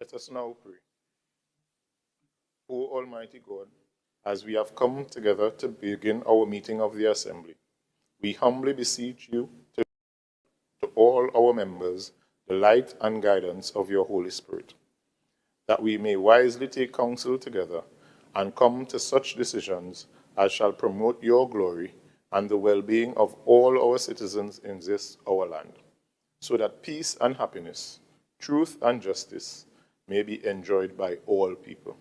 Let us now pray. O Almighty God, as we have come together to begin our meeting of the Assembly, we humbly beseech you to all our members the light and guidance of your Holy Spirit, that we may wisely take counsel together and come to such decisions as shall promote your glory and the well-being of all our citizens in this our land, so that peace and happiness, truth and justice may be enjoyed by all people.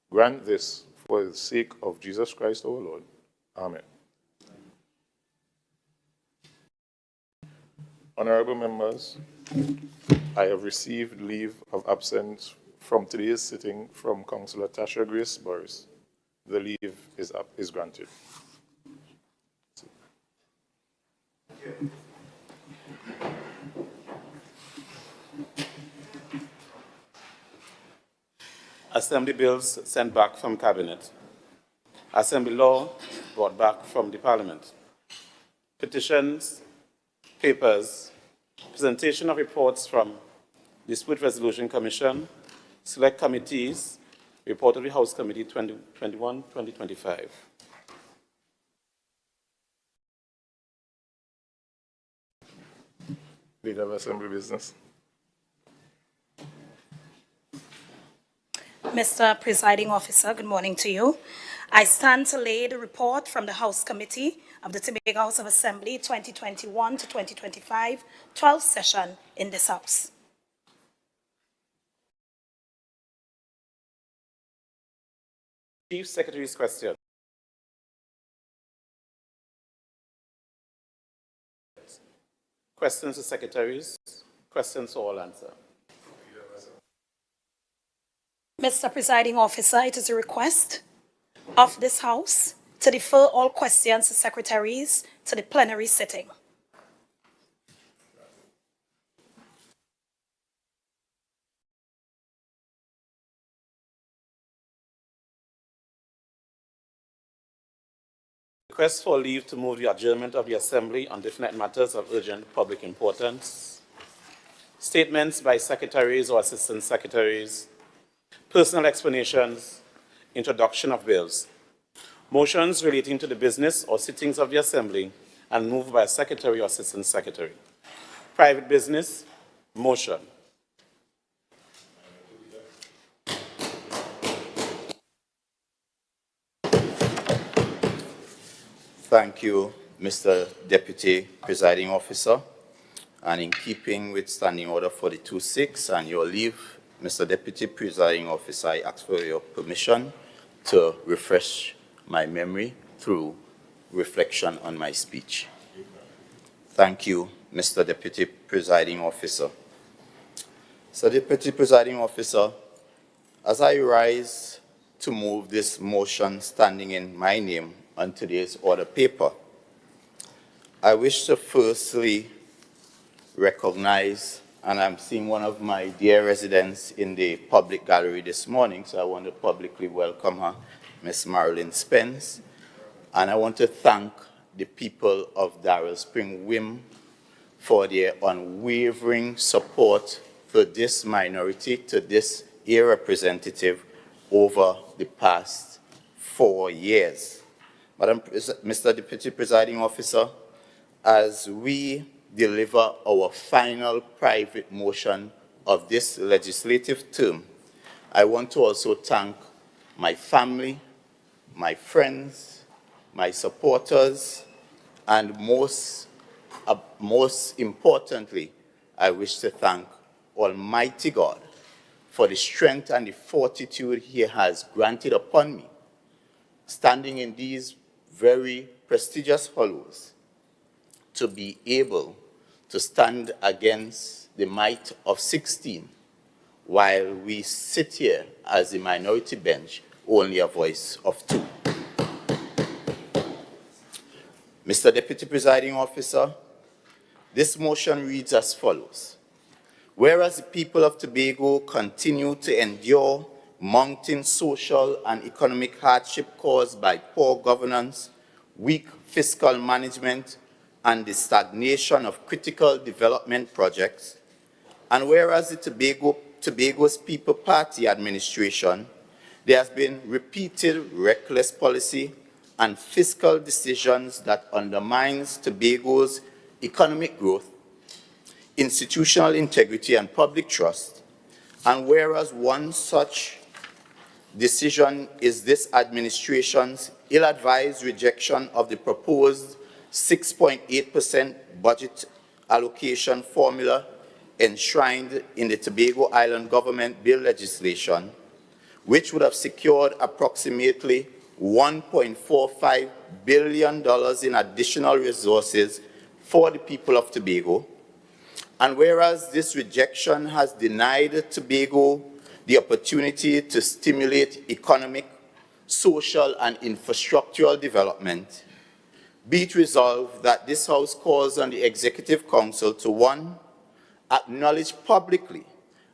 Grant this for the sake of Jesus Christ our Lord. Amen. Honorable members, I have received leave of absence from today's sitting from Councillor Tasha Grace Boris. The leave is granted. Assembly bills sent back from Cabinet. Assembly law brought back from the Parliament. Petitions, papers, presentation of reports from Dispute Resolution Commission, select committees, report of the House Committee 2021-2025. Leader of Assembly Business. Mr. Presiding Officer, good morning to you. I stand to lay the report from the House Committee of the Tobago House of Assembly 2021 to 2025, 12th session in this House. Chief Secretary's question. Questions to secretaries. Questions to all answer. Mr. Presiding Officer, it is a request of this House to defer all questions to secretaries to the plenary sitting. Request for leave to move the adjournment of the Assembly on definite matters of urgent public importance. Statements by secretaries or assistant secretaries. Personal explanations. Introduction of bills. Motions relating to the business or sittings of the Assembly and moved by a secretary or assistant secretary. Private business. Motion. Thank you, Mr. Deputy Presiding Officer. And in keeping with Standing Order 42.6 and your leave, Mr. Deputy Presiding Officer, I ask for your permission to refresh my memory through reflection on my speech. Thank you, Mr. Deputy Presiding Officer. So, Deputy Presiding Officer, as I rise to move this motion standing in my name on today's order paper, I wish to firstly recognize, and I'm seeing one of my dear residents in the public gallery this morning, so I want to publicly welcome her, Miss Marilyn Spence, and I want to thank the people of Darrell Spring WIM for their unwavering support for this minority, to this A representative over the past 4 years. Mr. Deputy Presiding Officer, as we deliver our final private motion of this legislative term, I want to also thank my family, my friends, my supporters, and most importantly, I wish to thank Almighty God for the strength and the fortitude He has granted upon me, standing in these very prestigious hallows, to be able to stand against the might of 16, while we sit here as the minority bench, only a voice of 2. Mr. Deputy Presiding Officer, this motion reads as follows. Whereas the people of Tobago continue to endure mounting social and economic hardship caused by poor governance, weak fiscal management, and the stagnation of critical development projects, and whereas the Tobago Tobago's People Party administration, there has been repeated reckless policy and fiscal decisions that undermines Tobago's economic growth, institutional integrity, and public trust. And whereas one such decision is this administration's ill-advised rejection of the proposed 6.8% budget allocation formula enshrined in the Tobago Island Government Bill legislation, which would have secured approximately $1.45 billion in additional resources for the people of Tobago. And whereas this rejection has denied Tobago the opportunity to stimulate economic, social, and infrastructural development, be it resolved that this House calls on the Executive Council to, 1, acknowledge publicly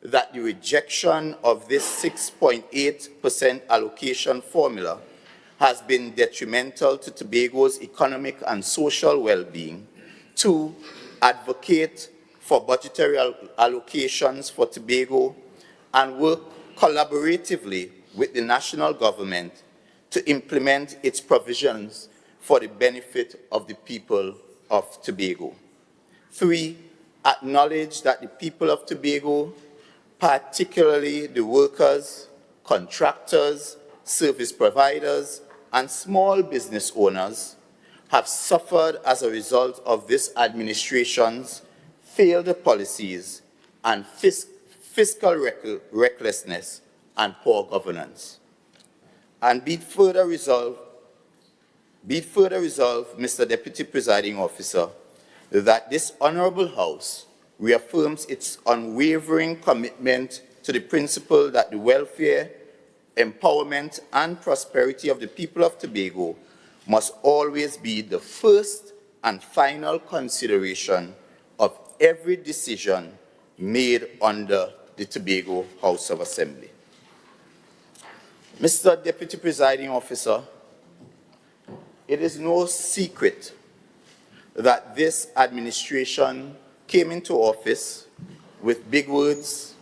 that the rejection of this 6.8% allocation formula has been detrimental to Tobago's economic and social well-being. 2, advocate for budgetary allocations for Tobago and work collaboratively with the national government to implement its provisions for the benefit of the people of Tobago. 3, acknowledge that the people of Tobago, particularly the workers, contractors, service providers, and small business owners, have suffered as a result of this administration's failed policies and fiscal recklessness and poor governance. And be it further resolved, Mr. Deputy Presiding Officer, that this Honourable House reaffirms its unwavering commitment to the principle that the welfare, empowerment, and prosperity of the people of Tobago must always be the first and final consideration of every decision made under the Tobago House of Assembly. Mr. Deputy Presiding Officer, it is no secret that this administration came into office with big words,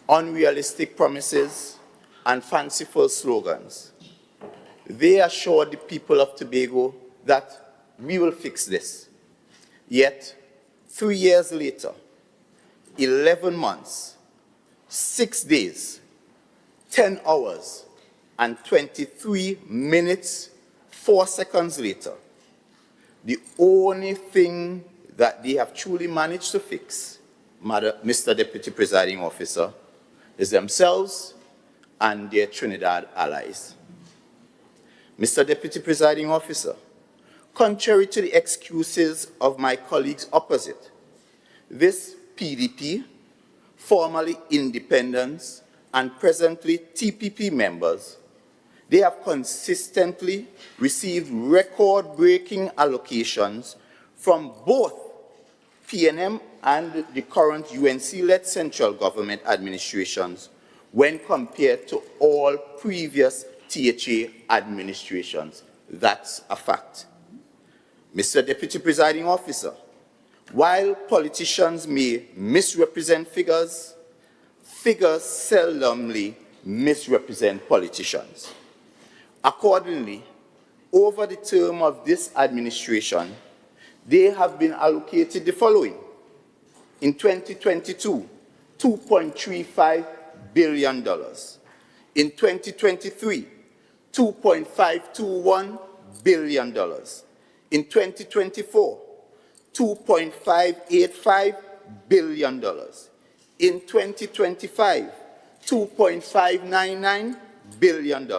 unrealistic promises, and fanciful slogans. They assured the people of Tobago that we will fix this. Yet, 3 years later, 11 months, 6 days, 10 hours, and 23 minutes, 4 seconds later, the only thing that they have truly managed to fix, Mr. Deputy Presiding Officer, is themselves and their Trinidad allies. Mr. Deputy Presiding Officer, contrary to the excuses of my colleagues opposite, this PDP, formerly Independents, and presently TPP members, they have consistently received record-breaking allocations from both PNM and the current UNC-led central government administrations when compared to all previous THA administrations. That's a fact. Mr. Deputy Presiding Officer, while politicians may misrepresent figures, figures seldomly misrepresent politicians. Accordingly, over the term of this administration, they have been allocated the following. In 2022, $2.35 billion. In 2023, $2.521 billion. In 2024, $2.585 billion. In 2025, $2.599 billion.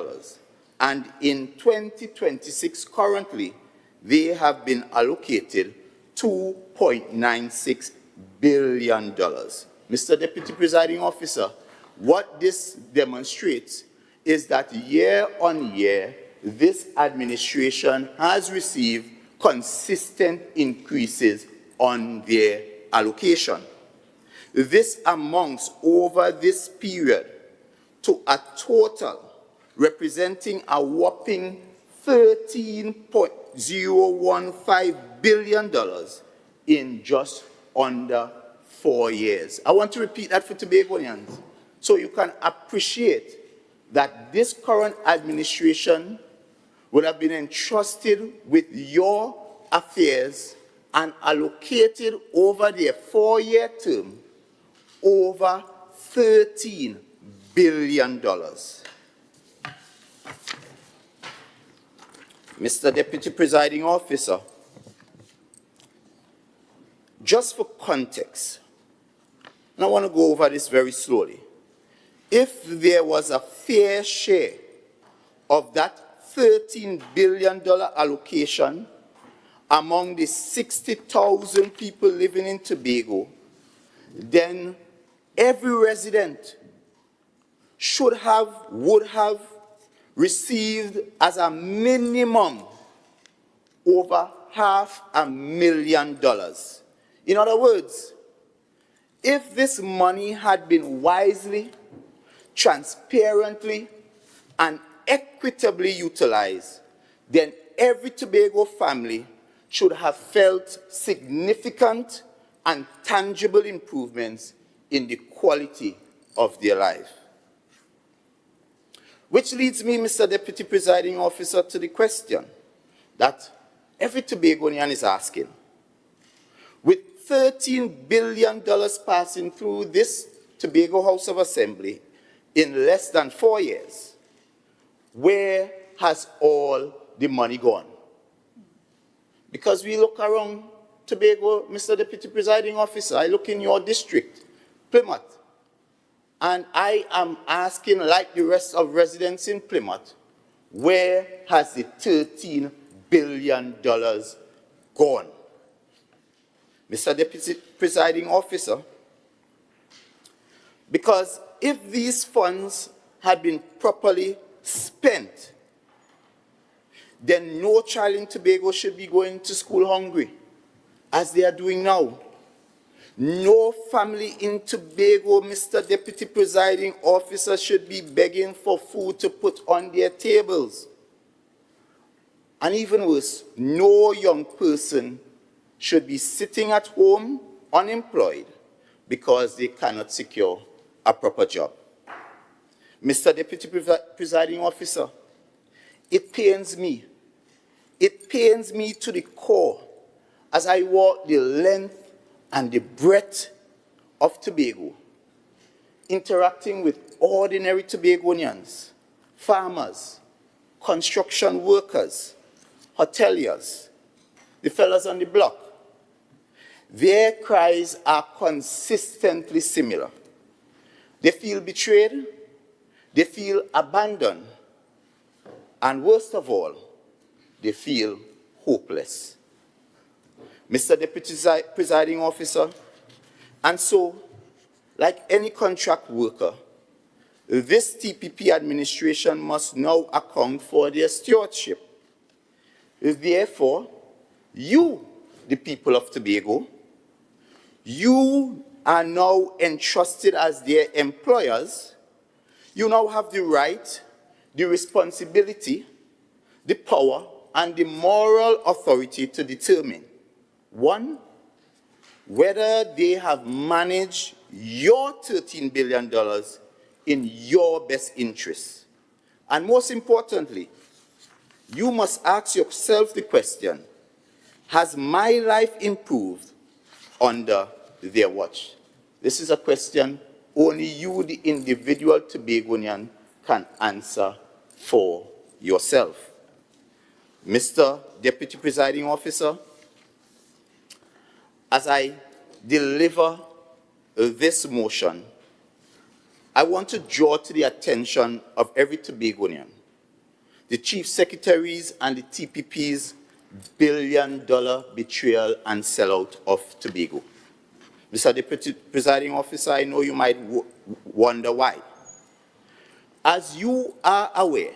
And in 2026, currently, they have been allocated $2.96 billion. Mr. Deputy Presiding Officer, what this demonstrates is that year on year, this administration has received consistent increases on their allocation. This amounts over this period to a total representing a whopping $13.015 billion in just under 4 years. I want to repeat that for Tobagonians, so you can appreciate that this current administration would have been entrusted with your affairs and allocated over their 4-year term over $13 billion. Mr. Deputy Presiding Officer, just for context, and I want to go over this very slowly. If there was a fair share of that $13 billion allocation among the 60,000 people living in Tobago, then every resident would have received as a minimum over $500,000. In other words, if this money had been wisely, transparently, and equitably utilized, then every Tobago family should have felt significant and tangible improvements in the quality of their life. Which leads me, Mr. Deputy Presiding Officer, to the question that every Tobagonian is asking. With $13 billion passing through this Tobago House of Assembly in less than 4 years, where has all the money gone? Because we look around Tobago, Mr. Deputy Presiding Officer, I look in your district, Plymouth, and I am asking, like the rest of residents in Plymouth, where has the $13 billion gone? Mr. Deputy Presiding Officer, because if these funds had been properly spent, then no child in Tobago should be going to school hungry, as they are doing now. No family in Tobago, Mr. Deputy Presiding Officer, should be begging for food to put on their tables. And even worse, no young person should be sitting at home unemployed because they cannot secure a proper job. Mr. Deputy Presiding Officer, it pains me to the core as I walk the length and the breadth of Tobago, interacting with ordinary Tobagonians, farmers, construction workers, hoteliers, the fellas on the block. Their cries are consistently similar. They feel betrayed, they feel abandoned, and worst of all, they feel hopeless. Mr. Deputy Presiding Officer, and so, like any contract worker, this TPP administration must now account for their stewardship. Therefore, you, the people of Tobago, you are now entrusted as their employers. You now have the right, the responsibility, the power, and the moral authority to determine, one, whether they have managed your $13 billion in your best interests. And most importantly, you must ask yourself the question, has my life improved under their watch? This is a question only you, the individual Tobagonian, can answer for yourself. Mr. Deputy Presiding Officer, as I deliver this motion, I want to draw to the attention of every Tobagonian the Chief Secretaries and the TPP's billion-dollar betrayal and sellout of Tobago. Mr. Deputy Presiding Officer, I know you might wonder why. As you are aware,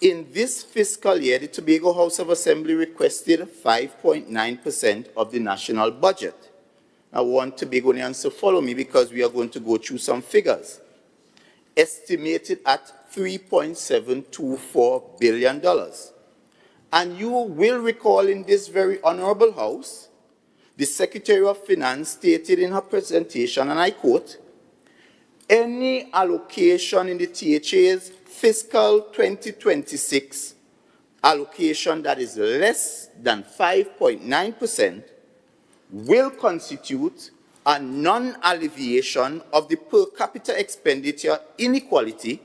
in this fiscal year, the Tobago House of Assembly requested 5.9% of the national budget. I want Tobagonians to follow me because we are going to go through some figures. Estimated at $3.724 billion. And you will recall in this very honorable House the Secretary of Finance stated in her presentation, and I quote, "Any allocation in the THA's fiscal 2026 allocation that is less than 5.9% will constitute a non-alleviation of the per capita expenditure inequality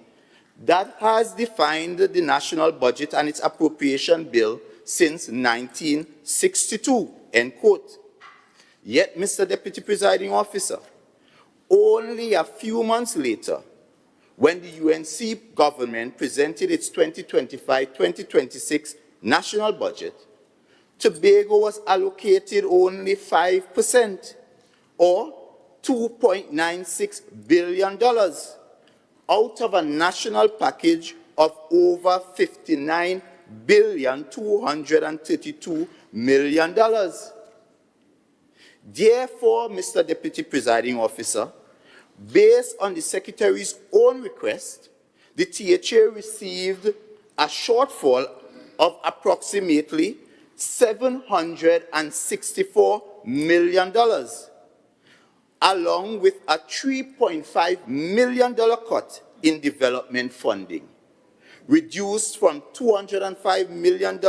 that has defined the national budget and its appropriation bill since 1962, end quote. Yet, Mr. Deputy Presiding Officer, only a few months later, when the UNC government presented its 2025-2026 national budget, Tobago was allocated only 5%, or $2.96 billion, out of a national package of over $59,232 million. Therefore, Mr. Deputy Presiding Officer, based on the Secretary's own request, the THA received a shortfall of approximately $764 million, along with a $3.5 million cut in development funding, reduced from $205 million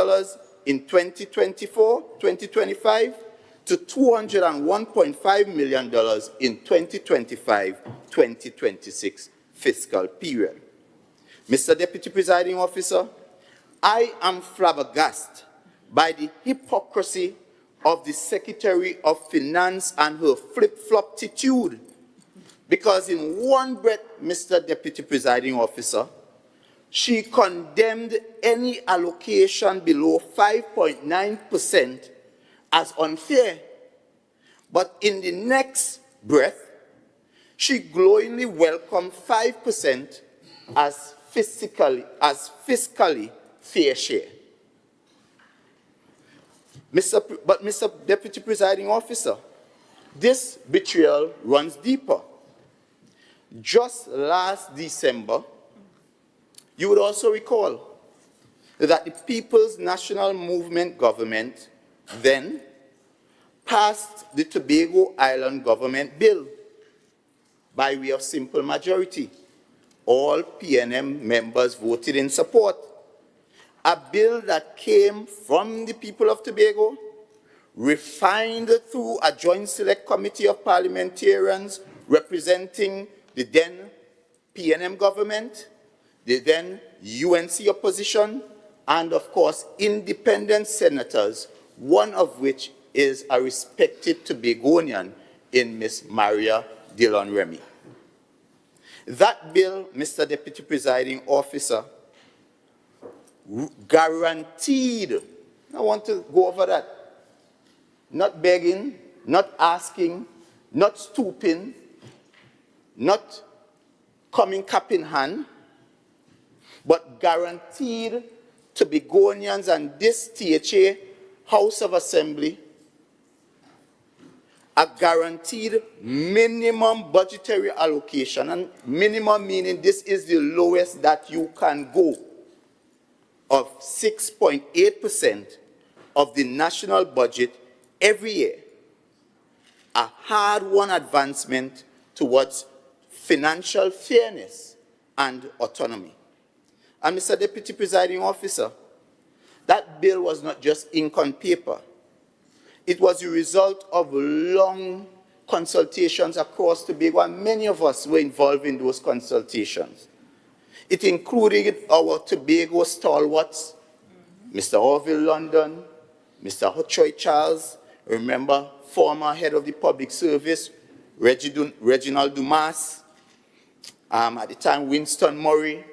in 2024-2025 to $201.5 million in 2025-2026 fiscal period. Mr. Deputy Presiding Officer, I am flabbergasted by the hypocrisy of the Secretary of Finance and her flip-flop attitude, because in one breath, Mr. Deputy Presiding Officer, she condemned any allocation below 5.9% as unfair, but in the next breath, she glowingly welcomed 5% as fiscally fair share. Mr. Deputy Presiding Officer, this betrayal runs deeper. Just last December, you would also recall that the People's National Movement government then passed the Tobago Island Government Bill by way of simple majority. All PNM members voted in support. A bill that came from the people of Tobago, refined through a joint select committee of parliamentarians representing the then PNM government, the then UNC opposition, and of course independent senators, one of which is a respected Tobagonian in Ms. Maria Dillon Remy. That bill, Mr. Deputy Presiding Officer, guaranteed, I want to go over that, not begging, not asking, not stooping, not coming cap in hand, but guaranteed Tobagonians and this THA House of Assembly a guaranteed minimum budgetary allocation, and minimum meaning this is the lowest that you can go, of 6.8% of the national budget every year, a hard-won advancement towards financial fairness and autonomy. And Mr. Deputy Presiding Officer, that bill was not just ink on paper. It was the result of long consultations across Tobago, and many of us were involved in those consultations. It included our Tobago stalwarts, Mr. Orville London, Mr. Hochoy Charles, remember, former head of the public service, Reginald Dumas, at the time Winston Murray.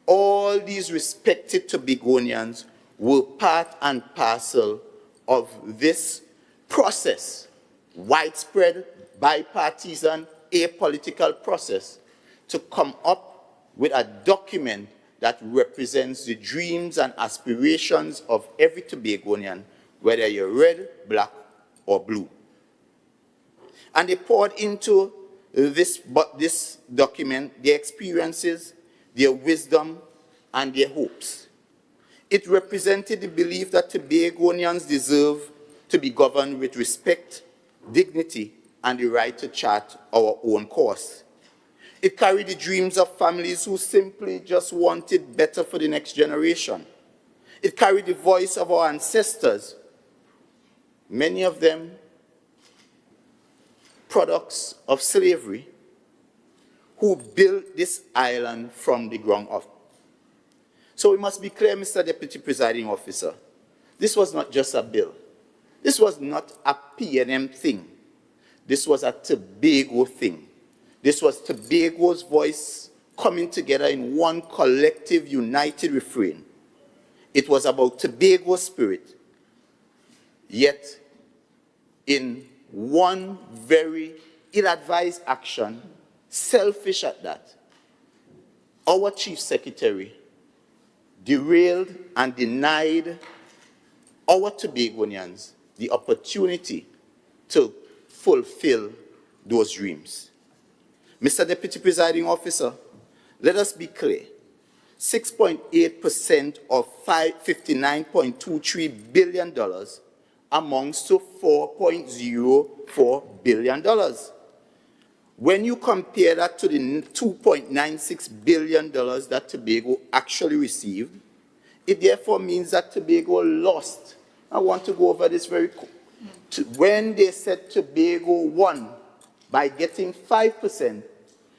All these respected Tobagonians were part and parcel of this process, widespread, bipartisan, apolitical process, to come up with a document that represents the dreams and aspirations of every Tobagonian, whether you're red, black, or blue. And they poured into this document their experiences, their wisdom, and their hopes. It represented the belief that Tobagonians deserve to be governed with respect, dignity, and the right to chart our own course. It carried the dreams of families who simply just wanted better for the next generation. It carried the voice of our ancestors, many of them products of slavery, who built this island from the ground up. So we must be clear, Mr. Deputy Presiding Officer, this was not just a bill. This was not a P&M thing. This was a Tobago thing. This was Tobago's voice coming together in one collective, united refrain. It was about Tobago's spirit, yet in one very ill-advised action, selfish at that, our Chief Secretary derailed and denied our Tobagonians the opportunity to fulfill those dreams. Mr. Deputy Presiding Officer, let us be clear. 6.8% of $59.23 billion amounts to $4.04 billion. When you compare that to the $2.96 billion that Tobago actually received, it therefore means that Tobago lost. I want to go over this very quick. When they said Tobago won by getting 5%,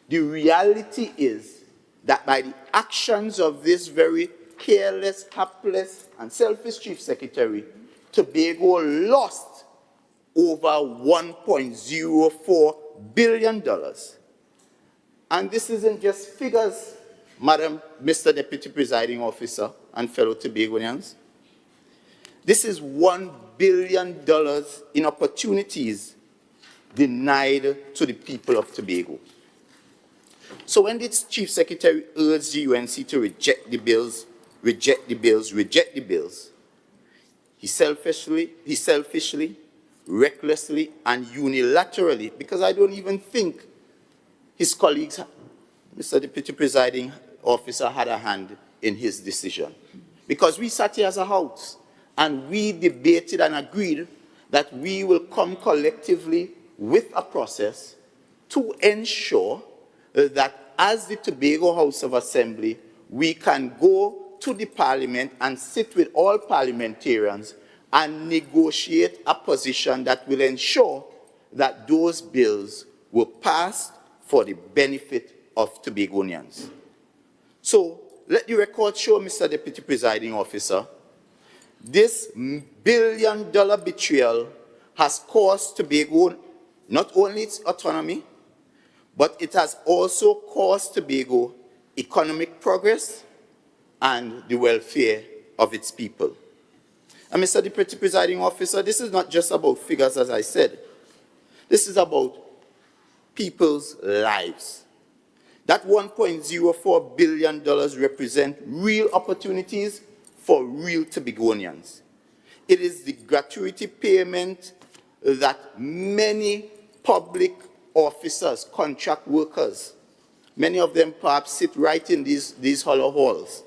the reality is that by the actions of this very careless, hapless, and selfish Chief Secretary, Tobago lost over $1.04 billion. And this isn't just figures, Mr. Deputy Presiding Officer and fellow Tobagonians. This is $1 billion in opportunities denied to the people of Tobago. So when the Chief Secretary urged the UNC to reject the bills, he selfishly, recklessly, and unilaterally, because I don't even think his colleagues, Mr. Deputy Presiding Officer, had a hand in his decision. Because we sat here as a house, and we debated and agreed that we will come collectively with a process to ensure that as the Tobago House of Assembly, we can go to the Parliament and sit with all parliamentarians and negotiate a position that will ensure that those bills will pass for the benefit of Tobagonians. So let the record show, Mr. Deputy Presiding Officer, this billion-dollar betrayal has cost Tobago not only its autonomy, but it has also caused Tobago economic progress and the welfare of its people. And Mr. Deputy Presiding Officer, this is not just about figures, as I said. This is about people's lives. That $1.04 billion represent real opportunities for real Tobagonians. It is the gratuity payment that many public officers, contract workers, many of them perhaps sit right in these hollow halls,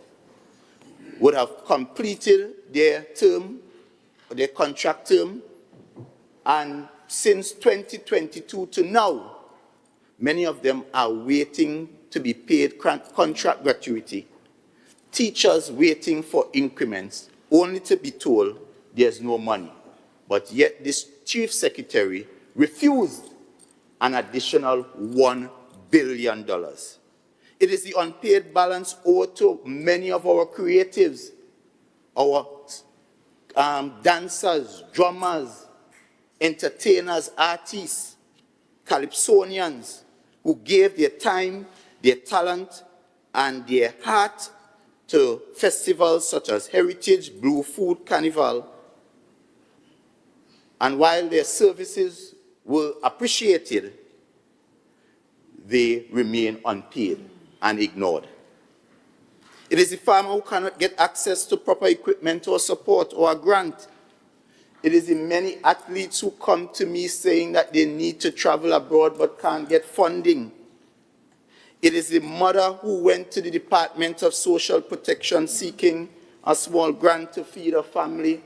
would have completed their term, their contract term, and since 2022 to now, many of them are waiting to be paid contract gratuity. Teachers waiting for increments, only to be told there's no money. But yet this Chief Secretary refused an additional $1 billion. It is the unpaid balance owed to many of our creatives, our dancers, drummers, entertainers, artists, calypsonians, who gave their time, their talent, and their heart to festivals such as Heritage, Blue Food Carnival. And while their services were appreciated, they remain unpaid and ignored. It is the farmer who cannot get access to proper equipment or support or a grant. It is the many athletes who come to me saying that they need to travel abroad but can't get funding. It is the mother who went to the Department of Social Protection seeking a small grant to feed her family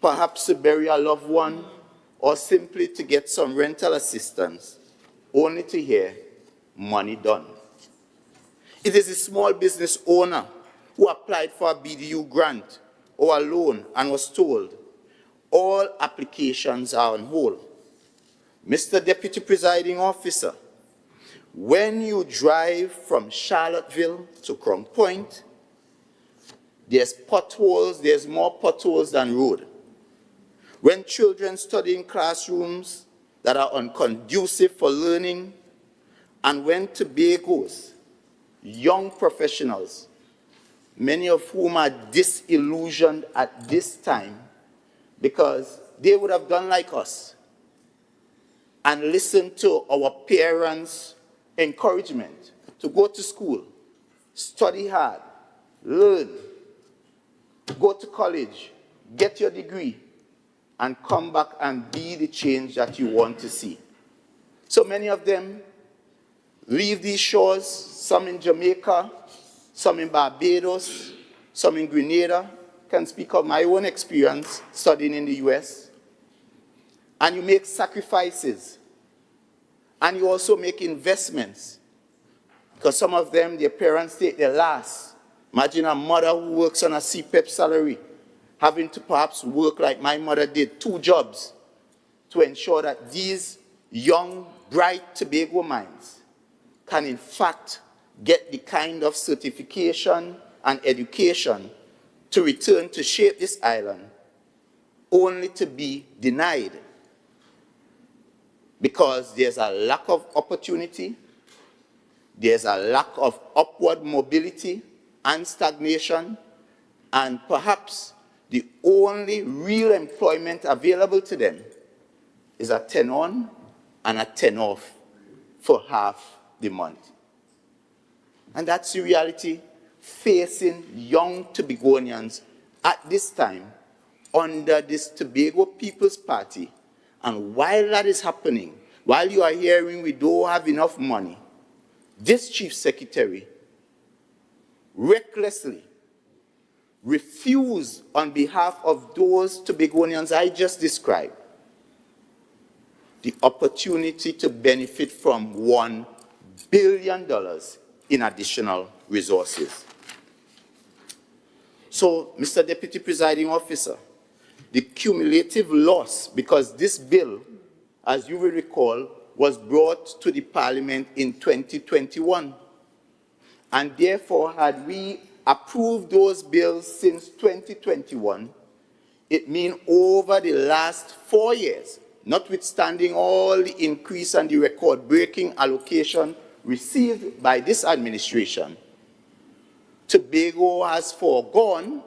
perhaps to bury a loved one, or simply to get some rental assistance, only to hear money done. It is a small business owner who applied for a BDU grant or a loan and was told, all applications are on hold. Mr. Deputy Presiding Officer, when you drive from Charlottesville to Crown Point, there's potholes, there's more potholes than road. When children study in classrooms that are unconducive for learning, and when Tobago's young professionals, many of whom are disillusioned at this time because they would have done like us and listened to our parents' encouragement to go to school, study hard, learn, go to college, get your degree, and come back and be the change that you want to see. So many of them leave these shores, some in Jamaica, some in Barbados, some in Grenada. Can speak of my own experience studying in the US. And you make sacrifices. And you also make investments. Because some of them, their parents take their last. Imagine a mother who works on a CPEP salary, having to perhaps work like my mother did, 2 jobs, to ensure that these young, bright Tobago minds can in fact get the kind of certification and education to return to shape this island, only to be denied because there's a lack of opportunity, there's a lack of upward mobility and stagnation, and perhaps the only real employment available to them is a 10 on and a 10 off for half the month. And that's the reality facing young Tobagonians at this time under this Tobago People's Party. And while that is happening, while you are hearing we don't have enough money, this Chief Secretary recklessly refused on behalf of those Tobagonians I just described the opportunity to benefit from $1 billion in additional resources. So, Mr. Deputy Presiding Officer, the cumulative loss, because this bill, as you will recall, was brought to the Parliament in 2021. And therefore, had we approved those bills since 2021, it means over the last 4 years, notwithstanding all the increase and the record-breaking allocation received by this administration, Tobago has foregone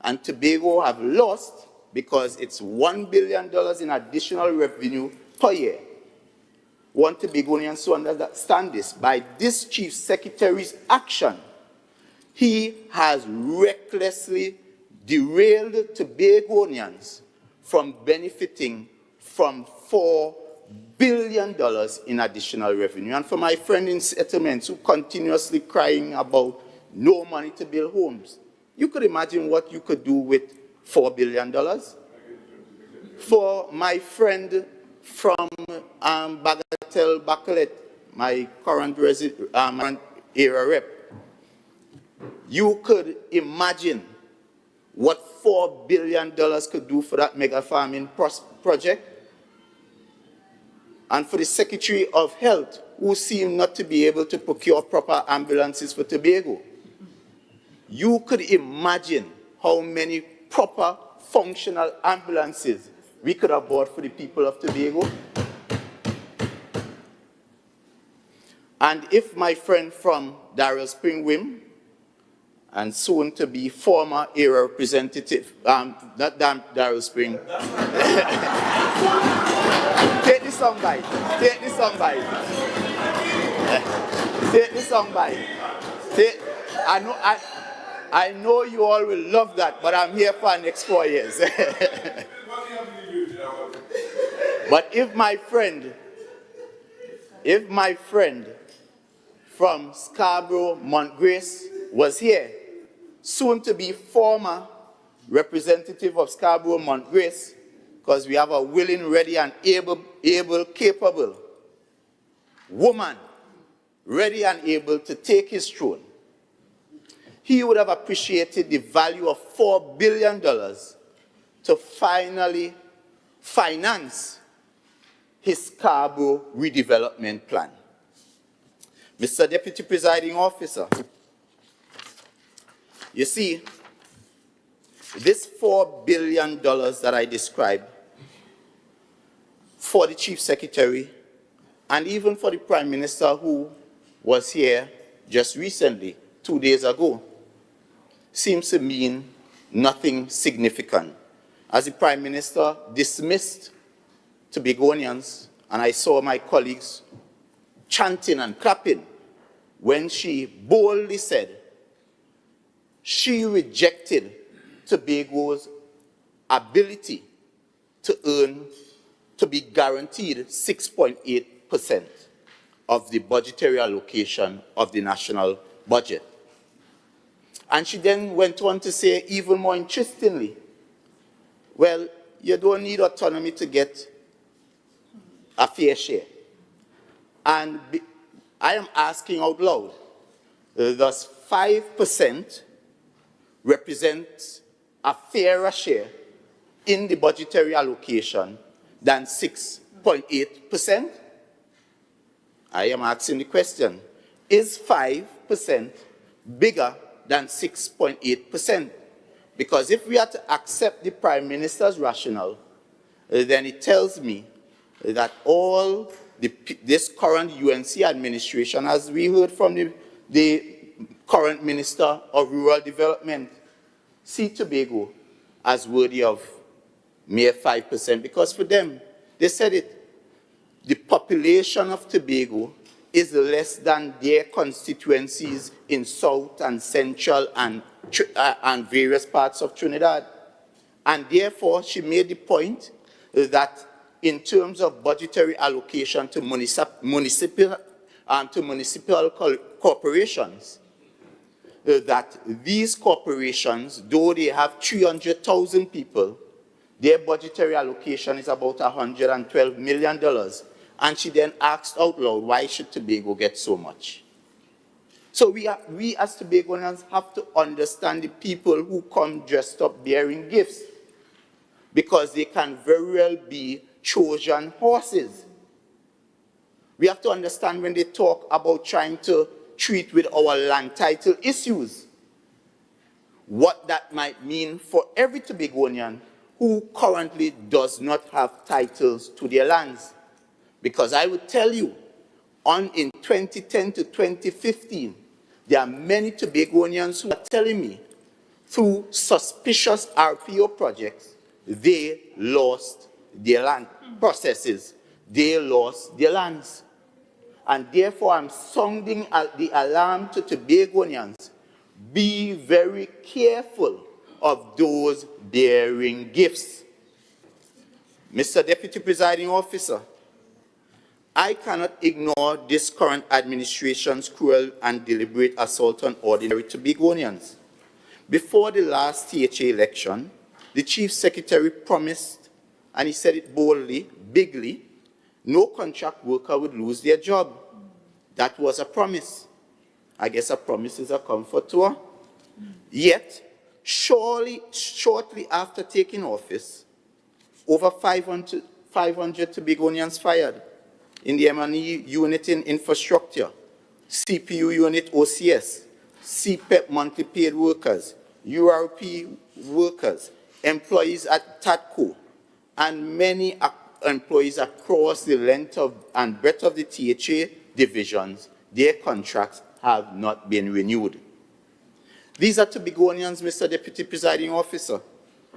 and Tobago have lost because it's $1 billion in additional revenue per year. One Tobagonians to understand this. By this Chief Secretary's action, he has recklessly derailed Tobagonians from benefiting from $4 billion in additional revenue. And for my friend in settlements who continuously crying about no money to build homes, you could imagine what you could do with $4 billion. For my friend from Bagatelle Bacalet, my current area rep, you could imagine what $4 billion could do for that mega farming project. And for the Secretary of Health, who seemed not to be able to procure proper ambulances for Tobago, you could imagine how many proper functional ambulances we could have bought for the people of Tobago. And if my friend from Darrell Spring Wim, and soon to be former area representative, not Darrell Spring. Take the soundbite. Take the soundbite. Take the soundbite. I know you all will love that, but I'm here for the next 4 years. But if my friend from Scarborough, Montgrace was here, soon to be former representative of Scarborough Montgrace, because we have a willing, ready, and able, capable woman, ready and able to take his throne, he would have appreciated the value of $4 billion to finally finance his Scarborough redevelopment plan. Mr. Deputy Presiding Officer, you see, this $4 billion that I described for the Chief Secretary and even for the Prime Minister who was here just recently, 2 days ago, seems to mean nothing significant. As the Prime Minister dismissed Tobagonians, and I saw my colleagues chanting and clapping when she boldly said she rejected Tobago's ability to be guaranteed 6.8% of the budgetary allocation of the national budget. And she then went on to say, even more interestingly, well, you don't need autonomy to get a fair share. And I am asking out loud, does 5% represent a fairer share in the budgetary allocation than 6.8%? I am asking the question, is 5% bigger than 6.8%? Because if we are to accept the Prime Minister's rationale, then it tells me that all this current UNC administration, as we heard from the current Minister of Rural Development, see Tobago as worthy of mere 5%, because for them, they said it, the population of Tobago is less than their constituencies in South and Central and various parts of Trinidad. And therefore, she made the point that in terms of budgetary allocation to municipal corporations, that these corporations, though they have 300,000 people, their budgetary allocation is about $112 million. And she then asked out loud, why should Tobago get so much? So we as Tobagonians have to understand the people who come dressed up bearing gifts, because they can very well be Trojan horses. We have to understand when they talk about trying to treat with our land title issues, what that might mean for every Tobagonian who currently does not have titles to their lands. Because I would tell you, in 2010 to 2015, there are many Tobagonians who are telling me, through suspicious RPO projects, they lost their land processes. They lost their lands. And therefore, I'm sounding the alarm to Tobagonians. Be very careful of those bearing gifts. Mr. Deputy Presiding Officer, I cannot ignore this current administration's cruel and deliberate assault on ordinary Tobagonians. Before the last THA election, the Chief Secretary promised, and he said it boldly, bigly, no contract worker would lose their job. That was a promise. I guess a promise is a comfort to her. Yet, shortly after taking office, over 500 Tobagonians fired in the M&E unit in infrastructure, CPU unit OCS, CPEP monthly paid workers, URP workers, employees at TATCO, and many employees across the length and breadth of the THA divisions. Their contracts have not been renewed. These are Tobagonians, Mr. Deputy Presiding Officer.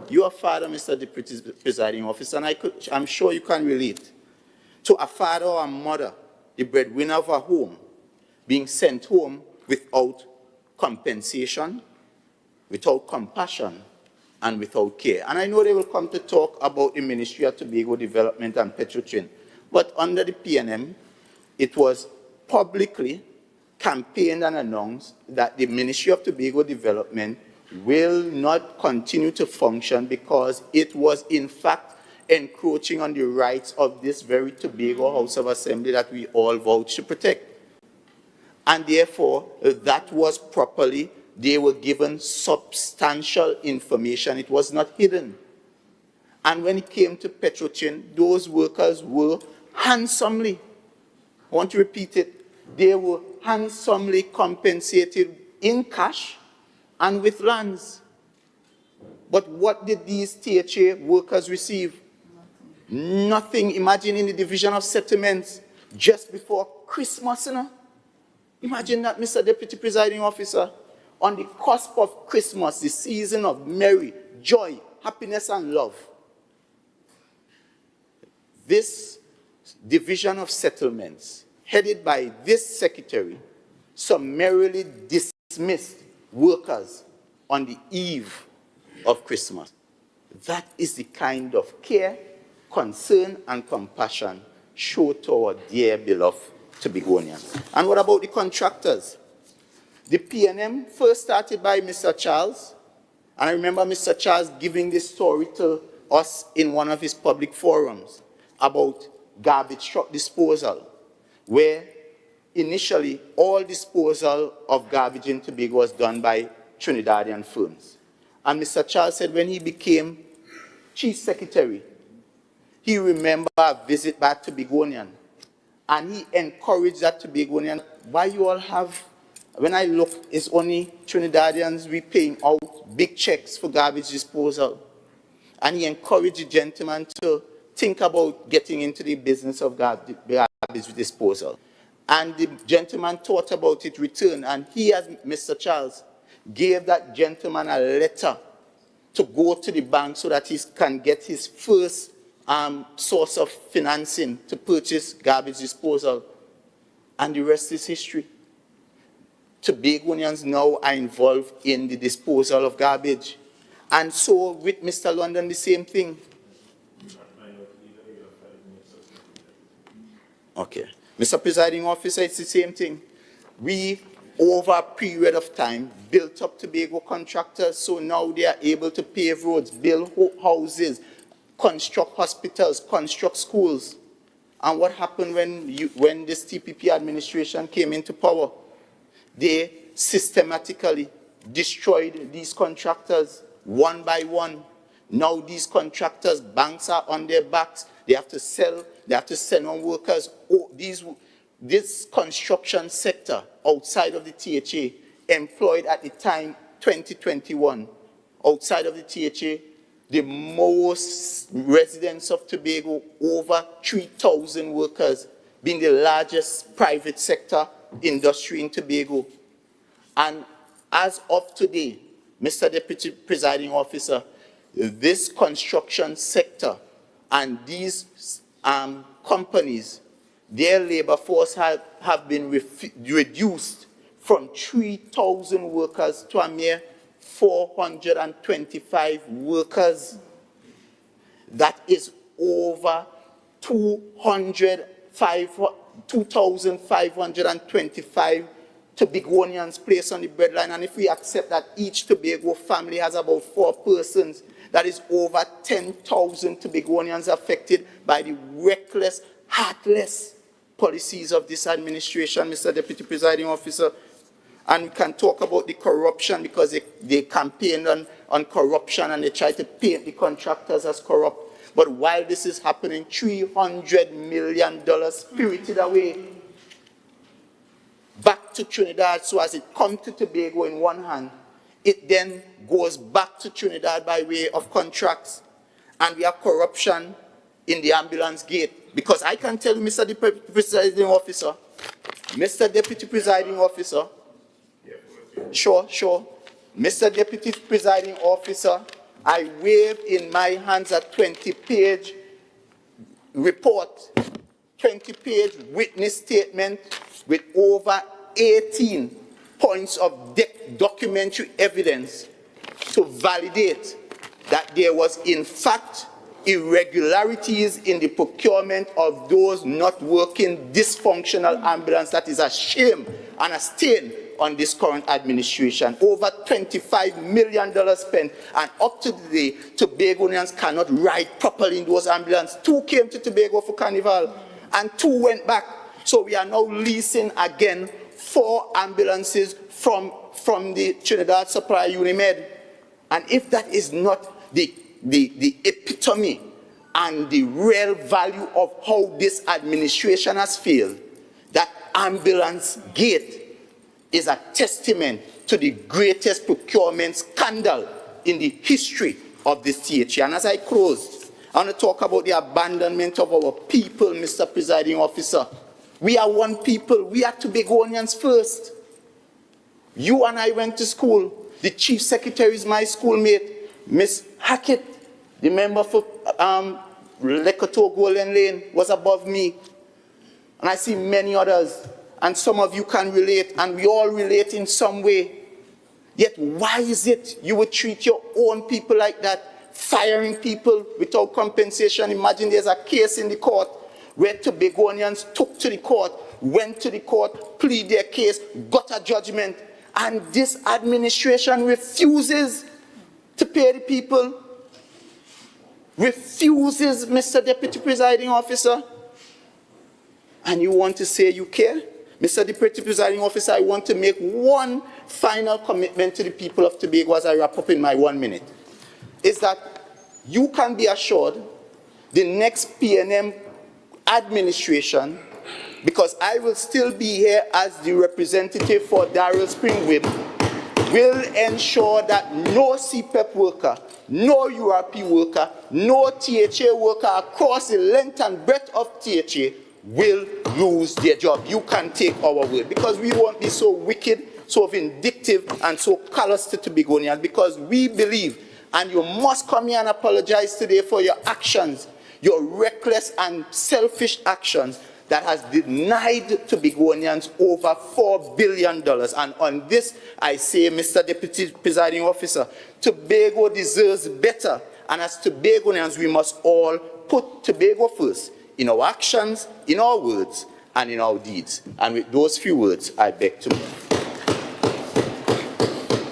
You are father, Mr. Deputy Presiding Officer, and I'm sure you can relate to a father or a mother, the breadwinner of a home, being sent home without compensation, without compassion, and without care. And I know they will come to talk about the Ministry of Tobago Development and Petrotrin, but under the PNM, it was publicly campaigned and announced that the Ministry of Tobago Development will not continue to function because it was in fact encroaching on the rights of this very Tobago House of Assembly that we all vouch to protect. And therefore, that was properly, they were given substantial information. It was not hidden. And when it came to Petrochin, those workers were handsomely, I want to repeat it, they were handsomely compensated in cash and with lands. But what did these THA workers receive? Nothing. Imagine in the division of settlements just before Christmas, you know? Imagine that, Mr. Deputy Presiding Officer, on the cusp of Christmas, the season of merry, joy, happiness, and love. This division of settlements, headed by this secretary, summarily dismissed workers on the eve of Christmas. That is the kind of care, concern, and compassion shown to our dear beloved Tobagonians. And what about the contractors? The P&M first started by Mr. Charles, and I remember Mr. Charles giving this story to us in one of his public forums about garbage truck disposal, where initially all disposal of garbage in Tobago was done by Trinidadian firms. And Mr. Charles said when he became Chief Secretary, he remembered a visit by a Tobagonian, and he encouraged that Tobagonian, why you all have, when I look, it's only Trinidadians we paying out big checks for garbage disposal. And he encouraged the gentleman to think about getting into the business of garbage disposal. And the gentleman thought about it, returned, and he, as Mr. Charles, gave that gentleman a letter to go to the bank so that he can get his first source of financing to purchase garbage disposal. And the rest is history. Tobagonians now are involved in the disposal of garbage. And so with Mr. London, the same thing. Okay. Mr. Presiding Officer, it's the same thing. We, over a period of time, built up Tobago contractors, so now they are able to pave roads, build houses, construct hospitals, construct schools. And what happened when this TPP administration came into power? They systematically destroyed these contractors one by one. Now these contractors, banks are on their backs. They have to sell, they have to send on workers. Oh, this construction sector outside of the THA employed at the time 2021, outside of the THA, the most residents of Tobago, over 3,000 workers, being the largest private sector industry in Tobago. And as of today, Mr. Deputy Presiding Officer, this construction sector and these companies, their labor force have been reduced from 3,000 workers to a mere 425 workers. That is over 2,525 Tobagonians placed on the breadline. And if we accept that each Tobago family has about 4 persons, that is over 10,000 Tobagonians affected by the reckless, heartless policies of this administration, Mr. Deputy Presiding Officer. And we can talk about the corruption because they campaigned on corruption and they try to paint the contractors as corrupt. But while this is happening, $300 million spirited away back to Trinidad. So as it comes to Tobago in one hand, it then goes back to Trinidad by way of contracts. And we have corruption in the ambulance gate. Because I can tell you, Mr. Deputy Presiding Officer, Mr. Deputy Presiding Officer, sure. Mr. Deputy Presiding Officer, I wave in my hands a 20-page report, 20-page witness statement with over 18 points of documentary evidence to validate that there was, in fact, irregularities in the procurement of those not working dysfunctional ambulance. That is a shame and a stain on this current administration. Over $25 million spent, and up to the day, Tobagonians cannot ride properly in those ambulances. 2 came to Tobago for Carnival, and 2 went back. So we are now leasing again 4 ambulances from the Trinidad Supply Unimed. And if that is not the epitome and the real value of how this administration has failed, that ambulance gate is a testament to the greatest procurement scandal in the history of this THA. And as I close, I want to talk about the abandonment of our people, Mr. Presiding Officer. We are one people. We are Tobagonians first. You and I went to school. The Chief Secretary is my schoolmate. Miss Hackett, the member for Lekoto Golden Lane, was above me. And I see many others. And some of you can relate, and we all relate in some way. Yet why is it you would treat your own people like that, firing people without compensation? Imagine there's a case in the court where Tobagonians took to the court, went to the court, plead their case, got a judgment, and this administration refuses to pay the people, refuses, Mr. Deputy Presiding Officer. And you want to say you care? Mr. Deputy Presiding Officer, I want to make one final commitment to the people of Tobago as I wrap up in my 1 minute. Is that you can be assured the next PNM administration, because I will still be here as the representative for Darrell Springwib, will ensure that no CPEP worker, no URP worker, no THA worker across the length and breadth of THA will lose their job. You can take our word, because we won't be so wicked, so vindictive, and so callous to Tobagonians, because we believe, and you must come here and apologize today for your actions, your reckless and selfish actions that has denied Tobagonians over $4 billion. And on this, I say, Mr. Deputy Presiding Officer, Tobago deserves better. And as Tobagonians, we must all put Tobago first in our actions, in our words, and in our deeds. And with those few words, I beg to move.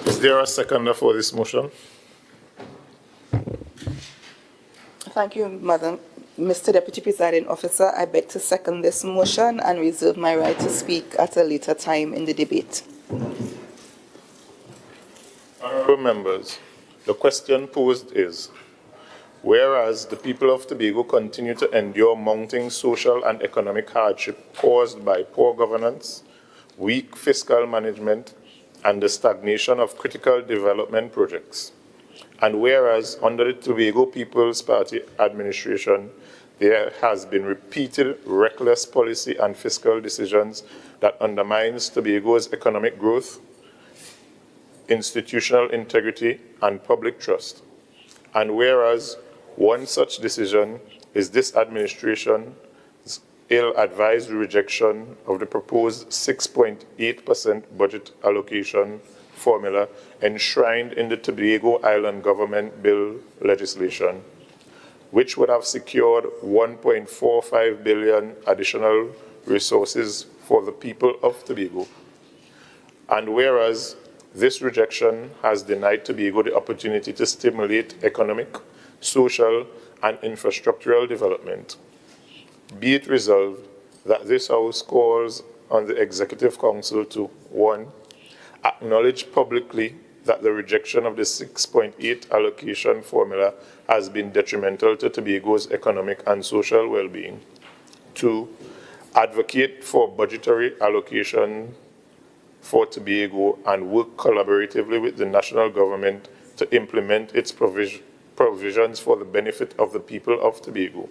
Is there a seconder for this motion? Thank you, Madam. Mr. Deputy Presiding Officer, I beg to second this motion and reserve my right to speak at a later time in the debate. Honourable members, the question posed is, whereas the people of Tobago continue to endure mounting social and economic hardship caused by poor governance, weak fiscal management, and the stagnation of critical development projects, and whereas under the Tobago People's Party administration, there has been repeated reckless policy and fiscal decisions that undermines Tobago's economic growth, institutional integrity, and public trust. And whereas one such decision is this administration's ill-advised rejection of the proposed 6.8% budget allocation formula enshrined in the Tobago Island Government Bill legislation, which would have secured $1.45 billion additional resources for the people of Tobago. And whereas this rejection has denied Tobago the opportunity to stimulate economic, social, and infrastructural development, be it resolved that this House calls on the Executive Council to, 1, acknowledge publicly that the rejection of the 6.8 allocation formula has been detrimental to Tobago's economic and social well-being. 2, advocate for budgetary allocation for Tobago and work collaboratively with the national government to implement its provisions for the benefit of the people of Tobago.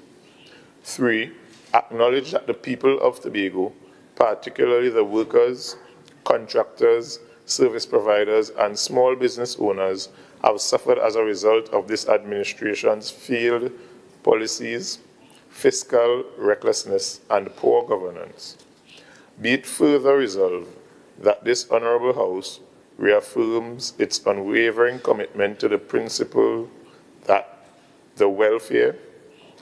3, acknowledge that the people of Tobago, particularly the workers, contractors, service providers, and small business owners, have suffered as a result of this administration's failed policies, fiscal recklessness, and poor governance. Be it further resolved that this Honourable House reaffirms its unwavering commitment to the principle that the welfare,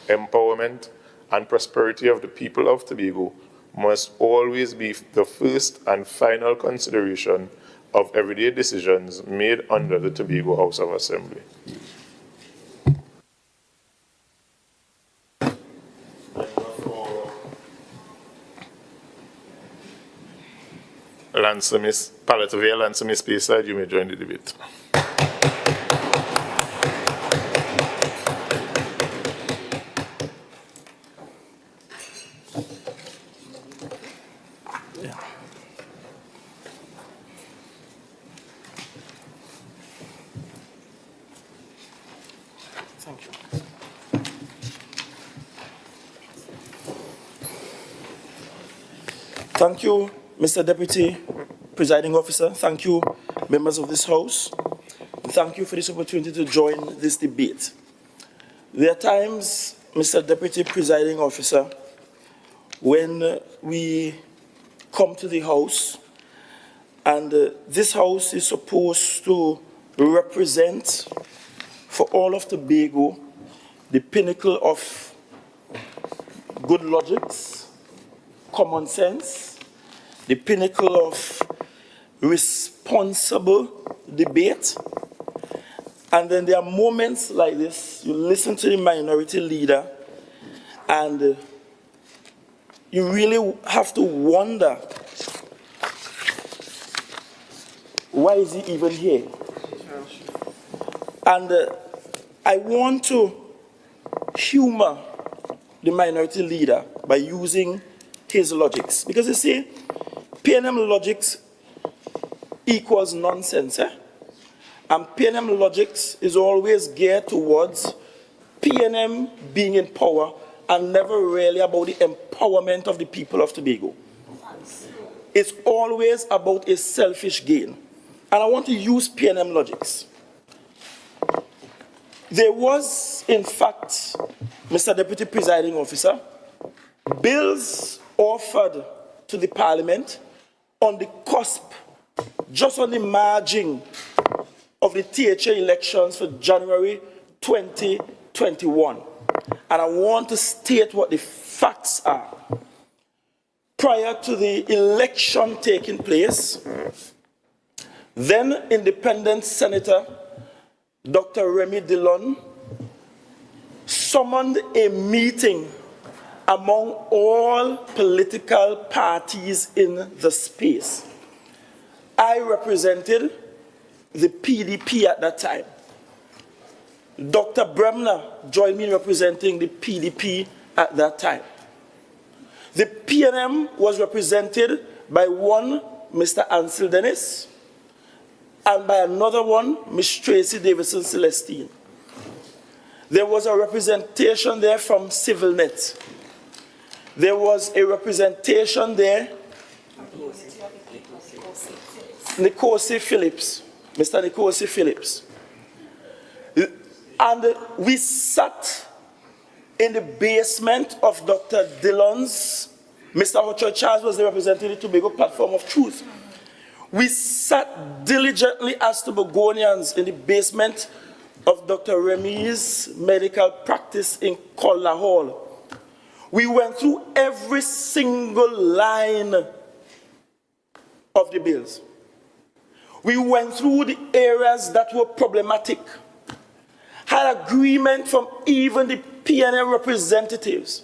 empowerment, and prosperity of the people of Tobago must always be the first and final consideration of everyday decisions made under the Tobago House of Assembly. Lancer Palatavia, Lancer Miss Speyside, you may join the debate. Thank you. Thank you, Mr. Deputy Presiding Officer. Thank you, members of this House. And thank you for this opportunity to join this debate. There are times, Mr. Deputy Presiding Officer, when we come to the House, and this House is supposed to represent for all of Tobago the pinnacle of good logics, common sense, the pinnacle of responsible debate. And then there are moments like this, you listen to the minority leader, and you really have to wonder, why is he even here? And I want to humor the minority leader by using his logics. Because you see, PNM logics equals nonsense. And PNM logics is always geared towards PNM being in power and never really about the empowerment of the people of Tobago. It's always about a selfish gain. And I want to use PNM logics. There was, in fact, Mr. Deputy Presiding Officer, bills offered to the Parliament on the cusp, just on the margin of the THA elections for January 2021. And I want to state what the facts are. Prior to the election taking place, then Independent Senator Dr. Remy Dillon summoned a meeting among all political parties in the space. I represented the PDP at that time. Dr. Bremner joined me in representing the PDP at that time. The PNM was represented by one, Mr. Ansel Dennis, and by another one, Ms. Tracy Davison Celestine. There was a representation there from CivilNet. There was a representation there, Nkosi Phillips, Mr. Nkosi Phillips. And we sat in the basement of Dr. Dillon's. Mr. Hochoy Charles was the representative of the Tobago Platform of Truth. We sat diligently as Tobagonians in the basement of Dr. Remy's medical practice in Kola Hall. We went through every single line of the bills. We went through the areas that were problematic, had agreement from even the PNM representatives.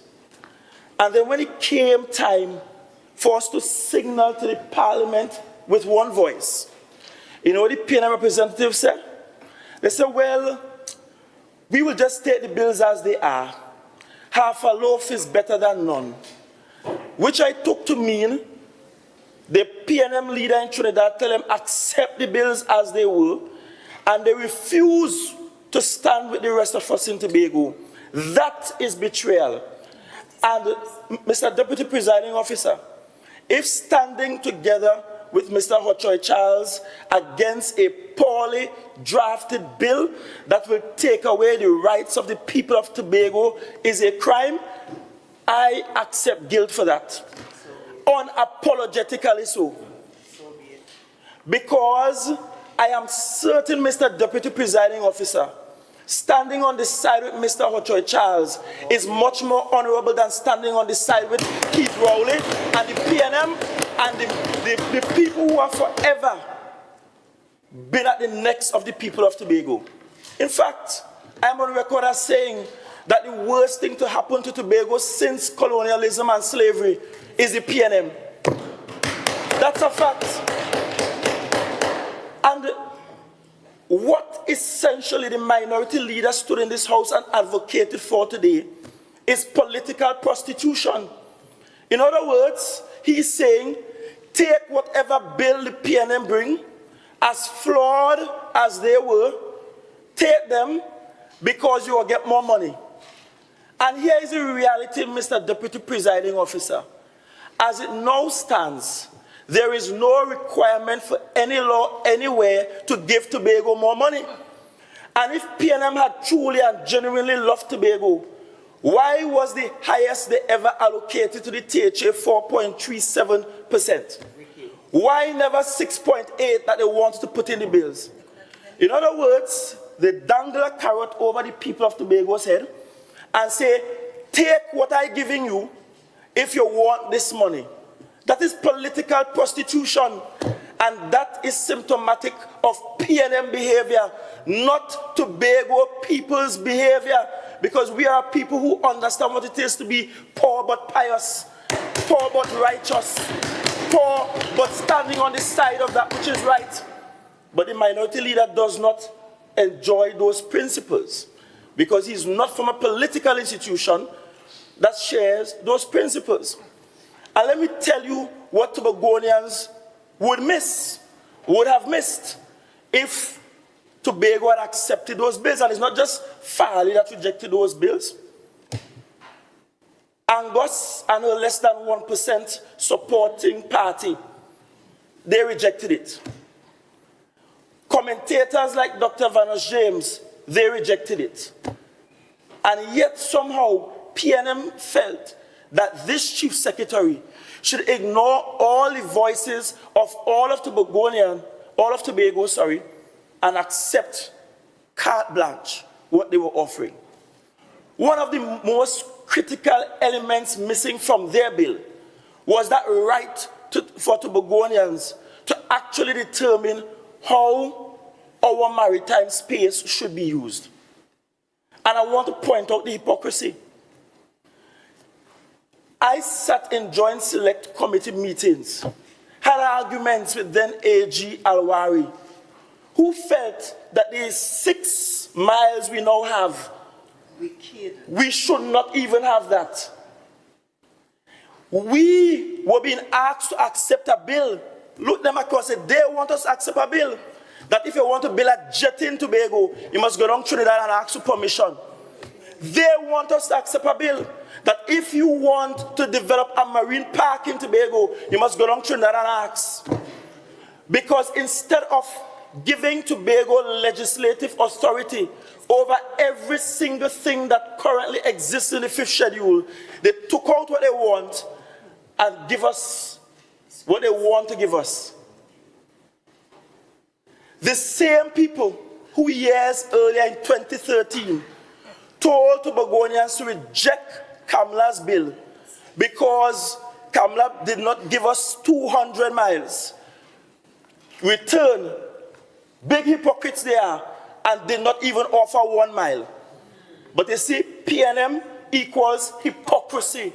And then when it came time for us to signal to the Parliament with one voice, you know what the PNM representatives said? They said, well, we will just take the bills as they are. Half a loaf is better than none. Which I took to mean the PNM leader in Trinidad tell them accept the bills as they were, and they refuse to stand with the rest of us in Tobago. That is betrayal. And Mr. Deputy Presiding Officer, if standing together with Mr. Hochoy Charles against a poorly drafted bill that will take away the rights of the people of Tobago is a crime, I accept guilt for that. Unapologetically so. Because I am certain, Mr. Deputy Presiding Officer, Standing on the side with Mr. Hochoy Charles is much more honorable than standing on the side with Keith Rowley and the PNM and the people who have forever been at the necks of the people of Tobago. In fact, I'm on record as saying that the worst thing to happen to Tobago since colonialism and slavery is the PNM. That's a fact. And what essentially the minority leader stood in this house and advocated for today is political prostitution. In other words, he's saying, take whatever bill the PNM bring, as flawed as they were, take them because you will get more money. And here is the reality, Mr. Deputy Presiding Officer. As it now stands, there is no requirement for any law anywhere to give Tobago more money. And if PNM had truly and genuinely loved Tobago, why was the highest they ever allocated to the THA 4.37%? Why never 6.8 that they wanted to put in the bills? In other words, they dangle a carrot over the people of Tobago's head and say, take what I'm giving you if you want this money. That is political prostitution, and that is symptomatic of PNM behavior, not Tobago people's behavior, because we are people who understand what it is to be poor but pious, poor but righteous, poor but standing on the side of that which is right. But the minority leader does not enjoy those principles because he's not from a political institution that shares those principles. And let me tell you what Tobagonians would have missed if Tobago had accepted those bills. And it's not just Farley that rejected those bills. Angus and her less than 1% supporting party, they rejected it. Commentators like Dr. Vanos James, they rejected it. And yet somehow PNM felt that this chief secretary should ignore all the voices of all of Tobago, and accept carte blanche what they were offering. One of the most critical elements missing from their bill was that right for Tobagonians to actually determine how our maritime space should be used. And I want to point out the hypocrisy. I sat in joint select committee meetings, had arguments with then AG Alwari, who felt that the 6 miles we now have, we should not even have that. We were being asked to accept a bill. Look them across it. They want us to accept a bill that if you want to build a jet in Tobago, you must go down Trinidad and ask for permission. They want us to accept a bill that if you want to develop a marine park in Tobago, you must go down Trinidad and ask. Because instead of giving Tobago legislative authority over every single thing that currently exists in the 5th schedule, they took out what they want and give us what they want to give us. The same people who years earlier in 2013 told Tobagonians to reject Kamla's bill because Kamla did not give us 200 miles. Return, big hypocrites they are, and did not even offer 1 mile. But you see, PNM equals hypocrisy.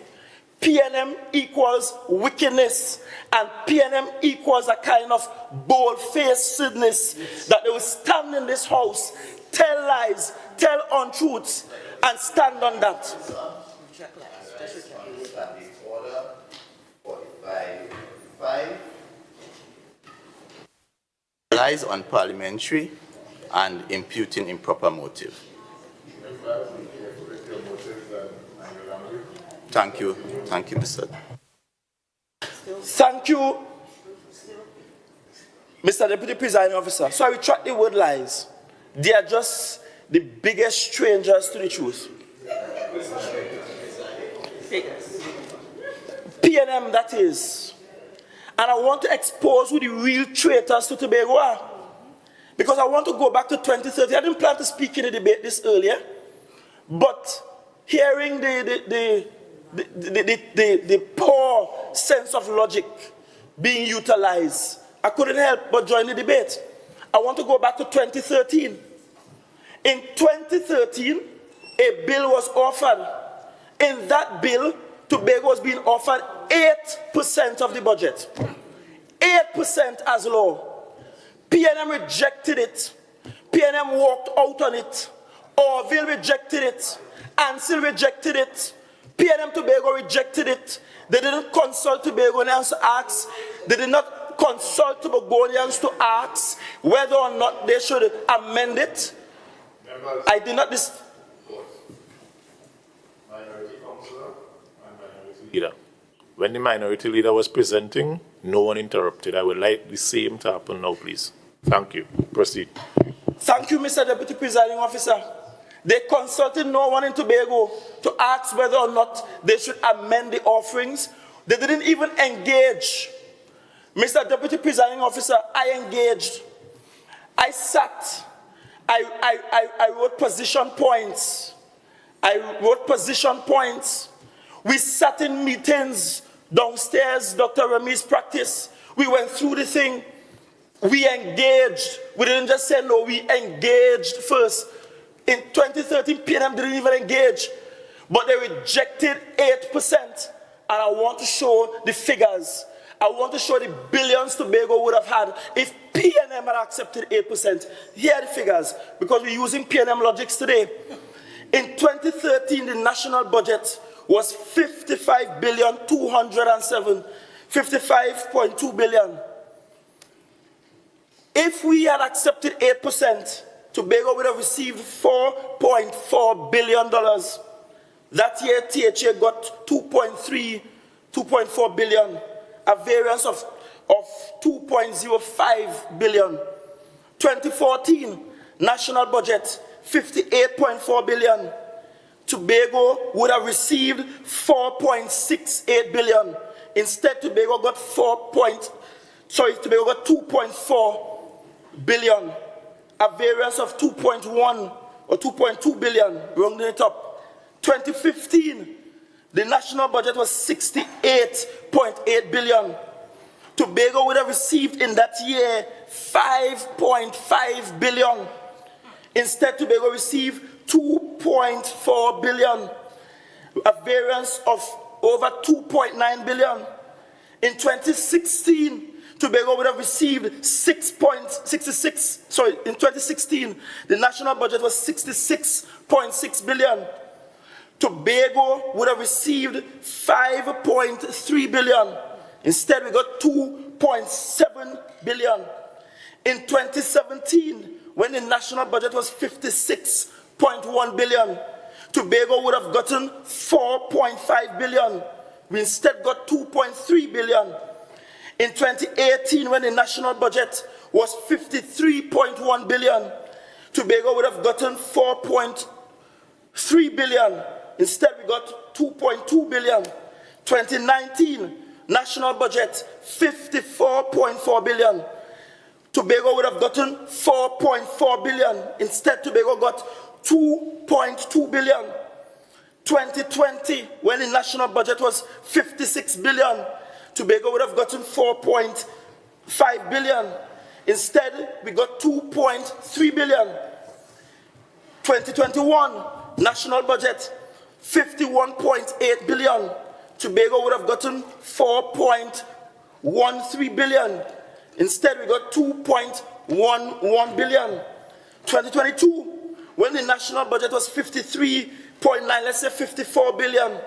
PNM equals wickedness. And PNM equals a kind of bold-facedness that they will stand in this house, tell lies, tell untruths, and stand on that. Order 45.5 lies on parliamentary and imputing improper motive. Thank you, Mr. Thank you, Mr. Deputy Presiding Officer. So I retract the word lies. They are just the biggest strangers to the truth. PNM, that is. And I want to expose who the real traitors to Tobago are. because I want to go back to 2030. I didn't plan to speak in the debate this earlier, but hearing the poor sense of logic being utilized, I couldn't help but join the debate. I want to go back to 2013. In 2013, a bill was offered. In that bill, Tobago was being offered 8% of the budget. 8% as law. PNM rejected it. PNM walked out on it. Orville rejected it. Ansel rejected it. PNM Tobago rejected it. They didn't consult Tobagonians to ask. They did not consult Tobagonians to ask whether or not they should amend it. I did not. Minority Councillor and Minority Leader. When the Minority Leader was presenting, no one interrupted. I would like the same to happen now, please. Thank you. Proceed. Thank you, Mr. Deputy Presiding Officer. They consulted no one in Tobago to ask whether or not they should amend the offerings. They didn't even engage. Mr. Deputy Presiding Officer, I engaged. I sat. I wrote position points. We sat in meetings downstairs, Dr. Remi's practice. We went through the thing. We engaged. We didn't just say no, we engaged first. In 2013, PNM didn't even engage, but they rejected 8%. And I want to show the figures. I want to show the billions Tobago would have had if PNM had accepted 8%. Here are the figures, because we're using PNM logics today. In 2013, the national budget was 55.2 billion. If we had accepted 8%, Tobago would have received $4.4 billion. That year, THA got 2.4 billion, a variance of 2.05 billion. 2014, national budget, 58.4 billion. Tobago would have received 4.68 billion. Instead, Tobago got 2.4 billion. A variance of 2.1 or 2.2 billion, rounding it up. 2015, the national budget was 68.8 billion. Tobago would have received in that year 5.5 billion. Instead, Tobago received 2.4 billion, a variance of over 2.9 billion. In 2016, Tobago would have received in 2016, the national budget was 66.6 billion. Tobago would have received 5.3 billion. Instead, we got 2.7 billion. In 2017, when the national budget was 56.1 billion, Tobago would have gotten 4.5 billion. We instead got 2.3 billion. In 2018, when the national budget was 53.1 billion, Tobago would have gotten 4.3 billion. Instead, we got 2.2 billion. 2019, national budget, 54.4 billion. Tobago would have gotten 4.4 billion. Instead, Tobago got 2.2 billion. 2020, when the national budget was 56 billion, Tobago would have gotten 4.5 billion. Instead, we got 2.3 billion. 2021, national budget, 51.8 billion. Tobago would have gotten 4.13 billion. Instead, we got 2.11 billion. 2022, when the national budget was 53.9, let's say 54 billion,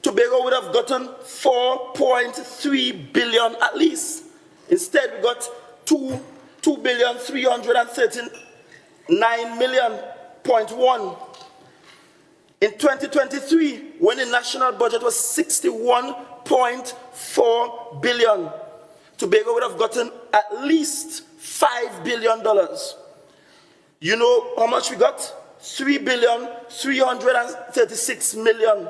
Tobago would have gotten 4.3 billion at least. Instead, we got 2,339,000,000.1. In 2023, when the national budget was 61.4 billion, Tobago would have gotten at least $5 billion. You know how much we got? 3,336,000,000.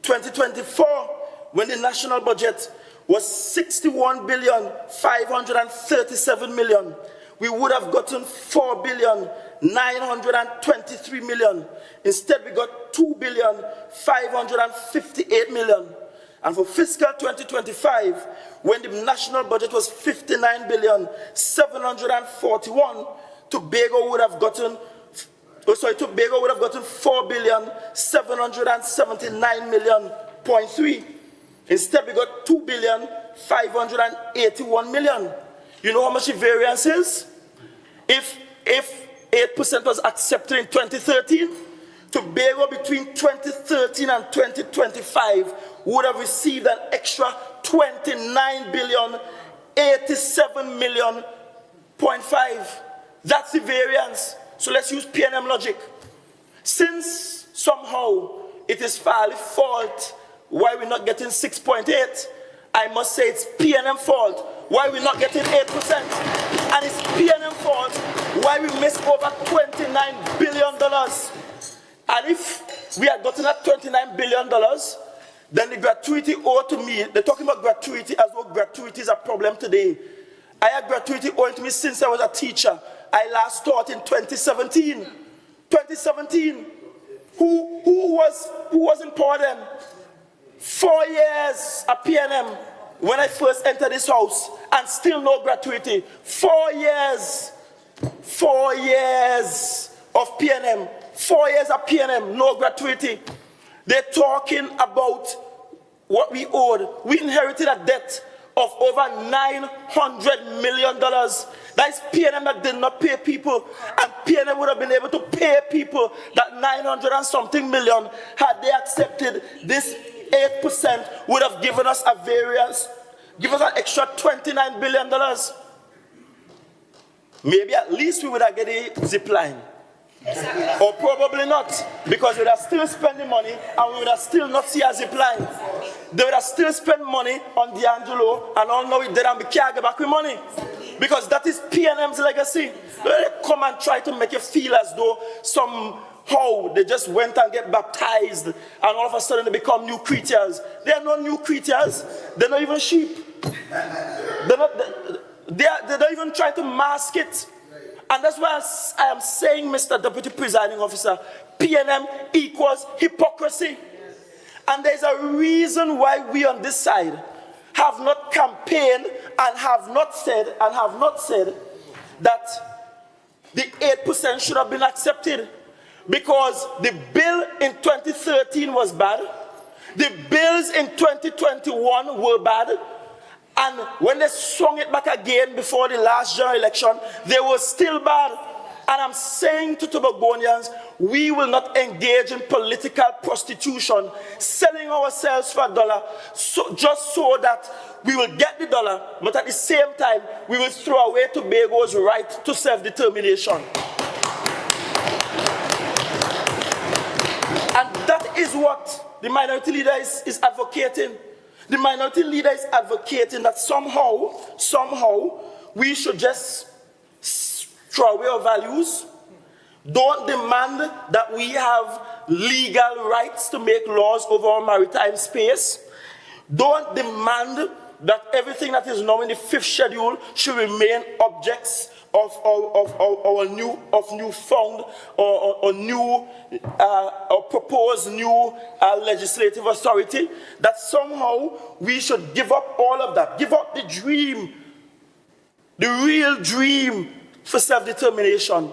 2024, when the national budget was 61,537,000,000, we would have gotten 4,923,000,000. Instead, we got 2,558,000,000. And for fiscal 2025, when the national budget was 59,741,000,000, Tobago would have gotten 4,779,000,000.3. Instead, we got 2,581,000,000. You know how much the variance is? If 8% was accepted in 2013, Tobago between 2013 and 2025 would have received an extra 29,087,000,000.5. That's the variance. So let's use P&M logic. Since somehow it is Farley's fault why we're not getting 6.8, I must say it's P&M fault why we're not getting 8%. And it's P&M fault why we missed over $29 billion. And if we had gotten that $29 billion, then the gratuity owed to me, they're talking about gratuity as though gratuity is a problem today. I had gratuity owing to me since I was a teacher. I last taught in 2017. 2017. Who was in power then? 4 years at P&M when I first entered this house, and still no gratuity. 4 years. 4 years of P&M. 4 years at P&M, no gratuity. They're talking about what we owed. We inherited a debt of over $900 million. That is P&M that did not pay people. And P&M would have been able to pay people that 900 and something million had they accepted this 8% would have given us a variance, give us an extra $29 billion. Maybe at least we would have get a zip line. Or probably not, because we would have still spent the money and we would have still not see a zip line. They would have still spent money on D'Angelo and all know it did and we can't get back with money. Because that is P&M's legacy. They come and try to make you feel as though somehow they just went and get baptized and all of a sudden they become new creatures. They are not new creatures. They're not even sheep. They're not even trying to mask it. And that's why I am saying, Mr. Deputy Presiding Officer, P&M equals hypocrisy. And there's a reason why we on this side have not campaigned and have not said that the 8% should have been accepted. Because the bill in 2013 was bad. The bills in 2021 were bad. And when they swung it back again before the last general election, they were still bad. And I'm saying to Tobagonians, we will not engage in political prostitution, selling ourselves for $1, just so that we will get the dollar, but at the same time, we will throw away Tobago's right to self-determination. And that is what the minority leader is advocating. The minority leader is advocating that somehow, we should just throw away our values. Don't demand that we have legal rights to make laws over our maritime space. Don't demand that everything that is now in the 5th schedule should remain objects of proposed new legislative authority, that somehow we should give up all of that, give up the dream, the real dream for self-determination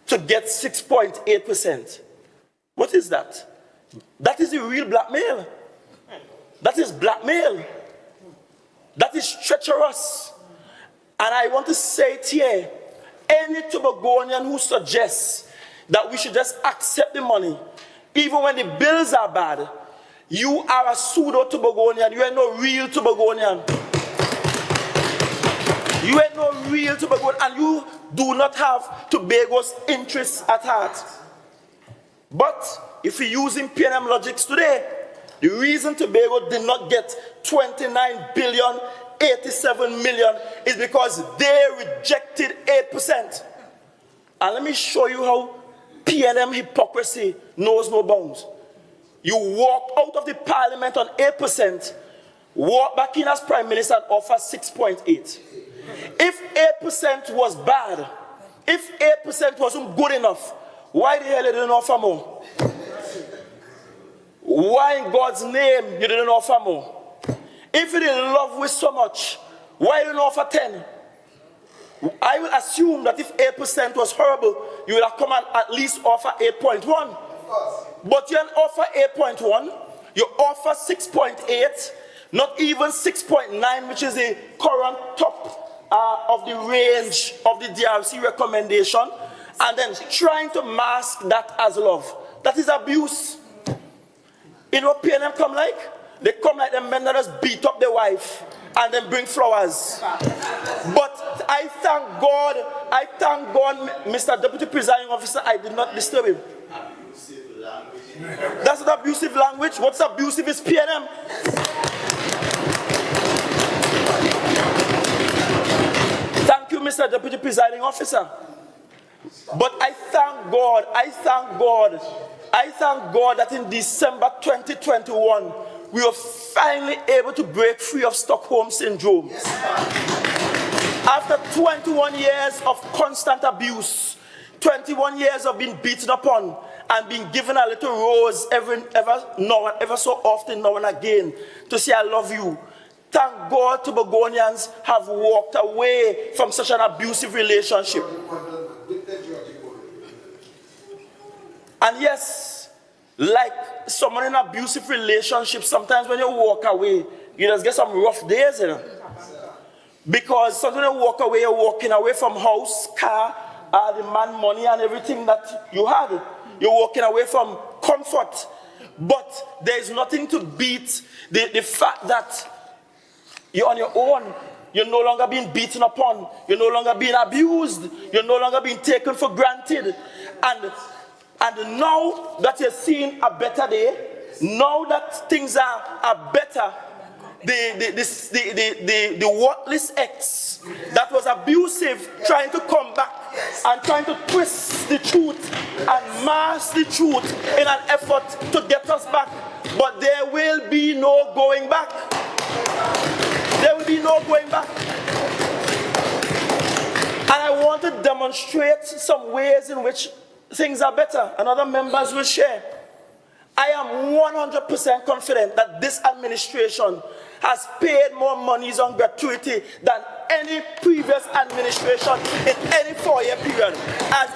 to get 6.8%. What is that? That is the real blackmail. That is blackmail. That is treacherous. And I want to say it here, any Tobagonian who suggests that we should just accept the money, even when the bills are bad, you are a pseudo-Tobagonian. You ain't no real Tobagonian. You ain't no real Tobagonian, and you do not have Tobago's interests at heart. But if we're using P&M logics today, the reason Tobago did not get 29,087 million is because they rejected 8%. And let me show you how P&M hypocrisy knows no bounds. You walk out of the parliament on 8%, walk back in as prime minister and offer 6.8. If 8% was bad, if 8% wasn't good enough, why the hell you didn't offer more? Why in God's name you didn't offer more? If you didn't love with so much, why you didn't offer 10? I will assume that if 8% was horrible, you would have come and at least offer 8.1. But you didn't offer 8.1, you offer 6.8, not even 6.9, which is the current top of the range of the DRC recommendation, and then trying to mask that as love. That is abuse. You know what PNM come like? They come like the men that just beat up their wife and then bring flowers. But I thank God, Mr. Deputy Presiding Officer, I did not disturb him. That's not abusive language. What's abusive is PNM. Thank you, Mr. Deputy Presiding Officer. But I thank God that in December 2021, we were finally able to break free of Stockholm Syndrome. After 21 years of constant abuse, 21 years of being beaten upon, and being given a little rose ever so often, now and again, to say I love you. Thank God Tobagonians have walked away from such an abusive relationship. And yes, like someone in an abusive relationship, sometimes when you walk away, you just get some rough days, you know. Because sometimes when you walk away, you're walking away from house, car, the man, money, and everything that you had. You're walking away from comfort. But there is nothing to beat the fact that you're on your own. You're no longer being beaten upon. You're no longer being abused. You're no longer being taken for granted. And now that you're seeing a better day, now that things are better, the worthless ex that was abusive trying to come back and trying to twist the truth and mask the truth in an effort to get us back. But there will be no going back. There will be no going back. And I want to demonstrate some ways in which things are better, and other members will share. I am 100% confident that this administration has paid more monies on gratuity than any previous administration in any 4-year period. As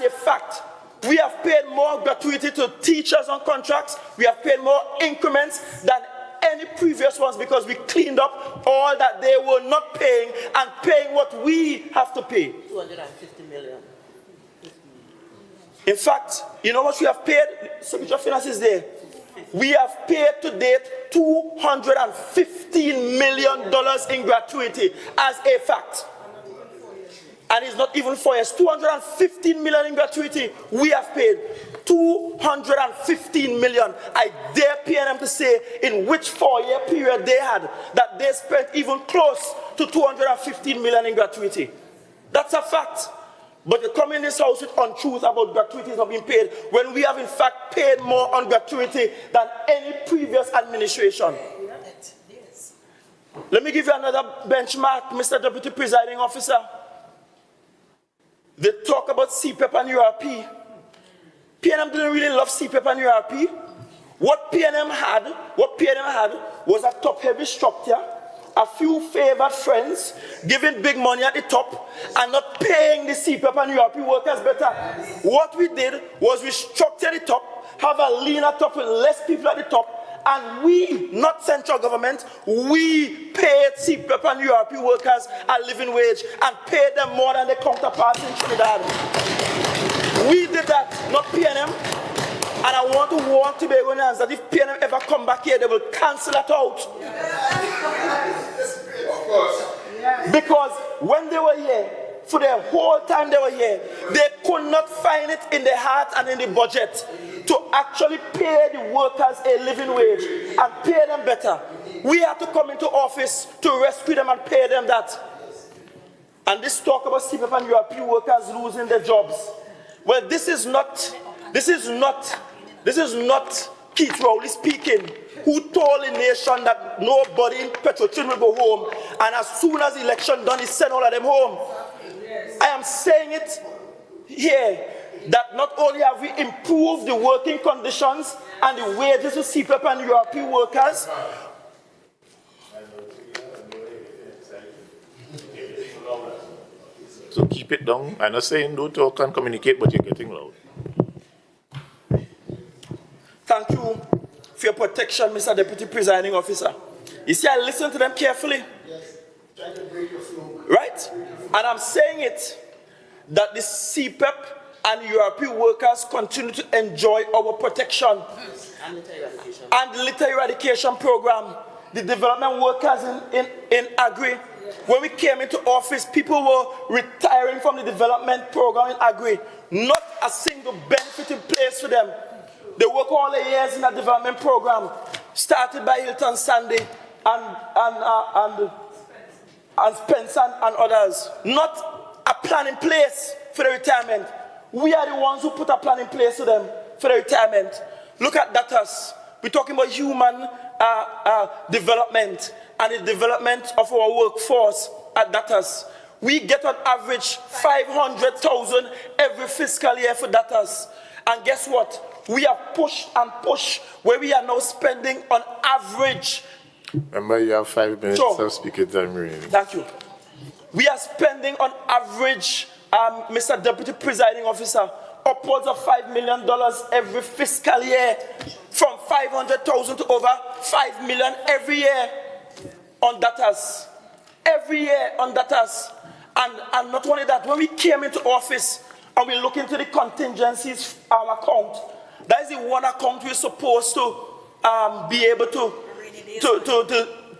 a fact, we have paid more gratuity to teachers on contracts. We have paid more increments than any previous ones because we cleaned up all that they were not paying and paying what we have to pay. 250 million. In fact, you know what we have paid? Secretary of Finance is there. We have paid to date $215 million in gratuity as a fact. And it's not even 4 years. $215 million in gratuity. We have paid $215 million. I dare PNM to say in which 4-year period they had that they spent even close to $215 million in gratuity. That's a fact. But you come in this house with untruth about gratuities not being paid when we have in fact paid more on gratuity than any previous administration. Let me give you another benchmark, Mr. Deputy Presiding Officer. They talk about CPEP and URP. PNM didn't really love CPEP and URP. What PNM had was a top-heavy structure, a few favored friends, giving big money at the top, and not paying the CPEP and URP workers better. What we did was we structured the top, have a leaner top with less people at the top, and we, not central government, we paid CPEP and URP workers a living wage and paid them more than their counterparts in Trinidad. We did that, not PNM. And I want to warn Tobagonians that if PNM ever come back here, they will cancel that out. Of course. Because when they were here, for the whole time they were here, they could not find it in their heart and in the budget to actually pay the workers a living wage and pay them better. We had to come into office to rescue them and pay them that. And this talk about CPEP and URP workers losing their jobs. Well, this is not Keith Rowley speaking, who told the nation that nobody in Petrotrin will go home, and as soon as the election done, he sent all of them home. I am saying it here that not only have we improved the working conditions and the wages of CPEP and URP workers, So keep it down. I'm not saying don't talk and communicate, but you're getting loud. thank you for your protection, Mr. Deputy Presiding Officer. You see, I listened to them carefully. Yes, trying to break your flow. Right? And I'm saying it, that the CPEP and URP workers continue to enjoy our protection. And the litter eradication program. The development workers in Agri. When we came into office, people were retiring from the development program in Agri. Not a single benefit in place for them. They work all the years in a development program, started by Hilton Sandy and Spencer and others. Not a plan in place for the retirement. We are the ones who put a plan in place for them for the retirement. Look at that. We're talking about human development and the development of our workforce at datas. We get on average 500,000 every fiscal year for datas. And guess what? We have pushed and pushed where we are now spending on average. Remember, you have 5 minutes Sure. of speaking time remaining. Thank you. We are spending on average, Mr. Deputy Presiding Officer, upwards of $5 million every fiscal year, from 500,000 to over 5 million every year on datas. Every year on datas. And not only that, when we came into office and we look into the contingencies account, that is the one account we're supposed to be able to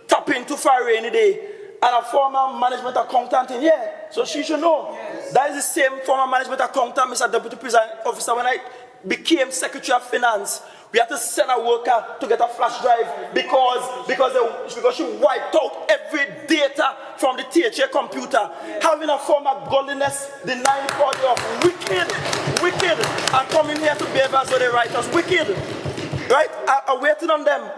tap into for a rainy day. And a former management accountant in here, so she should know. Yes. That is the same former management accountant, Mr. Deputy Presiding Officer. When I became Secretary of Finance, we had to send a worker to get a flash drive because she wiped out every data from the THA computer. Yes. Having a former godliness denying body of wicked, and coming here to behave as though they write us wicked. Right? I waited on them.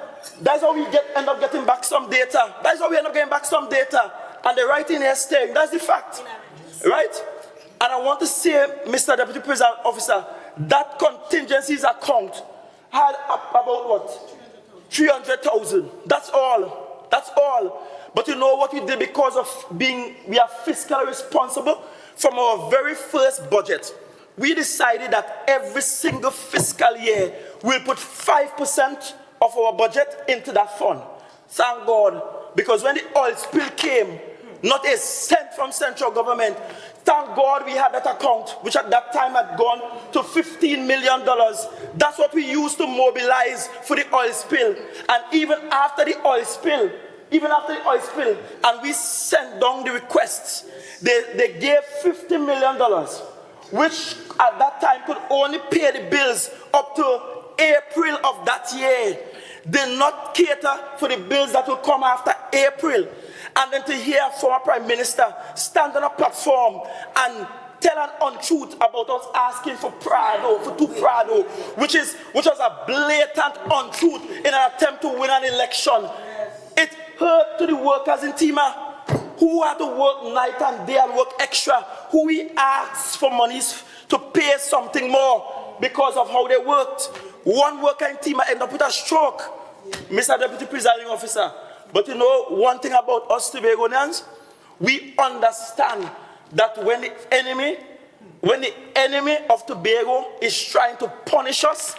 That's how we end up getting back some data. That's how we end up getting back some data. And the writing here staying. That's the fact. Right? And I want to say, Mr. Deputy Presiding Officer, that contingencies account had about what? 300,000. That's all. That's all. But you know what we did because of we are fiscally responsible from our very first budget. We decided that every single fiscal year we'll put 5% of our budget into that fund. Thank God. Because when the oil spill came, not a cent from central government, thank God we had that account, which at that time had gone to $15 million. That's what we used to mobilize for the oil spill. And even after the oil spill, and we sent down the requests, they gave $50 million, which at that time could only pay the bills up to April of that year. Did not cater for the bills that will come after April. And then to hear former Prime Minister stand on a platform and tell an untruth about us asking for Prado, for two Prado, which was a blatant untruth in an attempt to win an election. It hurt to the workers in Tima, who had to work night and day and work extra, who we asked for monies to pay something more because of how they worked. One worker in Tima ended up with a stroke, Mr. Deputy Presiding Officer. But you know, one thing about us Tobagonians, we understand that when the enemy of Tobago is trying to punish us,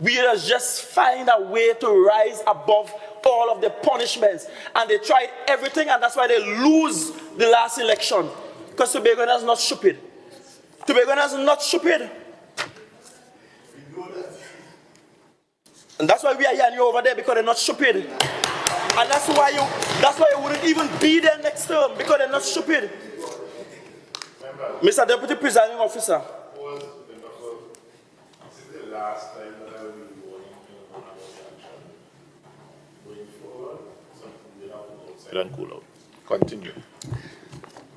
we just find a way to rise above all of the punishments. And they tried everything, and that's why they lose the last election. Because Tobagonians are not stupid. Tobagonians are not stupid. And that's why we are here over there, because they're not stupid. And that's why you wouldn't even be there next term, because they're not stupid. Mr. Deputy Presiding Officer. This is the last time that I will be going on action. Going forward, something will happen outside and cool out. Continue.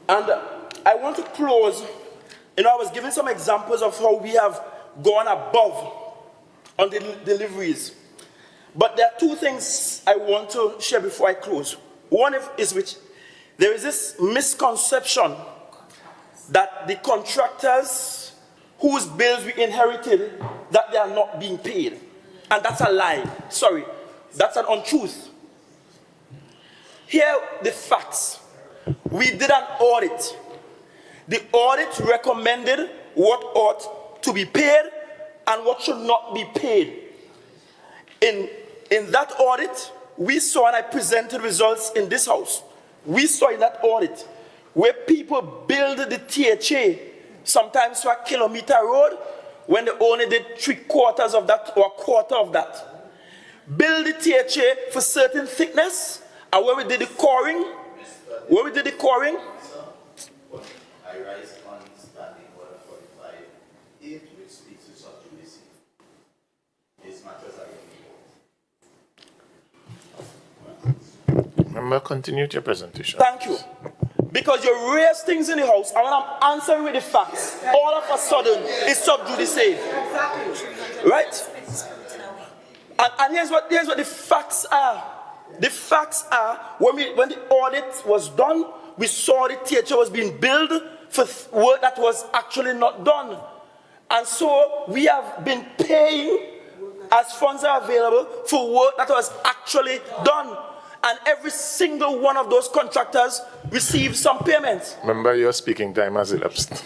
And I want to close. You know, I was giving some examples of how we have gone above on the deliveries. But there are two things I want to share before I close. One is which there is this misconception that the contractors whose bills we inherited, that they are not being paid. And that's a lie. Sorry, that's an untruth. Here are the facts. We did an audit. The audit recommended what ought to be paid and what should not be paid. In that audit, we saw, and I presented results in this house, we saw in that audit where people build the THA, sometimes for a kilometer road, when they only did 3/4 of that or a quarter of that. Build the THA for certain thickness, and when we did the coring, I rise on standing order 45, which speaks to such judice. These matters are Member, continue with your presentation. Thank you. Because you raise things in the house, and when I'm answering with the facts, all of a sudden, it's sub judice. Right? And here's what the facts are. The facts are, when the audit was done, we saw the THA was being billed for work that was actually not done. And so we have been paying, as funds are available, for work that was actually done. And every single one of those contractors received some payments. Member, your speaking time has elapsed.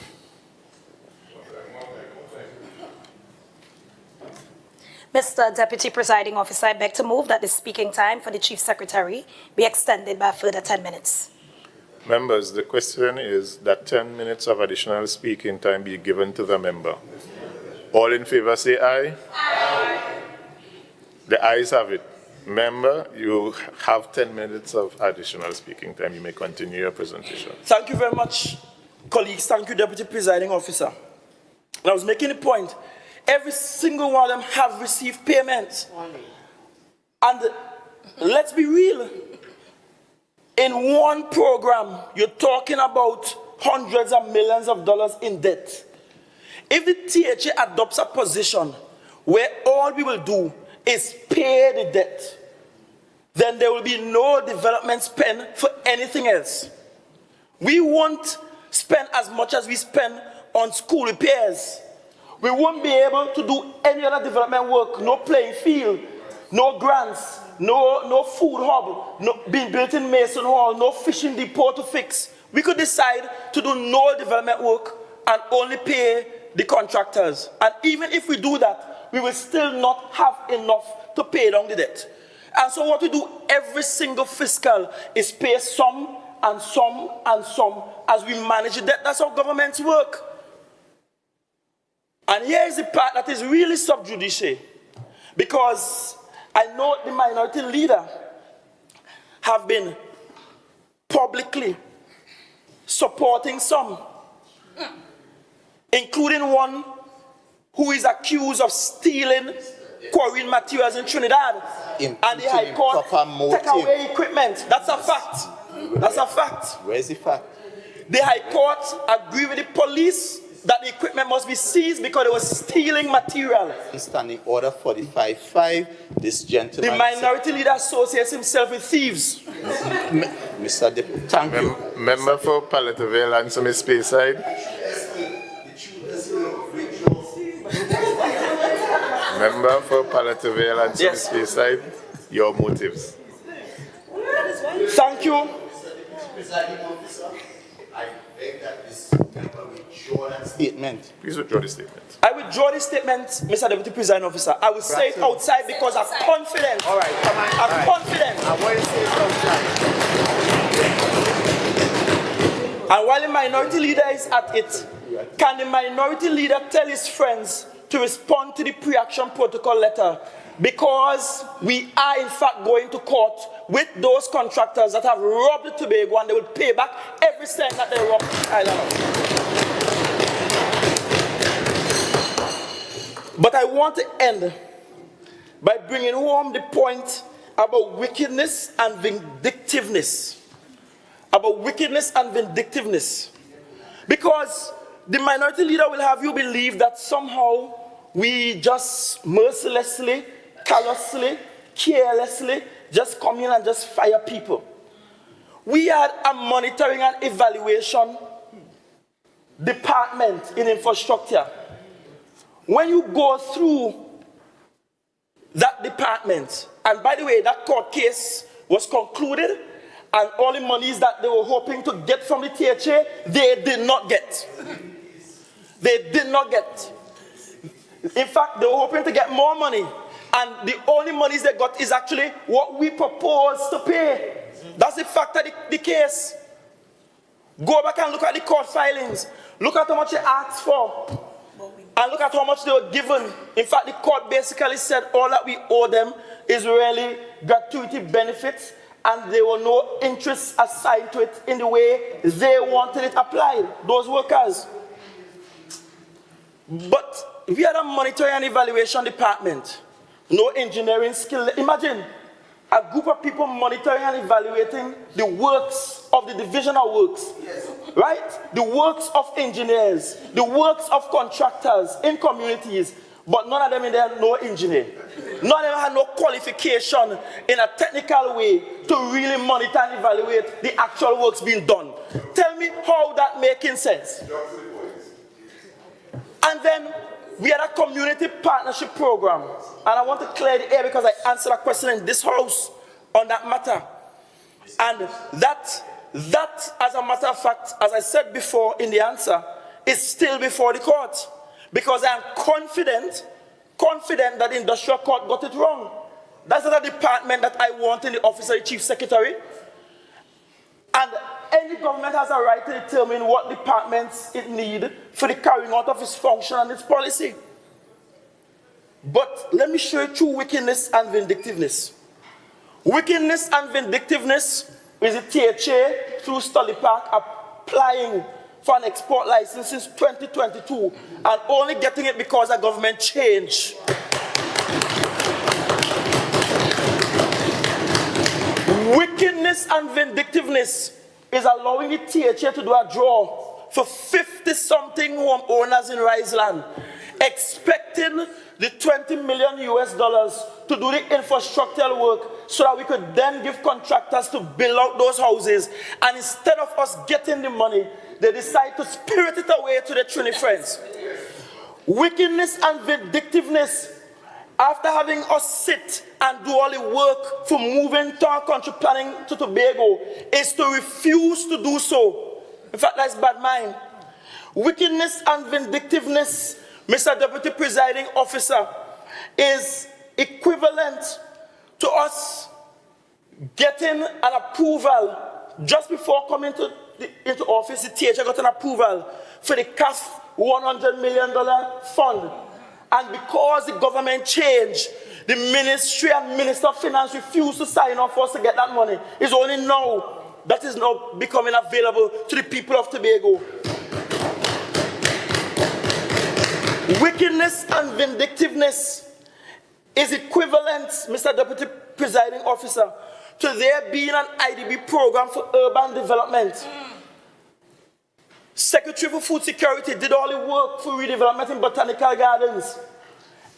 Mr. Deputy Presiding Officer, I beg to move that the speaking time for the Chief Secretary be extended by a further 10 minutes. Members, the question is that 10 minutes of additional speaking time be given to the member. All in favor say aye. Aye. The ayes have it. Member, you have 10 minutes of additional speaking time. You may continue your presentation. Thank you very much, colleagues. Thank you, Deputy Presiding Officer. And I was making a point. Every single one of them have received payments. And let's be real. In one program, you're talking about hundreds of millions of dollars in debt. If the THA adopts a position where all we will do is pay the debt, then there will be no development spend for anything else. We won't spend as much as we spend on school repairs. We won't be able to do any other development work, no playing field, no grants, no food hub, no being built in Mason Hall, no fishing depot to fix. We could decide to do no development work and only pay the contractors. And even if we do that, we will still not have enough to pay down the debt. And so what we do every single fiscal is pay some and some and some as we manage the debt. That's how governments work. And here is the part that is really sub judice, because I know the minority leader have been publicly supporting some, including one who is accused of stealing quarrying materials in Trinidad. And the High Court take away equipment. That's a fact. That's a fact. Where's the fact? The High Court agreed with the police that the equipment must be seized because they were stealing material. Standing order 45-5, this gentleman... The minority leader associates himself with thieves. Mr. Deputy, thank you. Member for Palaterville and some Speyside. Member for Palaterville and some Speyside, your motives. Thank you. I beg that this member withdraw that statement. Please withdraw the statement. I withdraw the statement, Mr. Deputy Presiding Officer. I will say it outside because I'm confident. All right, come on. I'm confident. I want to say it outside. And while the minority leader is at it, can the minority leader tell his friends to respond to the pre-action protocol letter? Because we are in fact going to court with those contractors that have robbed the Tobago, and they will pay back every cent that they robbed the island of. But I want to end by bringing home the point about wickedness and vindictiveness. About wickedness and vindictiveness. Because the minority leader will have you believe that somehow we just mercilessly, callously carelessly just come in and just fire people. We had a monitoring and evaluation department in infrastructure. When you go through that department, and by the way, that court case was concluded, and all the monies that they were hoping to get from the THA, they did not get. They did not get. In fact, they were hoping to get more money, and the only monies they got is actually what we proposed to pay. That's the fact of the case. Go back and look at the court filings. Look at how much they asked for, and look at how much they were given. In fact, the court basically said all that we owe them is really gratuity benefits, and there were no interests assigned to it in the way they wanted it applied, those workers. But we had a monitoring and evaluation department, no engineering skill. Imagine a group of people monitoring and evaluating the works of the divisional works, right? The works of engineers, the works of contractors in communities, but none of them in there no engineer. None of them had no qualification in a technical way to really monitor and evaluate the actual works being done. Tell me how that making sense. And then we had a community partnership program. And I want to clear the air because I answered a question in this house on that matter. And that, as a matter of fact, as I said before in the answer, is still before the court. Because I am confident that the industrial court got it wrong. That's not a department that I want in the office of the chief secretary. And any government has a right to determine what departments it needs for the carrying out of its function and its policy. But let me show you true wickedness and vindictiveness. Wickedness and vindictiveness is the THA through Stolly Park applying for an export license since 2022 and only getting it because a government change. Wickedness and vindictiveness is allowing the THA to do a draw for 50-something homeowners in Riseland, expecting the $20 million to do the infrastructural work so that we could then give contractors to build out those houses. And instead of us getting the money, they decide to spirit it away to their Trini friends. Wickedness and vindictiveness, after having us sit and do all the work for moving town country planning to Tobago, is to refuse to do so. In fact, that's bad mind. Wickedness and vindictiveness, Mr. Deputy Presiding Officer, is equivalent to us getting an approval just before coming into office. The THA got an approval for the CAF $100 million fund. And because the government changed, the ministry and Minister of Finance refused to sign off for us to get that money. It's only now that is now becoming available to the people of Tobago. Wickedness and vindictiveness is equivalent, Mr. Deputy Presiding Officer, to there being an IDB program for urban development. Secretary for Food Security did all the work for redevelopment in botanical gardens.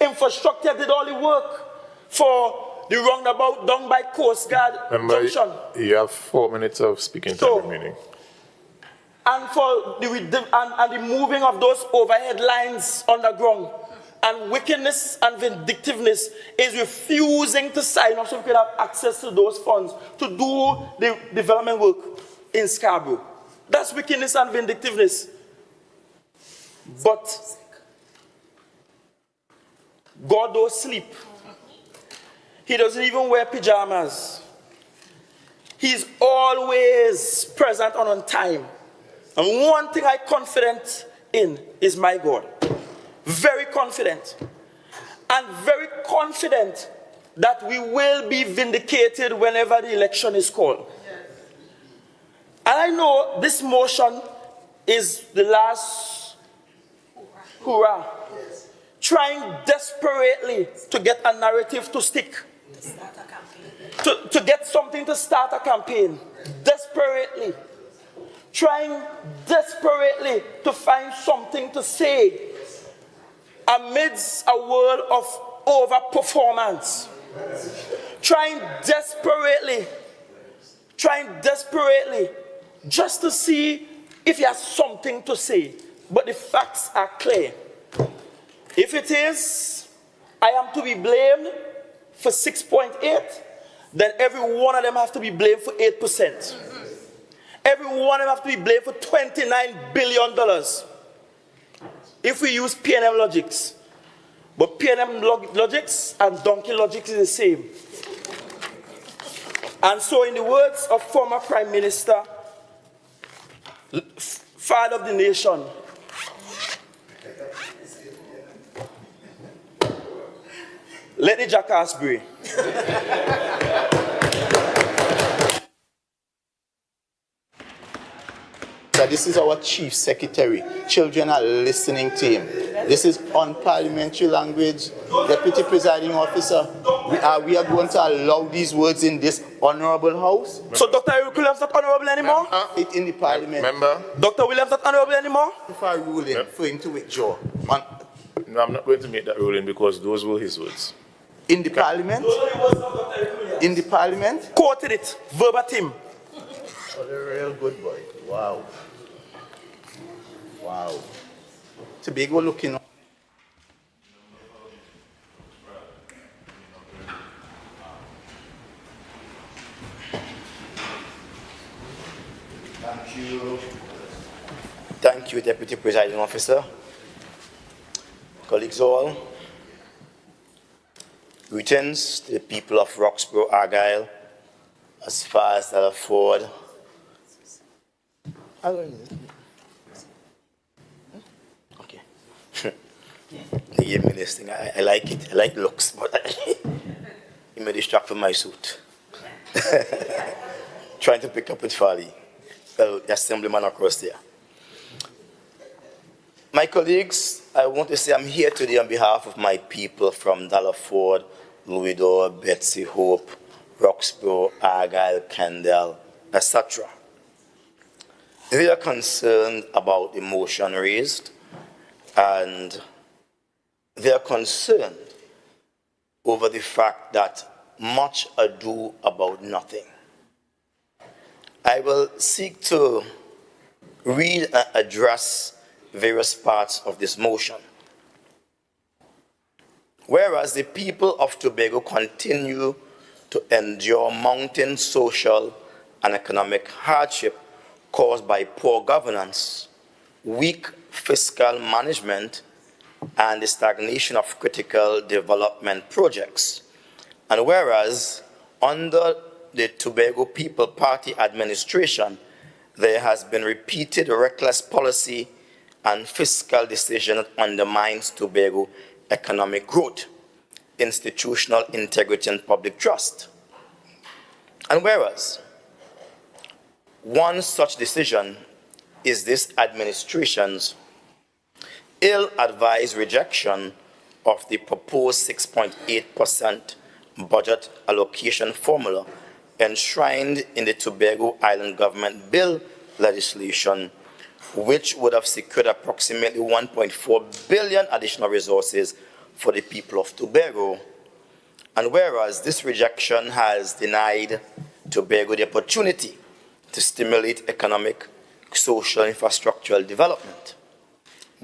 Infrastructure did all the work for the roundabout down by Coast Guard Junction. You have 4 minutes of speaking time remaining. And for the moving of those overhead lines underground. And wickedness and vindictiveness is refusing to sign off so we can have access to those funds to do the development work in Scarborough. That's wickedness and vindictiveness. But God don't sleep. He doesn't even wear pajamas. He's always present and on time. And one thing I'm confident in is my God. Very confident. And very confident that we will be vindicated whenever the election is called. And I know this motion is the last hurrah. Trying desperately to get a narrative to stick. To get something to start a campaign. Desperately. Trying desperately to find something to say amidst a world of overperformance. trying desperately just to see if he has something to say. But the facts are clear. If it is, I am to be blamed for 6.8, then every one of them have to be blamed for 8%. Every one of them have to be blamed for $29 billion. If we use P&M logics. But P&M logics and donkey logics is the same. And so in the words of former Prime Minister, father of the nation, let the jackass breathe. So this is our Chief Secretary. Children are listening to him. This is unparliamentary language. Deputy Presiding Officer, we are going to allow these words in this honorable house. So Dr. Eric Williams not honorable anymore? It in the parliament. Member? Dr. Williams not honorable anymore? If I ruling for him to withdraw. No, I'm not going to make that ruling because those were his words. In the parliament? In the parliament? Quoted it, verbatim. Oh, a real good boy. Wow. Wow. Tobago looking up. Thank you. Thank you, Deputy Presiding Officer. Colleagues all, greetings to the people of Roxborough, Argyle, as far as they'll afford. Okay. They gave me this thing. I like it. I like looks, but it may distract from my suit. Trying to pick up with Farley. Well, the assemblyman across there. My colleagues, I want to say I'm here today on behalf of my people from Dallaford, Louisdore, Betsy Hope, Roxborough, Argyle, Kendall, etc. They are concerned about the motion raised, and they are concerned over the fact that much ado about nothing. I will seek to read and address various parts of this motion. Whereas the people of Tobago continue to endure mounting social and economic hardship caused by poor governance, weak fiscal management, and the stagnation of critical development projects. And whereas under the Tobago People Party administration, there has been repeated reckless policy and fiscal decision that undermines Tobago economic growth, institutional integrity, and public trust. And whereas one such decision is this administration's ill-advised rejection of the proposed 6.8% budget allocation formula enshrined in the Tobago Island Government Bill legislation, which would have secured approximately 1.4 billion additional resources for the people of Tobago. And whereas this rejection has denied Tobago the opportunity to stimulate economic, social, and infrastructural development,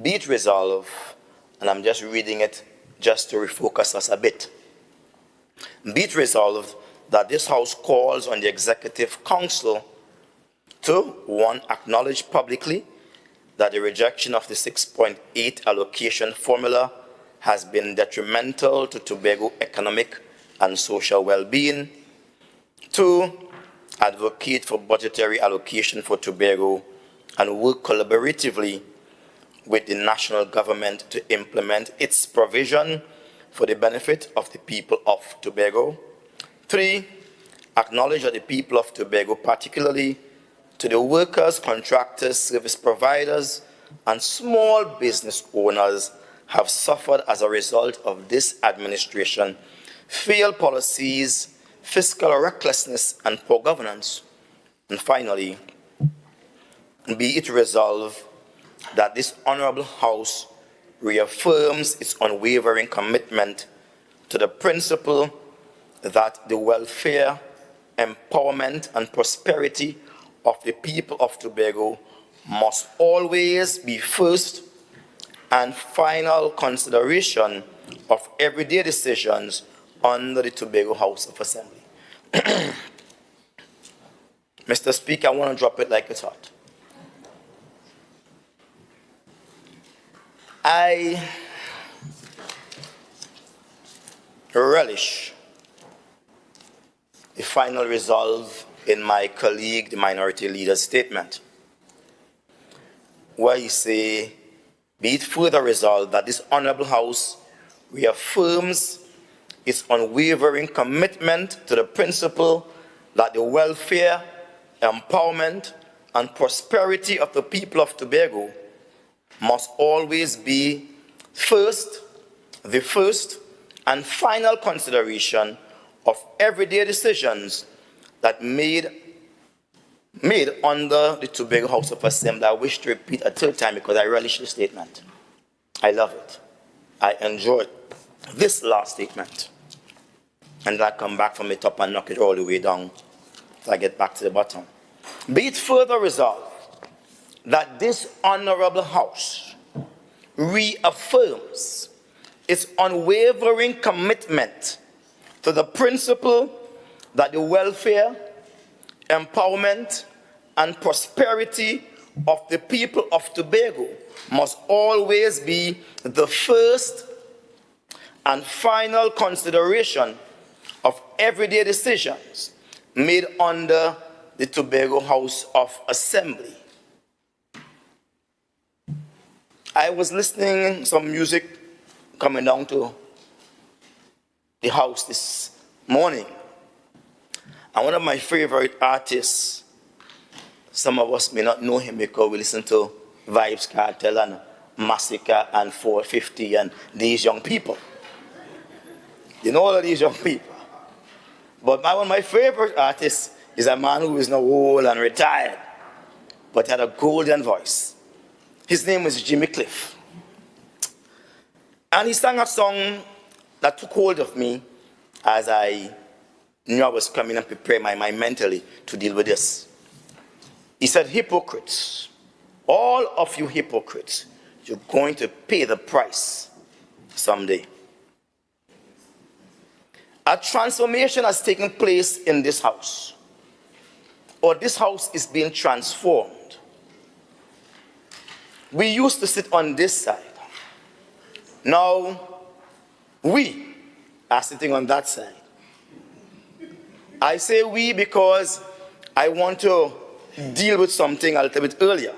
be it resolved, and I'm just reading it just to refocus us a bit, be it resolved that this House calls on the Executive Council to, one, acknowledge publicly that the rejection of the 6.8 allocation formula has been detrimental to Tobago economic and social well-being. Two, advocate for budgetary allocation for Tobago and work collaboratively with the national government to implement its provision for the benefit of the people of Tobago. Three, acknowledge that the people of Tobago, particularly to the workers, contractors, service providers, and small business owners, have suffered as a result of this administration, failed policies, fiscal recklessness, and poor governance. And finally, be it resolved that this honorable House reaffirms its unwavering commitment to the principle that the welfare, empowerment, and prosperity of the people of Tobago must always be first and final consideration of everyday decisions under the Tobago House of Assembly. Mr. Speaker, I want to drop it like it's hot. I relish the final resolve in my colleague, the minority leader's statement, where he say, be it further resolved that this honorable House reaffirms its unwavering commitment to the principle that the welfare, empowerment, and prosperity of the people of Tobago must always be the first and final consideration of everyday decisions that made under the Tobago House of Assembly. I wish to repeat a third time because I relish the statement. I love it. I enjoyed this last statement. And I come back from the top and knock it all the way down so I get back to the bottom. Be it further resolved that this honorable House reaffirms its unwavering commitment to the principle that the welfare, empowerment, and prosperity of the people of Tobago must always be the first and final consideration of everyday decisions made under the Tobago House of Assembly. I was listening to some music coming down to the house this morning. And one of my favorite artists, some of us may not know him because we listen to Vibes Cartel and Massacre and 450 and these young people. You know all of these young people. But one of my favorite artists is a man who is now old and retired, but had a golden voice. His name was Jimmy Cliff. And he sang a song that took hold of me as I knew I was coming and preparing my mind mentally to deal with this. He said, hypocrites, all of you hypocrites, you're going to pay the price someday. A transformation has taken place in this house, or this house is being transformed. We used to sit on this side. Now, we are sitting on that side. I say we because I want to deal with something a little bit earlier.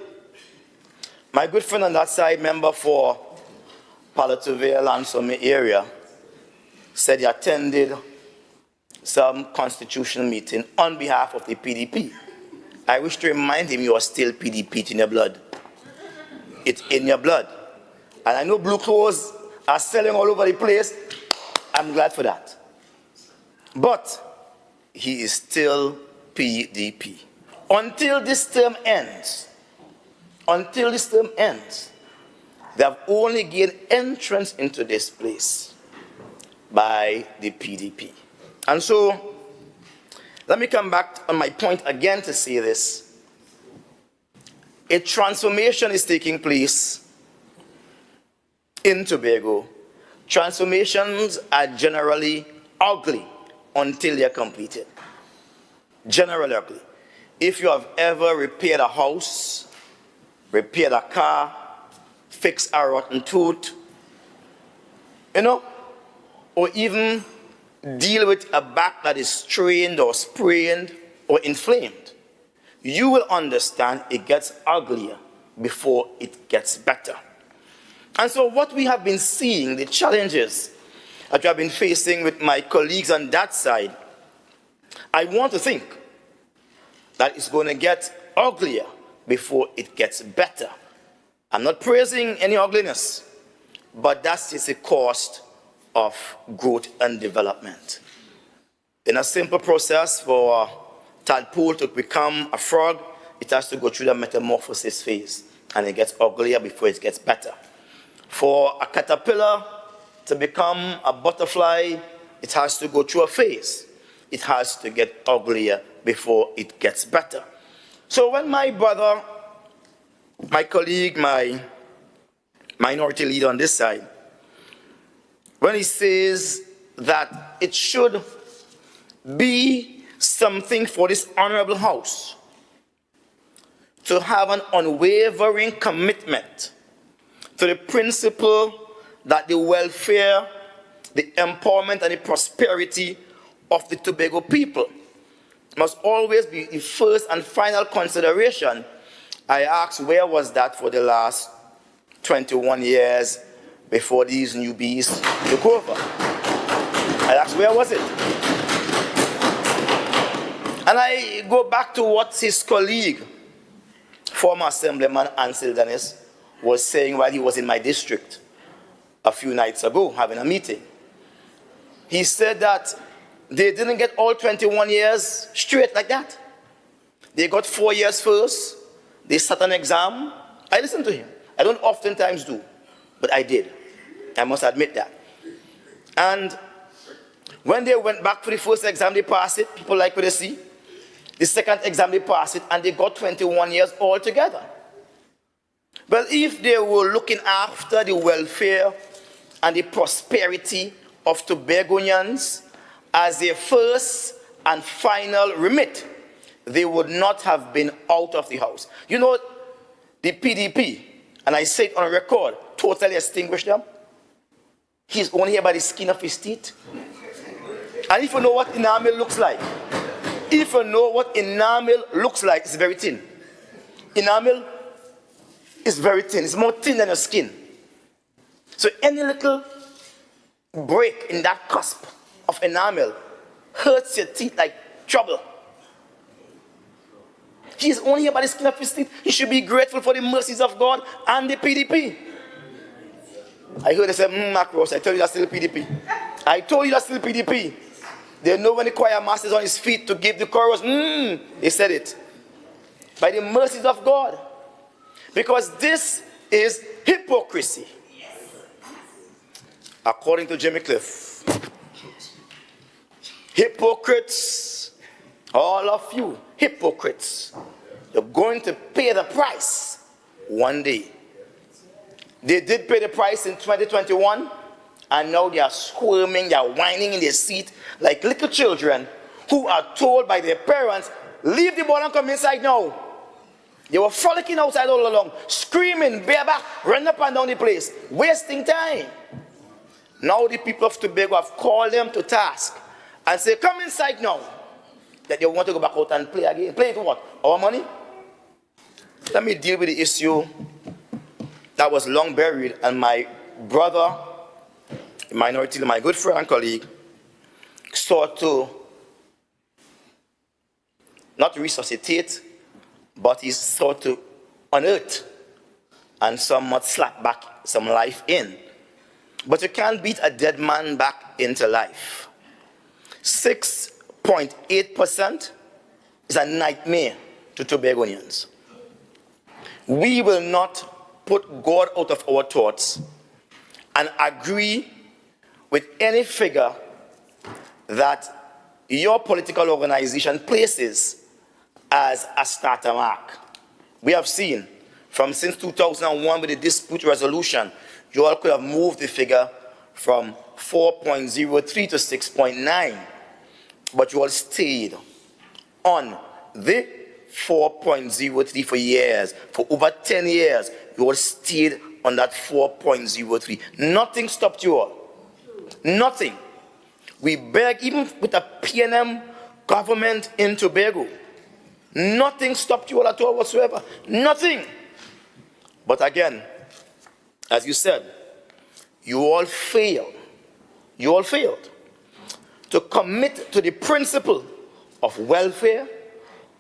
My good friend on that side, member for Palatoville and some area, said he attended some constitutional meeting on behalf of the PDP. I wish to remind him you are still PDP in your blood. It's in your blood. And I know blue clothes are selling all over the place. I'm glad for that. But he is still PDP. Until this term ends, they have only gained entrance into this place by the PDP. And so, let me come back on my point again to say this. A transformation is taking place in Tobago. Transformations are generally ugly until they're completed. Generally ugly. If you have ever repaired a house, repaired a car, fixed a rotten tooth, or even deal with a back that is strained or sprained or inflamed, you will understand it gets uglier before it gets better. And so what we have been seeing, the challenges that we have been facing with my colleagues on that side, I want to think that it's going to get uglier before it gets better. I'm not praising any ugliness, but that's just a cost of growth and development. In a simple process for a tadpole to become a frog, it has to go through the metamorphosis phase, and it gets uglier before it gets better. For a caterpillar to become a butterfly it has to go through a phase. It has to get uglier before it gets better. So when my brother, my colleague, my minority leader on this side, when he says that it should be something for this honorable house to have an unwavering commitment to the principle that the welfare, the empowerment, and the prosperity of the Tobago people must always be the first and final consideration, I asked, where was that for the last 21 years before these newbies took over? I asked, where was it? And I go back to what his colleague, former Assemblyman Ansel Dennis, was saying while he was in my district a few nights ago having a meeting. He said that they didn't get all 21 years straight like that. They got 4 years first. They sat an exam. I listened to him. I don't oftentimes do, but I did. I must admit that. And when they went back for the first exam, they passed it. People like what they see. The second exam, they passed it, and they got 21 years altogether. But if they were looking after the welfare and the prosperity of Tobagonians as their first and final remit, they would not have been out of the house. You know, the PDP, and I say it on record, totally extinguished them. He's only here by the skin of his teeth. And if you know what enamel looks like, if you know what enamel looks like, it's very thin. Enamel is very thin. It's more thin than your skin. So any little break in that cusp of enamel hurts your teeth like trouble. He is only here by the skin of his teeth. He should be grateful for the mercies of God and the PDP. I heard they say, Macros, I told you that's still PDP. I told you that's still PDP. They know when the choir master is on his feet to give the chorus, they said it. By the mercies of God. Because this is hypocrisy. According to Jimmy Cliff. Hypocrites, all of you, hypocrites, you're going to pay the price one day. They did pay the price in 2021, and now they are squirming, they are whining in their seat like little children who are told by their parents, leave the ball and come inside now. They were frolicking outside all along, screaming, bareback, running up and down the place, wasting time. Now the people of Tobago have called them to task and say, come inside now. That they want to go back out and play again. Play for what? Our money? Let me deal with the issue that was long buried, and my brother, minority, my good friend and colleague, sought to not resuscitate, but he sought to unearth and somewhat slap back some life in. But you can't beat a dead man back into life. 6.8% is a nightmare to Tobagonians. We will not put God out of our thoughts and agree with any figure that your political organization places as a starter mark. We have seen from since 2001 with the dispute resolution, you all could have moved the figure from 4.03 to 6.9, but you all stayed on the 4.03 for years. For over 10 years, you all stayed on that 4.03. Nothing stopped you all. Nothing. We beg, even with a PNM government in Tobago, nothing stopped you all at all whatsoever. Nothing. But again, as you said, you all failed. You all failed to commit to the principle of welfare,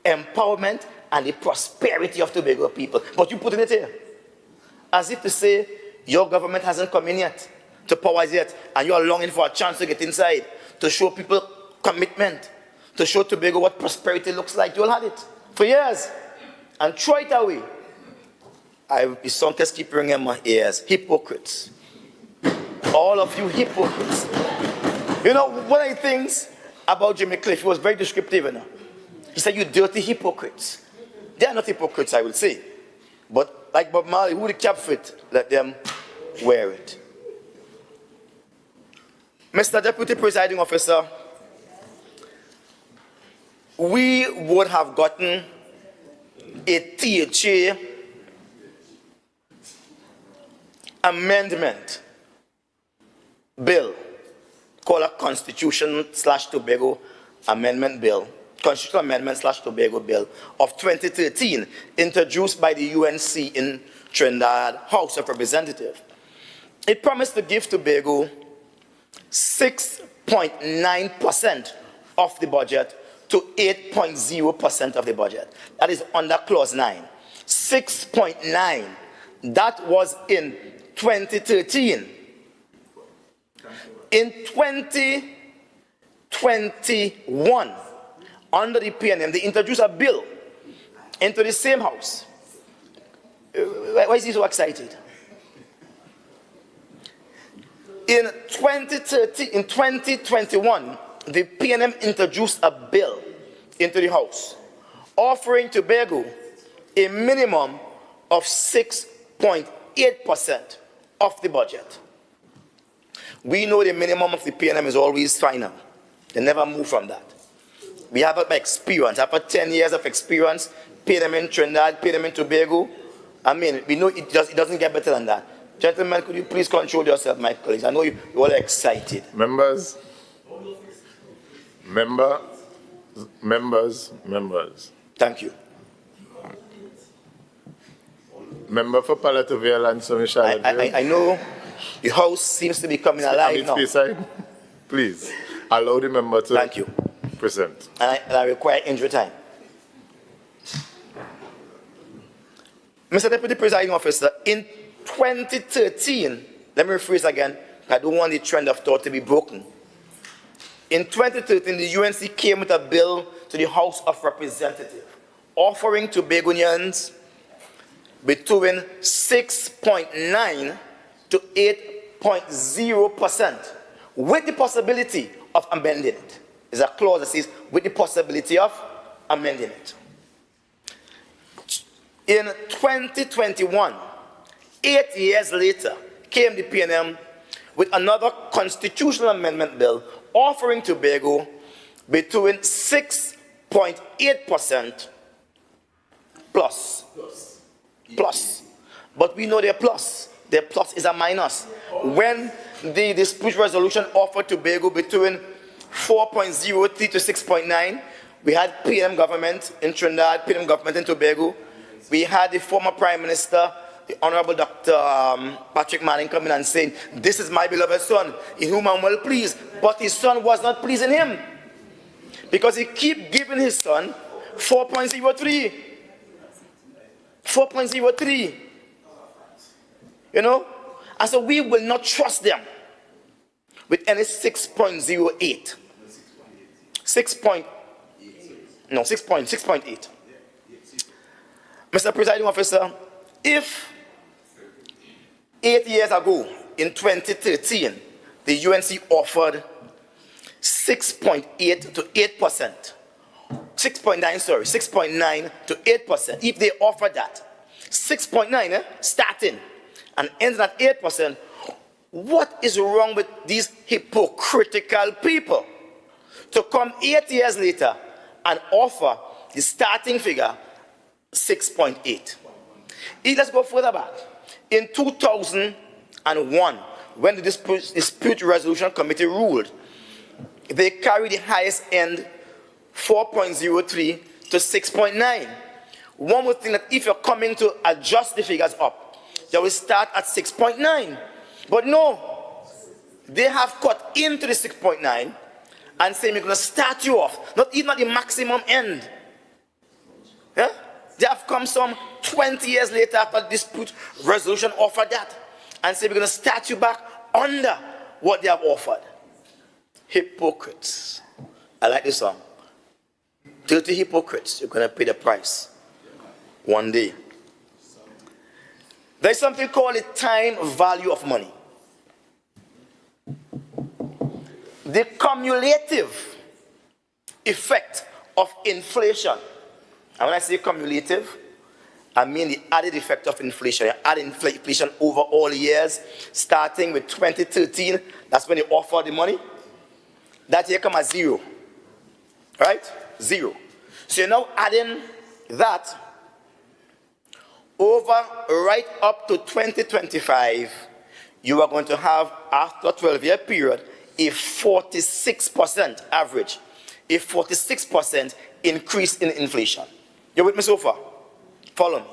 empowerment, and the prosperity of Tobago people. But you put in it here, as if to say, your government hasn't come in yet, to powers yet, and you are longing for a chance to get inside, to show people commitment, to show Tobago what prosperity looks like. You all had it for years, and throw it away. The song just keep ringing in my ears. Hypocrites. All of you hypocrites. You know, one of the things about Jimmy Cliff, he was very descriptive, you know. He said, you dirty hypocrites. They are not hypocrites, I will say. But like Bob Marley, who the cap fit, let them wear it. Mr. Deputy Presiding Officer, we would have gotten a THA amendment bill called a Constitution/Tobago Amendment Bill, Constitutional Amendment/Tobago Bill of 2013, introduced by the UNC in Trinidad House of Representatives. It promised to give Tobago 6.9% of the budget to 8.0% of the budget. That is under Clause 9. 6.9. That was in 2013. In 2021, under the PNM, they introduced a bill into the same house. Why is he so excited? In 2021, the PNM introduced a bill into the House offering Tobago a minimum of 6.8% of the budget. We know the minimum of the PNM is always final. They never move from that. We have experience. After 10 years of experience, PNM in Trinidad, PNM in Tobago, I mean, we know it doesn't get better than that. Gentlemen, could you please control yourself, my colleagues? I know you're all excited. Members. Thank you. Member for Palataville and Semi-Charlotte. I know the House seems to be coming alive now. Please, allow the member to Thank you. present. And I require injury time. Mr. Deputy Presiding Officer, in 2013, let me rephrase again, I don't want the trend of thought to be broken. In 2013, the UNC came with a bill to the House of Representatives offering Tobagonians between 6.9 to 8.0% with the possibility of amending it. There's a clause that says with the possibility of amending it. In 2021, 8 years later, came the PNM with another constitutional amendment bill offering Tobago between 6.8% plus. But we know their plus. Their plus is a minus. When the dispute resolution offered Tobago between 4.03 to 6.9, we had PNM government in Trinidad, PNM government in Tobago. We had the former Prime Minister, the Honorable Dr. Patrick Manning, coming and saying, this is my beloved son, in whom I'm well pleased. But his son was not pleasing him, because he keep giving his son 4.03. 4.03. You know? And so we will not trust them with any 6.08. 6.8. Mr. Presiding Officer, if 8 years ago, in 2013, the UNC offered 6.8 to 8%, 6.9 to 8%, if they offered that, 6.9 starting and ending at 8%, what is wrong with these hypocritical people to come 8 years later and offer the starting figure 6.8? Let's go further back. In 2001, when the Dispute Resolution Committee ruled, they carried the highest end 4.03 to 6.9. One would think that if you're coming to adjust the figures up, they will start at 6.9. But no, they have cut into the 6.9 and say, we're going to start you off, not even at the maximum end. Yeah? They have come some 20 years later after the dispute resolution offered that and say, we're going to start you back under what they have offered. Hypocrites. I like this song. Dirty hypocrites, you're going to pay the price one day. There's something called the time value of money. the cumulative effect of inflation. And when I say cumulative, I mean the added effect of inflation. You add inflation over all years, starting with 2013, that's when they offer the money. That year come at zero, right? Zero. So you're now adding that over right up to 2025, you are going to have, after a 12-year period, a 46% average, a 46% increase in inflation. You with me so far? Follow me.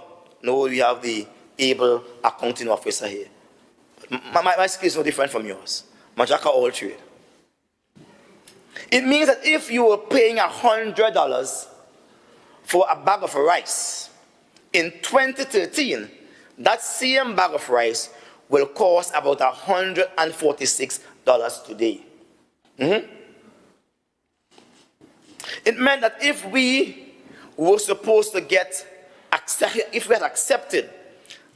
No, we have the able accounting officer here. My skill is no different from yours. My jack of all trade. It means that if you were paying $100 for a bag of rice in 2013, that same bag of rice will cost about $146 today. It meant that if we were supposed to get, if we had accepted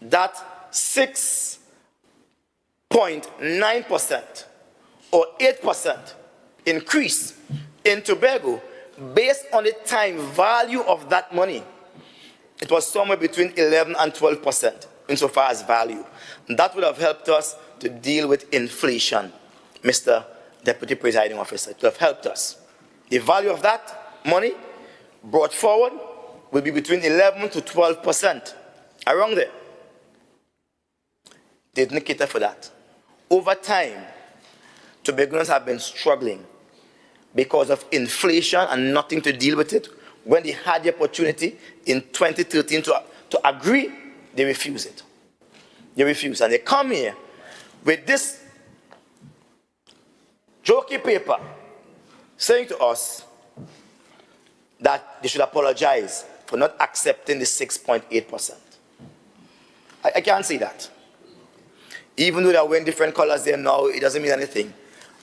that 6.9% or 8% increase in Tobago, based on the time value of that money, it was somewhere between 11 and 12% insofar as value. And that would have helped us to deal with inflation, Mr. Deputy Presiding Officer. It would have helped us. The value of that money brought forward will be between 11 to 12%, around there. They didn't cater for that. Over time, Tobagonians have been struggling because of inflation and nothing to deal with it. When they had the opportunity in 2013 to agree, they refused it. They refused. And they come here with this jokey paper saying to us that they should apologize for not accepting the 6.8%. I can't say that. Even though they're wearing different colors there now, it doesn't mean anything.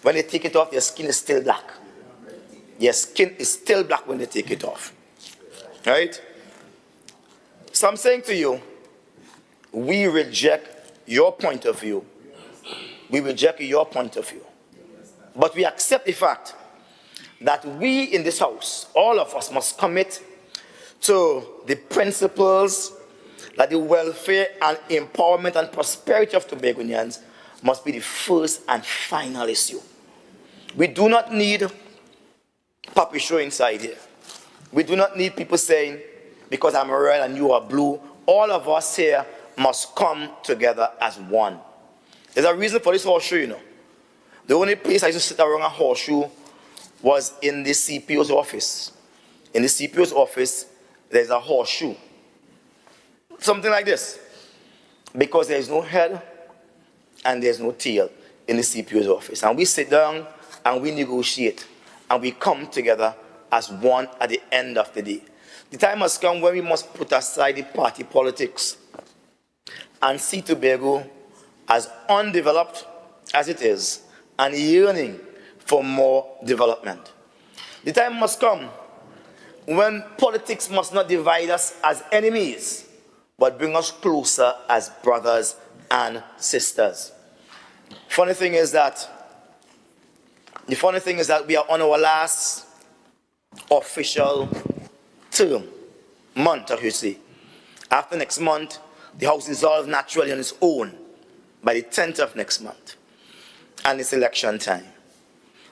When they take it off, their skin is still black. Your skin is still black when they take it off. Right? So I'm saying to you, we reject your point of view. We reject your point of view. But we accept the fact that we in this house, all of us, must commit to the principles that the welfare and empowerment and prosperity of Tobagonians must be the first and final issue. We do not need puppy show inside here. We do not need people saying, because I'm red and you are blue. All of us here must come together as one. There's a reason for this horseshoe, you know. The only place I used to sit around a horseshoe was in the CPO's office. In the CPO's office, there's a horseshoe. Something like this. Because there's no head and there's no tail in the CPO's office. And we sit down and we negotiate. And we come together as one at the end of the day. The time has come when we must put aside the party politics and see Tobago as undeveloped as it is and yearning for more development. The time must come when politics must not divide us as enemies, but bring us closer as brothers and sisters. The funny thing is that we are on our last official term, month, I should say. After next month, the House dissolves naturally on its own by the 10th of next month. And it's election time.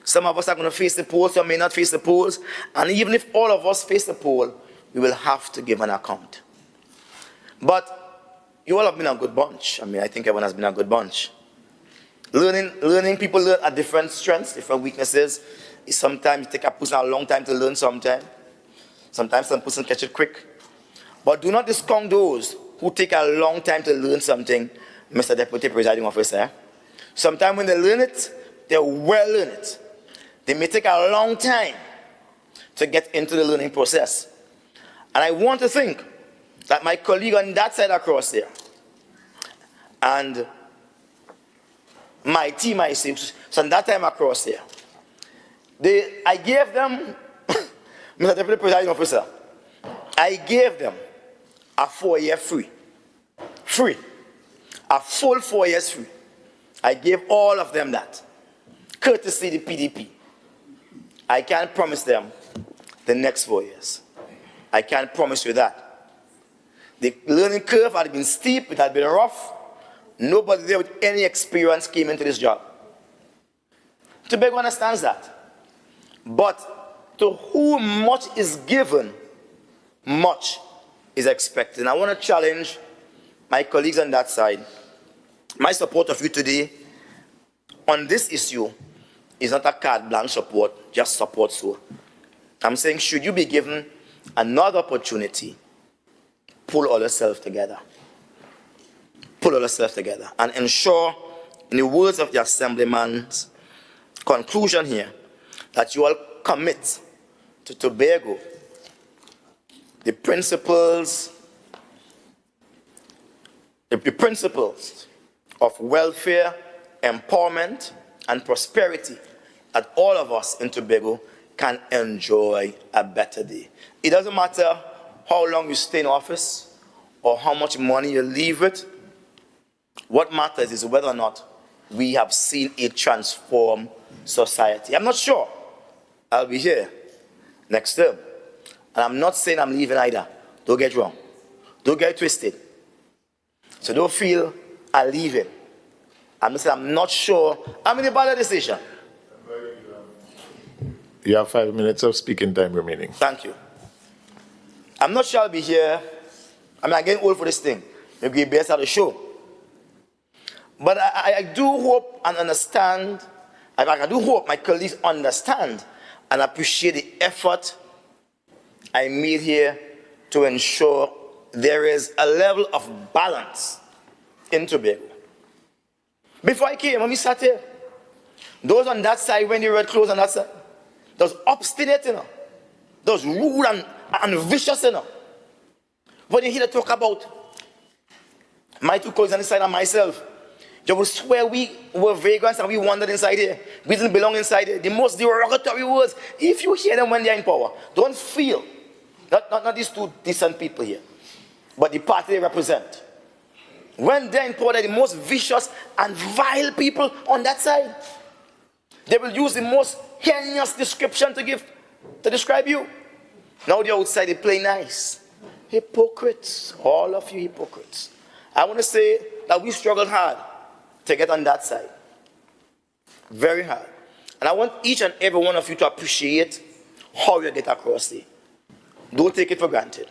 Some of us are going to face the polls, some may not face the polls. And even if all of us face the poll, we will have to give an account. But you all have been a good bunch. I mean, I think everyone has been a good bunch. Learning, people learn at different strengths, different weaknesses. Sometimes it takes a person a long time to learn sometimes. Sometimes some person catch it quick. But do not discount those who take a long time to learn something, Mr. Deputy Presiding Officer. Sometimes when they learn it, they well learn it. They may take a long time to get into the learning process. And I want to think that my colleague on that side across there and my team, I say, so that time across there, I gave them, Mr. Deputy Presiding Officer, I gave them a 4-year free. Free. A full 4 years free. I gave all of them that. Courtesy the PDP. I can't promise them the next 4 years. I can't promise you that. The learning curve had been steep, it had been rough. Nobody there with any experience came into this job. Tobago understands that. But to whom much is given, much is expected. And I want to challenge my colleagues on that side. My support of you today on this issue is not a carte blanche support, just support so. I'm saying, should you be given another opportunity, pull all yourself together. Pull all yourself together and ensure, in the words of the Assemblyman's conclusion here, that you all commit to Tobago the principles of welfare, empowerment, and prosperity that all of us in Tobago can enjoy a better day. It doesn't matter how long you stay in office or how much money you leave with. What matters is whether or not we have seen it transform society. I'm not sure I'll be here next term. And I'm not saying I'm leaving either. Don't get wrong. Don't get twisted. So don't feel I'm leaving. I'm just saying I'm not sure I'm in a bad decision. You have 5 minutes of speaking time remaining. Thank you. I'm not sure I'll be here. I mean, I'm getting old for this thing. Maybe you best have the show. But I do hope and understand, I do hope my colleagues understand and appreciate the effort I made here to ensure there is a level of balance in Tobago. Before I came, when we sat here, those on that side, when they read clothes on that side, those obstinate, those rude and vicious, When you hear them talk about my two colleagues on the side and myself, you will swear we were vagrants and we wandered inside here. We didn't belong inside here. The most derogatory words, if you hear them when they're in power, don't feel, not these two decent people here, but the party they represent. When they're in power, they're the most vicious and vile people on that side. They will use the most heinous description to describe you. Now they're outside, they play nice. Hypocrites, all of you hypocrites. I want to say that we struggled hard to get on that side. Very hard. And I want each and every one of you to appreciate how you get across it. Don't take it for granted.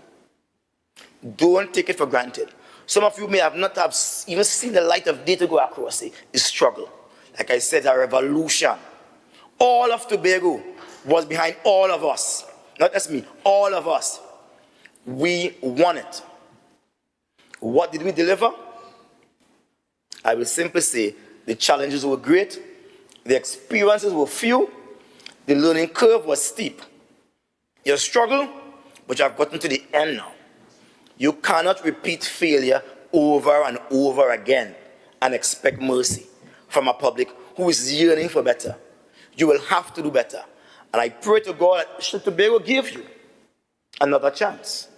Don't take it for granted. Some of you may have not have even seen the light of day to go across it. It's struggle. Like I said, a revolution. All of Tobago was behind all of us. Not just me, all of us. We won it. What did we deliver? I will simply say the challenges were great, the experiences were few, the learning curve was steep. You struggle, but you have gotten to the end now. You cannot repeat failure over and over again and expect mercy from a public who is yearning for better. You will have to do better. And I pray to God that should Tobago give you another chance,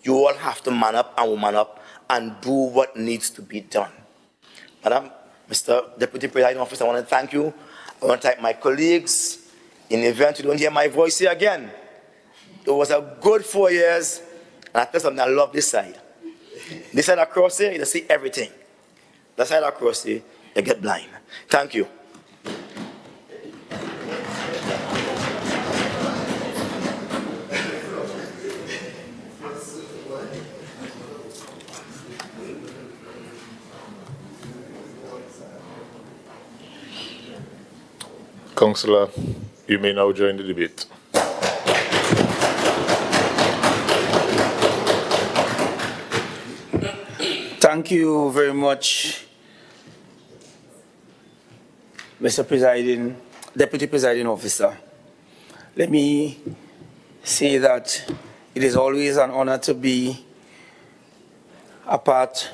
you all have to man up and woman up and do what needs to be done. Madam, Mr. Deputy Presiding Officer, I want to thank you. I want to thank my colleagues. In the event you don't hear my voice here again, it was a good 4 years, and I tell something, I love this side. This side across here, you see everything. That side across here, you get blind. Thank you. Councillor, you may now join the debate. Thank you very much, Mr. Deputy Presiding Officer. Let me say that it is always an honor to be a part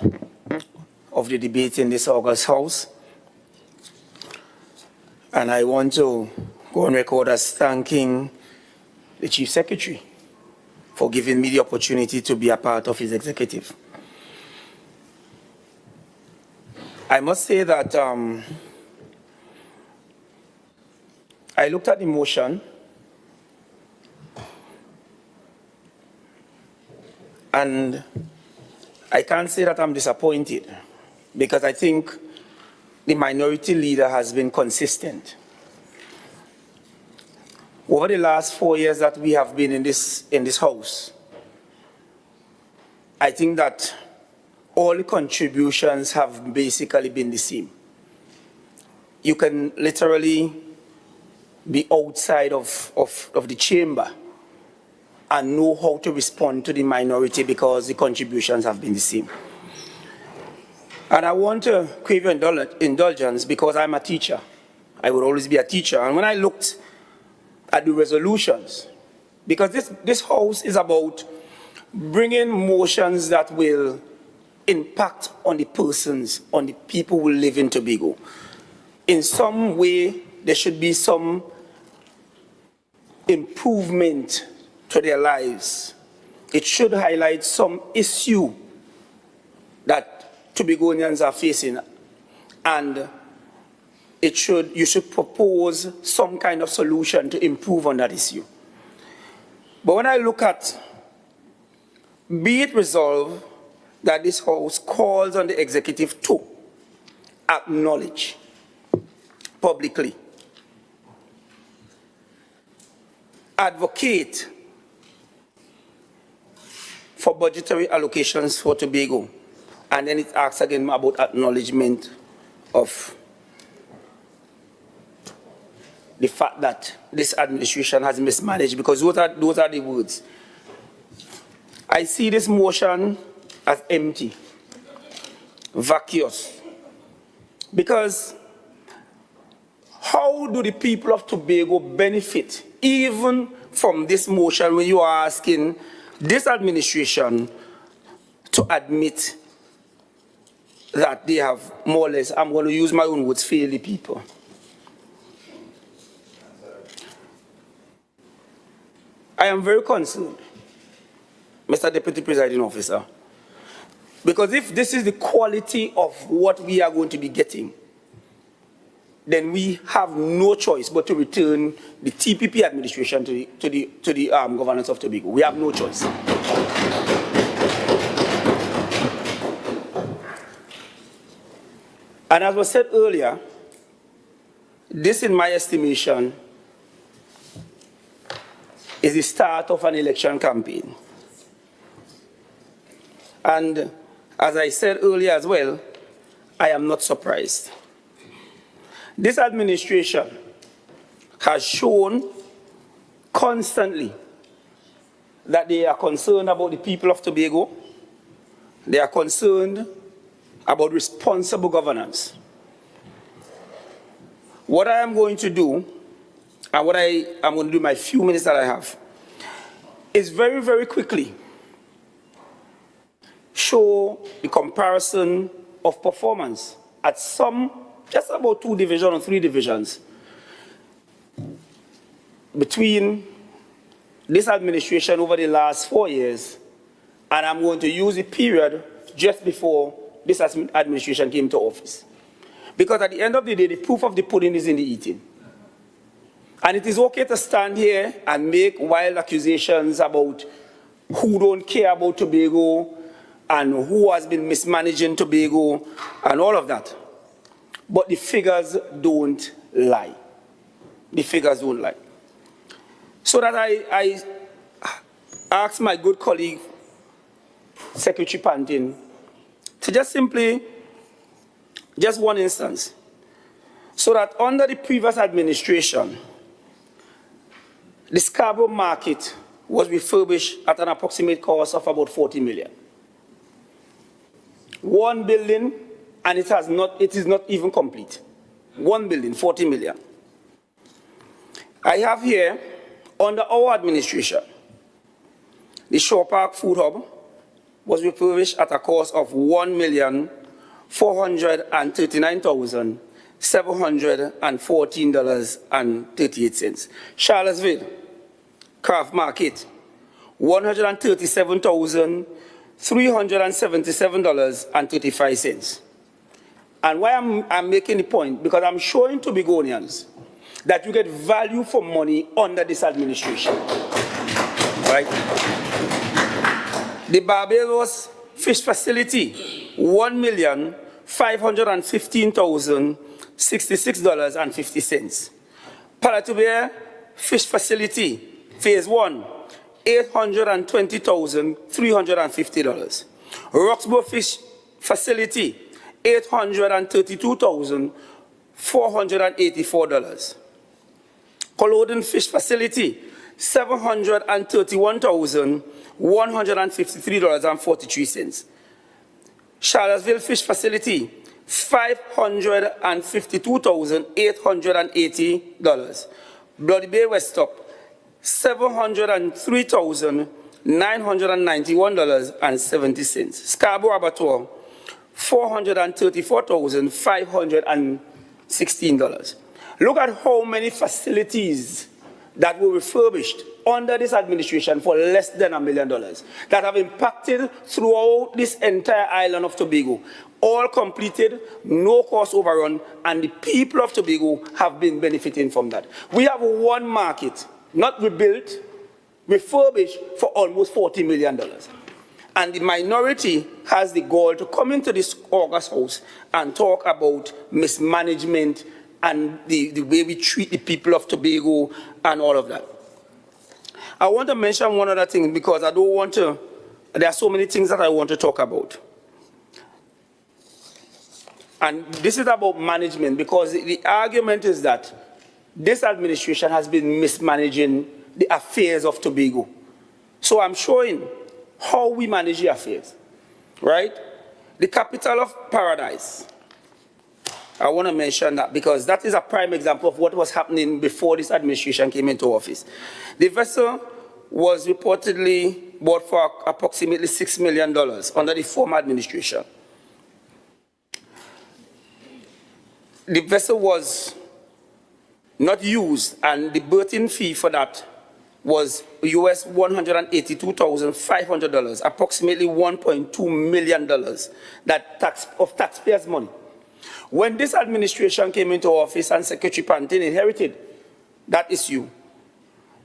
of the debate in this August House. And I want to go on record as thanking the Chief Secretary for giving me the opportunity to be a part of his executive. I must say that I looked at the motion And I can't say that I'm disappointed, because I think the minority leader has been consistent. Over the last 4 years that we have been in this house, I think that all the contributions have basically been the same. You can literally be outside of the chamber and know how to respond to the minority because the contributions have been the same. And I want to crave your indulgence because I'm a teacher. I will always be a teacher. And when I looked at the resolutions, because this house is about bringing motions that will impact on the persons, on the people who live in Tobago. In some way, there should be some improvement to their lives. It should highlight some issue that Tobagonians are facing, and you should propose some kind of solution to improve on that issue. But when I look at, be it resolved that this house calls on the executive to acknowledge publicly, advocate for budgetary allocations for Tobago, and then it asks again about acknowledgement of the fact that this administration has mismanaged, because those are the words. I see this motion as empty, vacuous, because how do the people of Tobago benefit even from this motion when you are asking this administration to admit that they have more or less, I'm going to use my own words, failed the people? I am very concerned, Mr. Deputy Presiding Officer, because if this is the quality of what we are going to be getting, then we have no choice but to return the TPP administration to the governance of Tobago. We have no choice. And as was said earlier, this, in my estimation, is the start of an election campaign. And as I said earlier as well, I am not surprised. This administration has shown constantly that they are concerned about the people of Tobago. They are concerned about responsible governance. What I am going to do, and what I am going to do in my few minutes that I have, is very, very quickly show the comparison of performance at just about 2 divisions or 3 divisions between this administration over the last 4 years, and I'm going to use the period just before this administration came to office. Because at the end of the day, the proof of the pudding is in the eating. And it is okay to stand here and make wild accusations about who don't care about Tobago and who has been mismanaging Tobago and all of that. But the figures don't lie. The figures don't lie. So that I asked my good colleague, Secretary Pantin, to just simply, just one instance, so that under the previous administration, the Scarborough market was refurbished at an approximate cost of about 40 million. 1 building, and it is not even complete. 1 building, 40 million. I have here, under our administration, the Shore Park Food Hub was refurbished at a cost of $1,439,714.38. Charlottesville Craft Market, $137,377.35. And why I'm making the point, because I'm showing Tobagonians that you get value for money under this administration. Right? The Barbados Fish Facility, $1,515,066.50. Palatubia Fish Facility, Phase 1, $820,350. Roxborough Fish Facility, $832,484. Culloden Fish Facility, $731,153.43. Charlottesville Fish Facility, $552,880. Bloody Bay West Stop, $703,991.70. Scarborough Abattoir, $434,516. Look at how many facilities that were refurbished under this administration for less than $1 million that have impacted throughout this entire island of Tobago. All completed, no cost overrun, and the people of Tobago have been benefiting from that. We have one market, not rebuilt, refurbished for almost $40 million. And the minority has the gall to come into this August House and talk about mismanagement and the way we treat the people of Tobago and all of that. I want to mention one other thing because I don't want to, there are so many things that I want to talk about. And this is about management because the argument is that this administration has been mismanaging the affairs of Tobago. So I'm showing how we manage the affairs, right? The capital of paradise. I want to mention that because that is a prime example of what was happening before this administration came into office. The vessel was reportedly bought for approximately $6 million under the former administration. The vessel was not used, and the berthing fee for that was US $182,500, approximately $1.2 million of taxpayers' money. When this administration came into office and Secretary Pantin inherited that issue,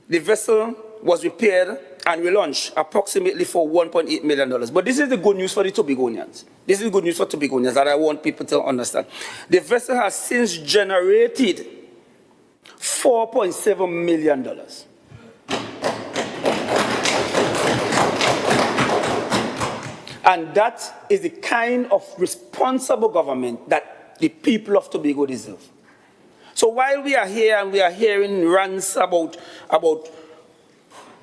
the vessel was repaired and relaunched approximately for $1.8 million. But this is the good news for the Tobagonians. This is good news for Tobagonians that I want people to understand. The vessel has since generated $4.7 million. And that is the kind of responsible government that the people of Tobago deserve. So while we are here and we are hearing rants about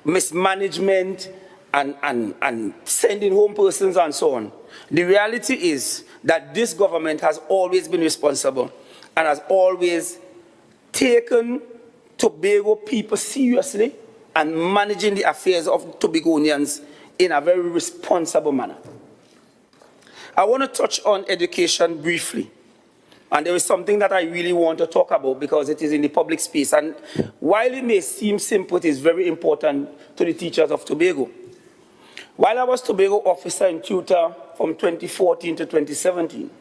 mismanagement and sending home persons and so on, the reality is that this government has always been responsible and has always taken Tobago people seriously and managing the affairs of Tobagonians in a very responsible manner. I want to touch on education briefly. And there is something that I really want to talk about because it is in the public space. And while it may seem simple, it is very important to the teachers of Tobago. While I was Tobago officer and tutor from 2014 to 2017,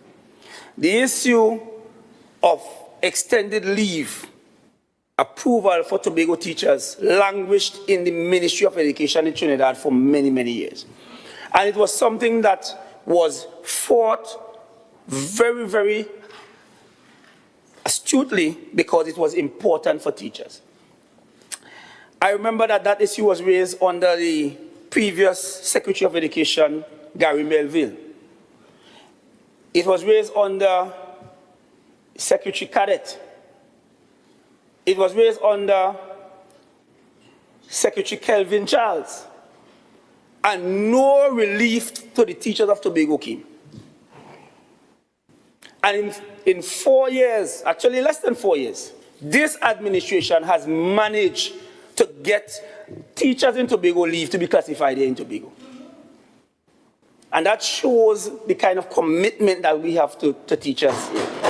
the issue of extended leave approval for Tobago teachers languished in the Ministry of Education in Trinidad for many, many years. And it was something that was fought very, very astutely because it was important for teachers. I remember that that issue was raised under the previous Secretary of Education, Gary Melville. It was raised under Secretary Cadet. It was raised under Secretary Kelvin Charles. And no relief to the teachers of Tobago came. And in 4 years, actually less than 4 years, this administration has managed to get teachers in Tobago leave to be classified here in Tobago. And that shows the kind of commitment that we have to teachers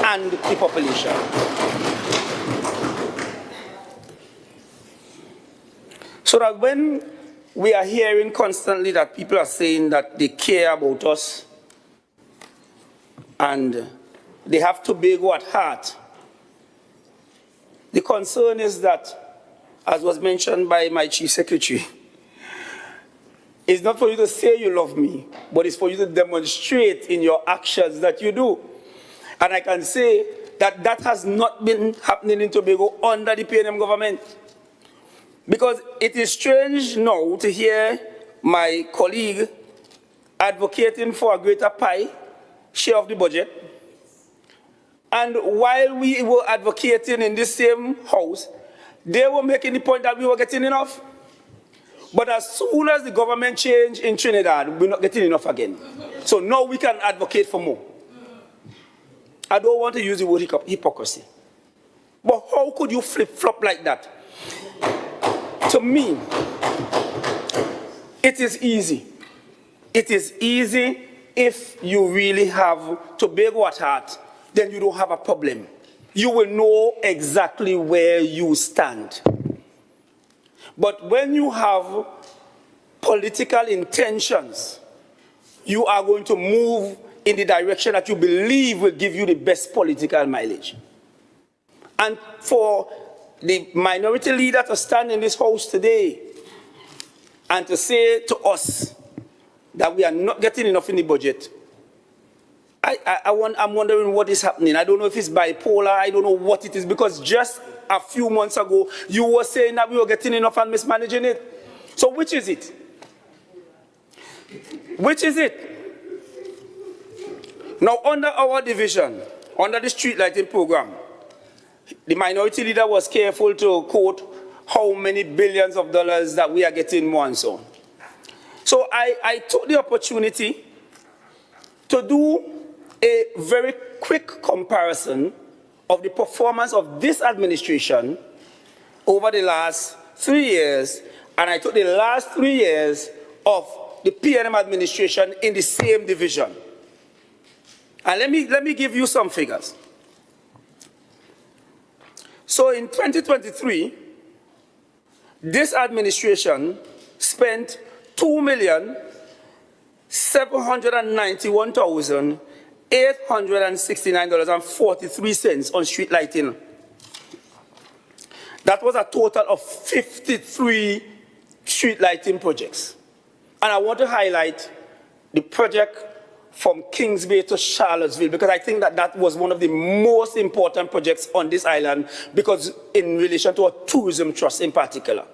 and the population. So that when we are hearing constantly that people are saying that they care about us and they have Tobago at heart, the concern is that, as was mentioned by my Chief Secretary, It's not for you to say you love me, but it's for you to demonstrate in your actions that you do. And I can say that that has not been happening in Tobago under the PNM government. Because it is strange now to hear my colleague advocating for a greater pie share of the budget. And while we were advocating in this same house, they were making the point that we were getting enough. But as soon as the government changed in Trinidad, we're not getting enough again. So now we can advocate for more. I don't want to use the word hypocrisy. But how could you flip-flop like that? To me, it is easy. It is easy if you really have Tobago at heart, then you don't have a problem. You will know exactly where you stand. But when you have political intentions, you are going to move in the direction that you believe will give you the best political mileage. And for the minority leader to stand in this house today and to say to us that we are not getting enough in the budget, I'm wondering what is happening. I don't know if it's bipolar, I don't know what it is, because just a few months ago, you were saying that we were getting enough and mismanaging it. So which is it? Which is it? Now, under our division, under the street lighting program, the minority leader was careful to quote how many billions of dollars that we are getting more and so on. So I took the opportunity to do a very quick comparison of the performance of this administration over the last 3 years, and I took the last 3 years of the PNM administration in the same division. And let me give you some figures. So in 2023, this administration spent $2,791,869.43 on street lighting. That was a total of 53 street lighting projects. And I want to highlight the project from Kings Bay to Charlottesville, because I think that that was one of the most important projects on this island, because in relation to a tourism trust in particular.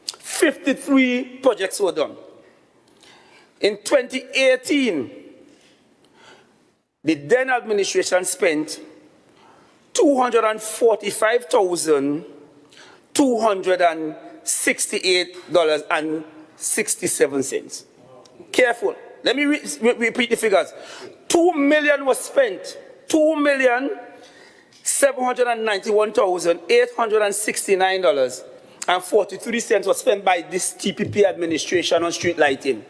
53 projects were done. In 2018, the then administration spent $245,268.67. Careful. Let me repeat the figures. $2 million was spent. $2,791,869.43 was spent by this TPP administration on street lighting,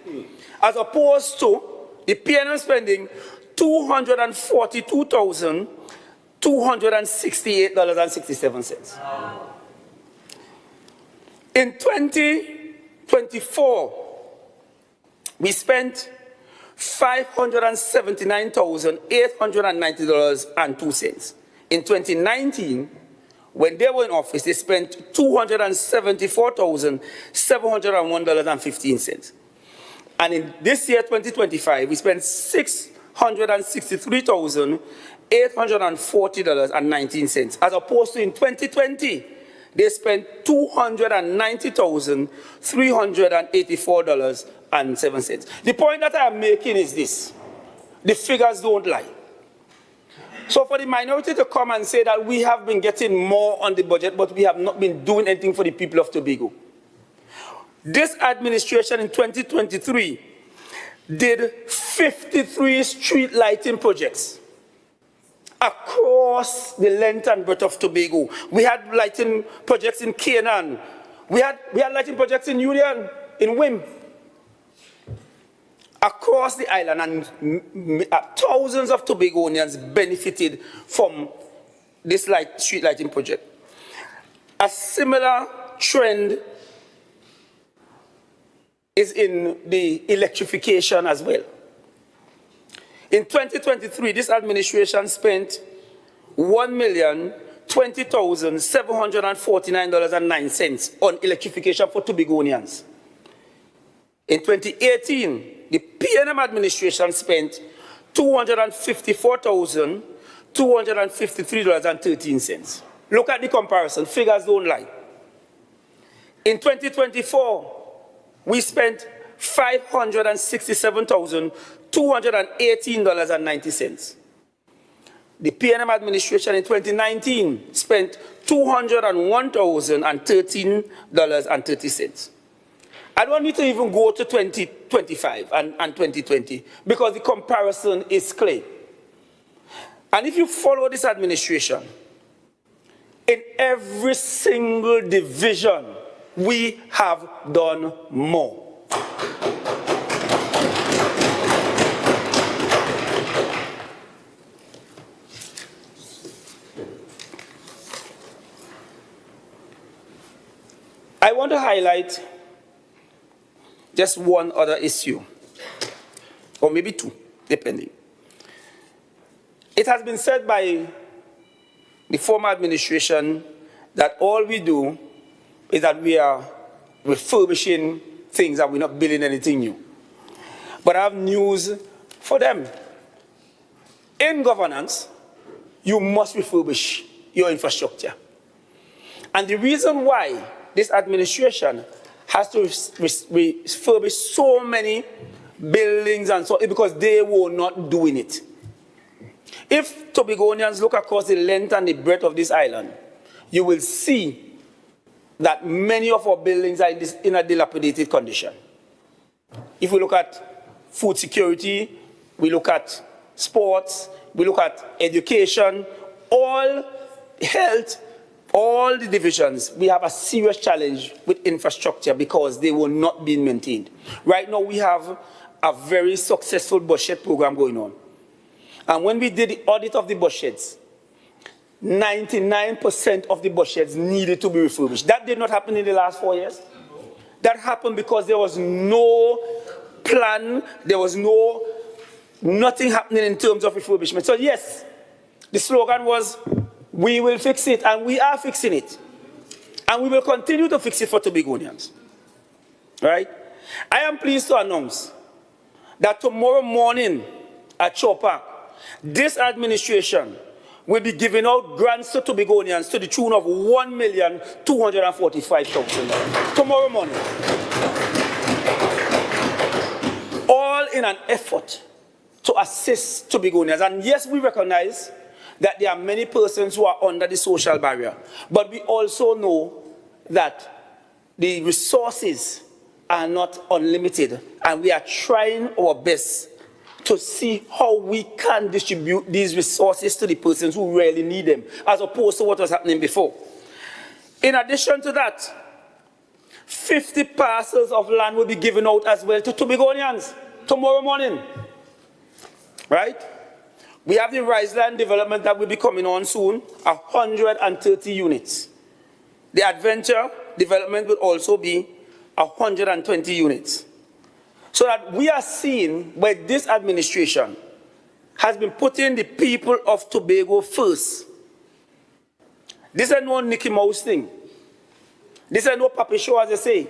as opposed to the PNM spending $242,268.67. In 2024, we spent $579,890.02. In 2019, when they were in office, they spent $274,701.15. And in this year, 2025, we spent $663,840.19, as opposed to in 2020, they spent $290,384.07. The point that I am making is this: the figures don't lie. So for the minority to come and say that we have been getting more on the budget, but we have not been doing anything for the people of Tobago. This administration in 2023 did 53 street lighting projects across the length and breadth of Tobago. We had lighting projects in Canaan. We had lighting projects in Union, in Wim. Across the island, and thousands of Tobagonians benefited from this street lighting project. A similar trend is in the electrification as well. In 2023, this administration spent $1,020,749.09 on electrification for Tobagonians. In 2018, the PNM administration spent $254,253.13. Look at the comparison. Figures don't lie. In 2024, we spent $567,218.90. The PNM administration in 2019 spent $201,013.30. I don't need to even go to 2025 and 2020 because the comparison is clear. And if you follow this administration, in every single division, we have done more. I want to highlight just one other issue, or maybe two, depending. It has been said by the former administration that all we do is that we are refurbishing things and we're not building anything new. But I have news for them. In governance, you must refurbish your infrastructure. And the reason why this administration has to refurbish so many buildings and so on, because they were not doing it. If Tobagonians look across the length and the breadth of this island, you will see that many of our buildings are in a dilapidated condition. If we look at food security, we look at sports, we look at education, all health, all the divisions, we have a serious challenge with infrastructure because they were not being maintained. Right now, we have a very successful budget program going on. And when we did the audit of the budgets, 99% of the budgets needed to be refurbished. That did not happen in the last 4 years. That happened because there was no plan, there was nothing happening in terms of refurbishment. So yes, the slogan was, we will fix it, and we are fixing it. And we will continue to fix it for Tobagonians. Right? I am pleased to announce that tomorrow morning at Shaw Park, this administration will be giving out grants to Tobagonians to the tune of $1,245,000 tomorrow morning. All in an effort to assist Tobagonians. And yes, we recognize that there are many persons who are under the social barrier. But we also know that the resources are not unlimited. And we are trying our best to see how we can distribute these resources to the persons who really need them, as opposed to what was happening before. In addition to that, 50 parcels of land will be given out as well to Tobagonians tomorrow morning. Right? We have the Rise Land development that will be coming on soon, 130 units. The Adventure development will also be 120 units. So that we are seeing where this administration has been putting the people of Tobago first. This is no Mickey Mouse thing. This is no puppet show, as they say.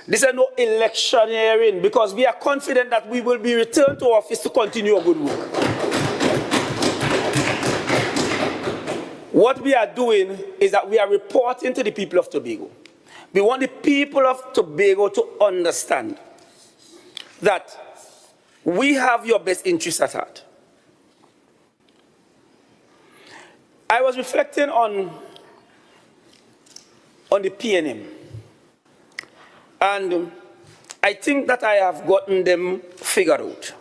This is no electioneering, because we are confident that we will be returned to office to continue our good work. What we are doing is that we are reporting to the people of Tobago. We want the people of Tobago to understand that we have your best interests at heart. I was reflecting on the PNM, and I think that I have gotten them figured out.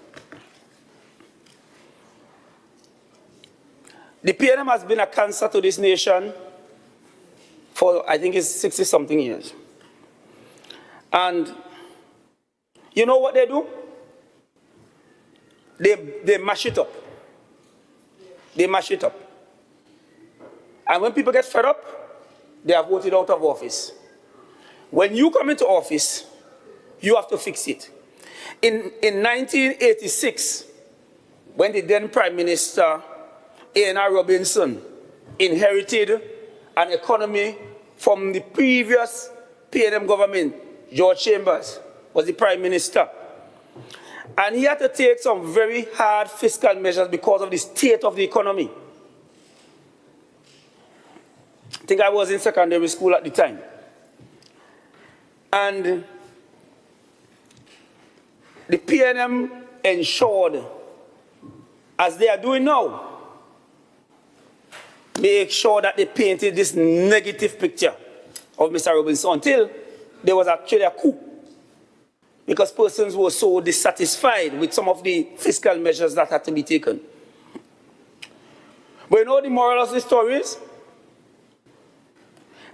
The PNM has been a cancer to this nation for, I think it's 60-something years. And you know what they do? They mash it up. They mash it up. And when people get fed up, they are voted out of office. When you come into office, you have to fix it. In 1986, when the then Prime Minister, A.N.R. Robinson, inherited an economy from the previous PNM government, George Chambers, was the Prime Minister. And he had to take some very hard fiscal measures because of the state of the economy. I think I was in secondary school at the time. And the PNM ensured, as they are doing now, make sure that they painted this negative picture of Mr. Robinson until there was actually a coup. Because persons were so dissatisfied with some of the fiscal measures that had to be taken. But you know the moral of the story is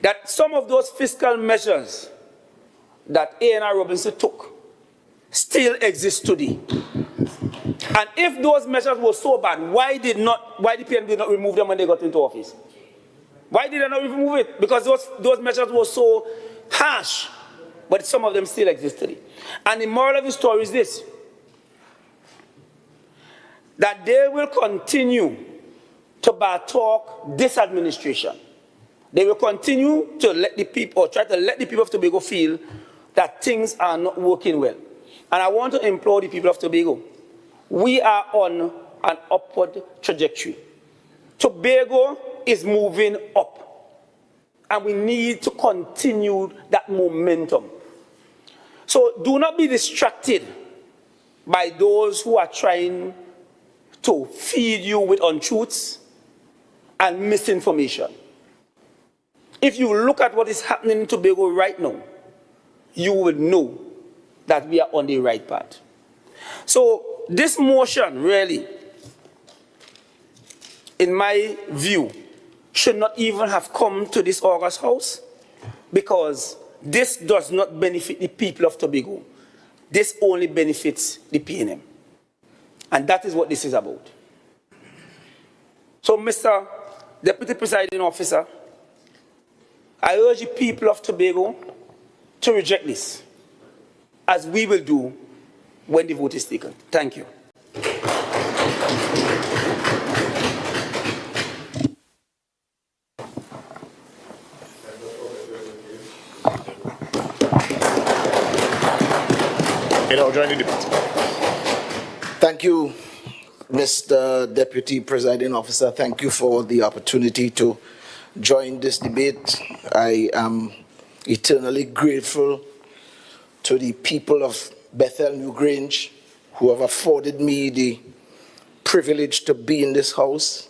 that some of those fiscal measures that A&R Robinson took still exist today. And if those measures were so bad, why the PNM did not remove them when they got into office? Why did they not remove it? Because those measures were so harsh, but some of them still exist today. And the moral of the story is this, that they will continue to bad talk this administration. They will continue to let the people, or try to let the people of Tobago feel that things are not working well. And I want to implore the people of Tobago, we are on an upward trajectory. Tobago is moving up, and we need to continue that momentum. So do not be distracted by those who are trying to feed you with untruths and misinformation. If you look at what is happening in Tobago right now, you will know that we are on the right path. So this motion really, in my view, should not even have come to this August House, because this does not benefit the people of Tobago. This only benefits the PNM. And that is what this is about. So, Mr. Deputy Presiding Officer, I urge the people of Tobago to reject this, as we will do when the vote is taken. Thank you. Join the debate. Thank you, Mr. Deputy Presiding Officer. Thank you for the opportunity to join this debate. I am eternally grateful to the people of Bethel New Grange who have afforded me the privilege to be in this house,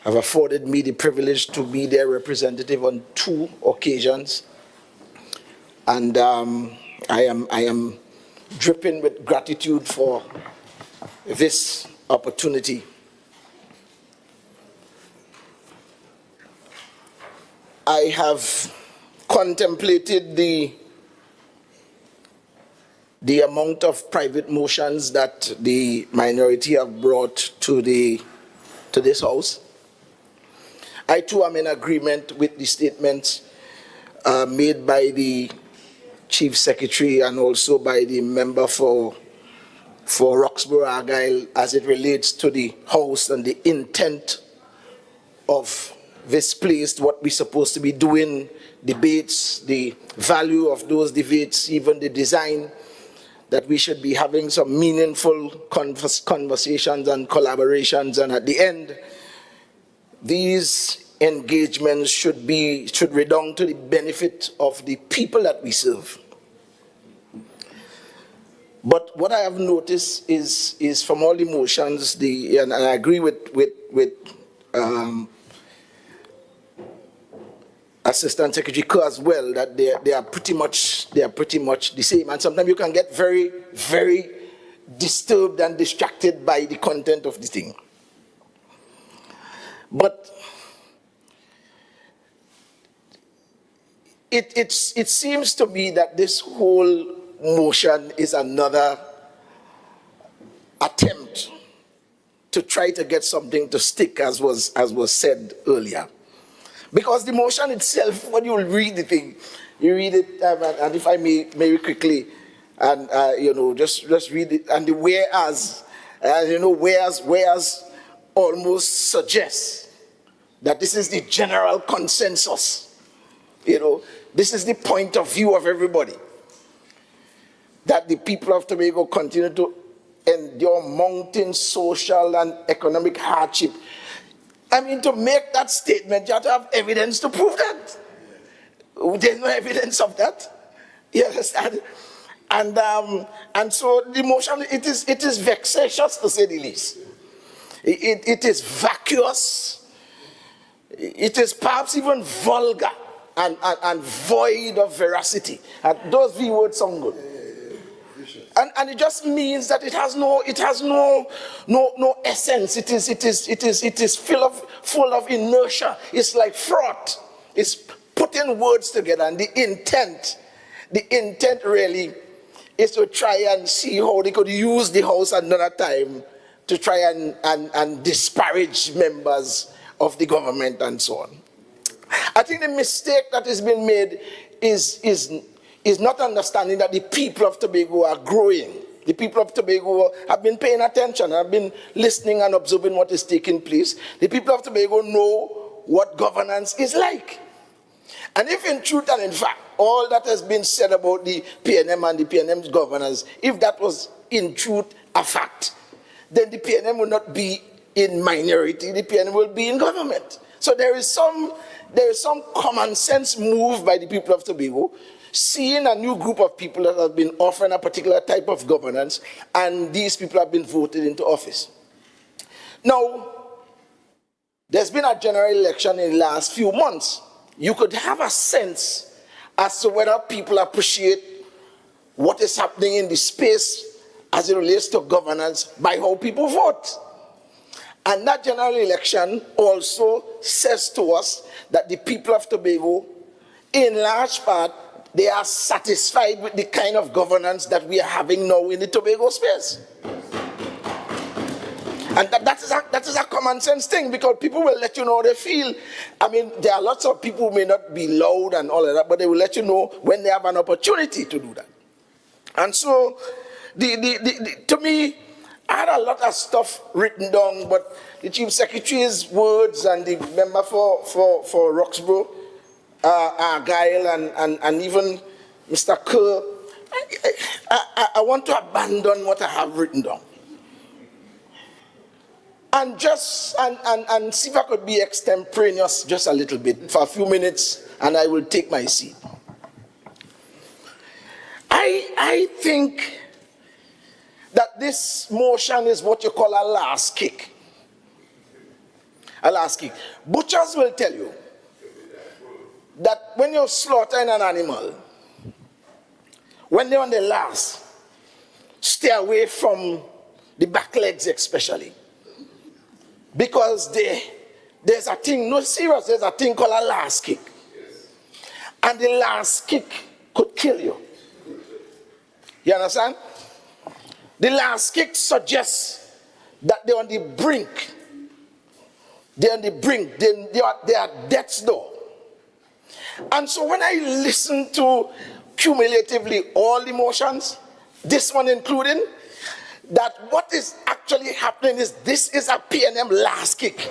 have afforded me the privilege to be their representative on 2 occasions. And I am dripping with gratitude for this opportunity. I have contemplated the amount of private motions that the minority have brought to this house. I too am in agreement with the statements made by the Chief Secretary and also by the member for Roxborough Argyle as it relates to the house and the intent of this place, what we're supposed to be doing, debates, the value of those debates, even the design, that we should be having some meaningful conversations and collaborations, and at the end, these engagements should redound to the benefit of the people that we serve. But what I have noticed is from all the motions, and I agree with Assistant Secretary Kerr as well, that they are pretty much the same. And sometimes you can get very, very disturbed and distracted by the content of the thing. But it seems to me that this whole motion is another attempt to try to get something to stick, as was said earlier. Because the motion itself, when you read the thing, you read it, and if I may very quickly, and just read it, and the whereas, whereas almost suggests that this is the general consensus. This is the point of view of everybody. that the people of Tobago continue to endure mounting social and economic hardship. I mean, to make that statement, you have to have evidence to prove that. There's no evidence of that. You understand? And so the motion, it is vexatious to say the least. It is vacuous. It is perhaps even vulgar and void of veracity. And those V words sound good. And it just means that it has no essence. It is full of inertia. It's like fraught. It's putting words together, and the intent really is to try and see how they could use the House another time to try and disparage members of the government and so on. I think the mistake that has been made is not understanding that the people of Tobago are growing. The people of Tobago have been paying attention, have been listening and observing what is taking place. The people of Tobago know what governance is like. And if in truth and in fact, all that has been said about the PNM and the PNM's governance, if that was in truth a fact, then the PNM will not be in minority, the PNM will be in government. So there is some common sense move by the people of Tobago, seeing a new group of people that have been offering a particular type of governance, and these people have been voted into office. Now, there's been a general election in the last few months. You could have a sense as to whether people appreciate what is happening in the space as it relates to governance by how people vote. And that general election also says to us that the people of Tobago, in large part, they are satisfied with the kind of governance that we are having now in the Tobago space. And that is a common sense thing, because people will let you know how they feel. I mean, there are lots of people who may not be loud and all of that, but they will let you know when they have an opportunity to do that. And so, to me, I had a lot of stuff written down, but the Chief Secretary's words and the member for Roxborough, Argyle, and even Mr. Kerr, I want to abandon what I have written down. And and see if I could be extemporaneous just a little bit for a few minutes, and I will take my seat. I think that this motion is what you call a last kick. A last kick. Butchers will tell you that when you're slaughtering an animal, when they're on the last, stay away from the back legs especially. Because there's a thing, no serious, there's a thing called a last kick. And the last kick could kill you. You understand? The last kick suggests that they're on the brink. They're on the brink. They are at death's door. And so when I listen to cumulatively all the motions, this one including, that what is actually happening is this is a PNM last kick.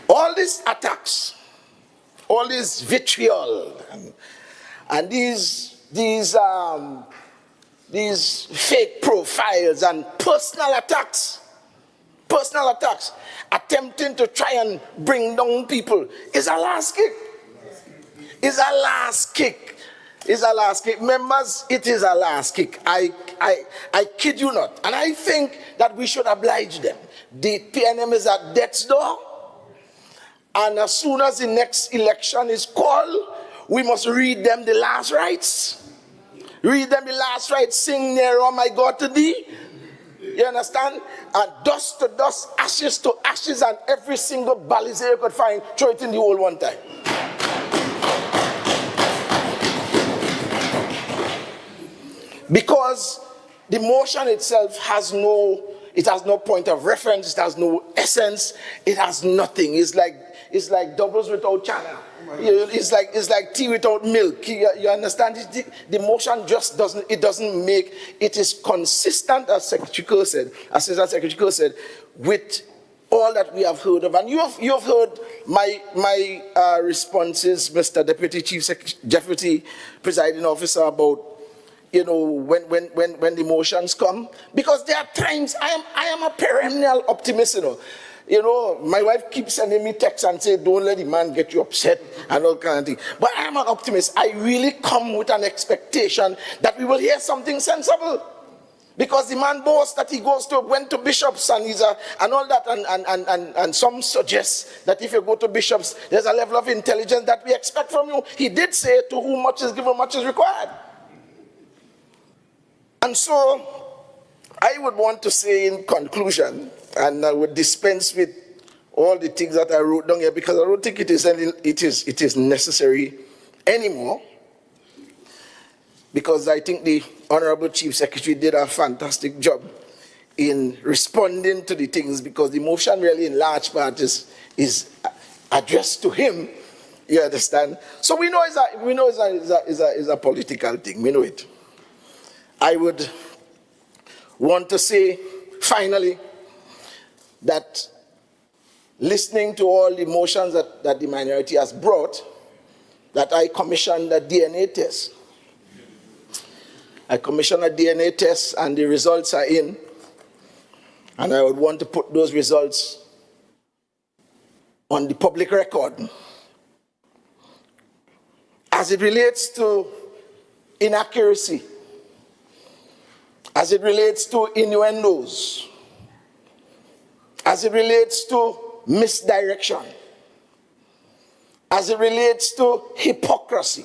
All these attacks, all this vitriol, and these fake profiles and personal attacks, attempting to try and bring down people, is a last kick. Is a last kick. Is a last kick. Members, it is a last kick. I kid you not. And I think that we should oblige them. The PNM is at death's door. And as soon as the next election is called, we must read them the last rites. Read them the last rites. Sing near, oh my God, to thee. You understand? And dust to dust, ashes to ashes, and every single baliza you could find, throw it in the hole one time. Because the motion itself has no point of reference, it has no essence, it has nothing. It's like doubles without channel. It's like tea without milk. You understand? The motion just doesn't make, it is consistent, as Assistant Secretary Kerr said, with all that we have heard of. And you have heard my responses, Mr. Deputy Presiding Officer, about, you know, when the motions come. Because there are times I am a perennial optimist, you know. You know, my wife keeps sending me texts and say, don't let the man get you upset and all kind of thing. But I am an optimist. I really come with an expectation that we will hear something sensible. Because the man boasts that he went to bishops and and all that, and some suggest that if you go to bishops, there's a level of intelligence that we expect from you. He did say, to whom much is given, much is required. And so, I would want to say in conclusion, and I would dispense with all the things that I wrote down here, because I don't think it is necessary anymore. Because I think the Honorable Chief Secretary did a fantastic job in responding to the things, because the motion really in large part is addressed to him, you understand? So we know it's a political thing, we know it. I would want to say, finally, that listening to all the motions that the minority has brought, that I commissioned a DNA test. I commissioned a DNA test and the results are in. And I would want to put those results on the public record. As it relates to inaccuracy, as it relates to innuendos, as it relates to misdirection, as it relates to hypocrisy,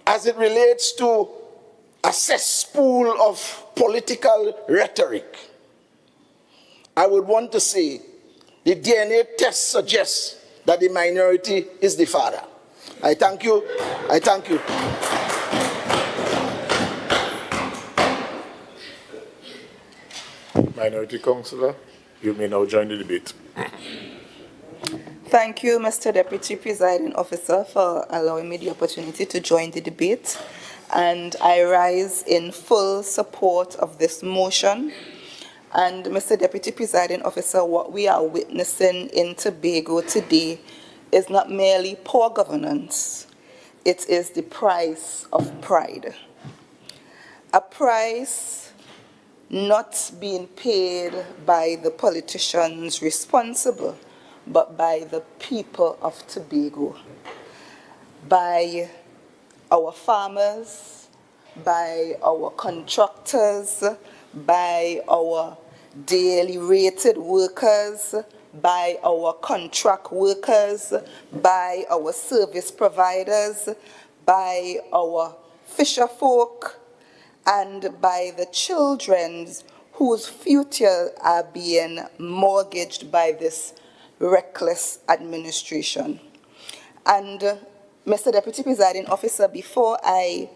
as it relates to a cesspool of political rhetoric, I would want to say the DNA test suggests that the minority is the father. I thank you. I thank you. Minority Councillor, you may now join the debate. Thank you, Mr. Deputy Presiding Officer, for allowing me the opportunity to join the debate. And I rise in full support of this motion. And Mr. Deputy Presiding Officer, what we are witnessing in Tobago today is not merely poor governance, it is the price of pride. A price not being paid by the politicians responsible, but by the people of Tobago, by our farmers, by our contractors, by our daily rated workers, by our contract workers, by our service providers, by our fisher folk, and by the children whose futures are being mortgaged by this reckless administration. And Mr. Deputy Presiding Officer, before I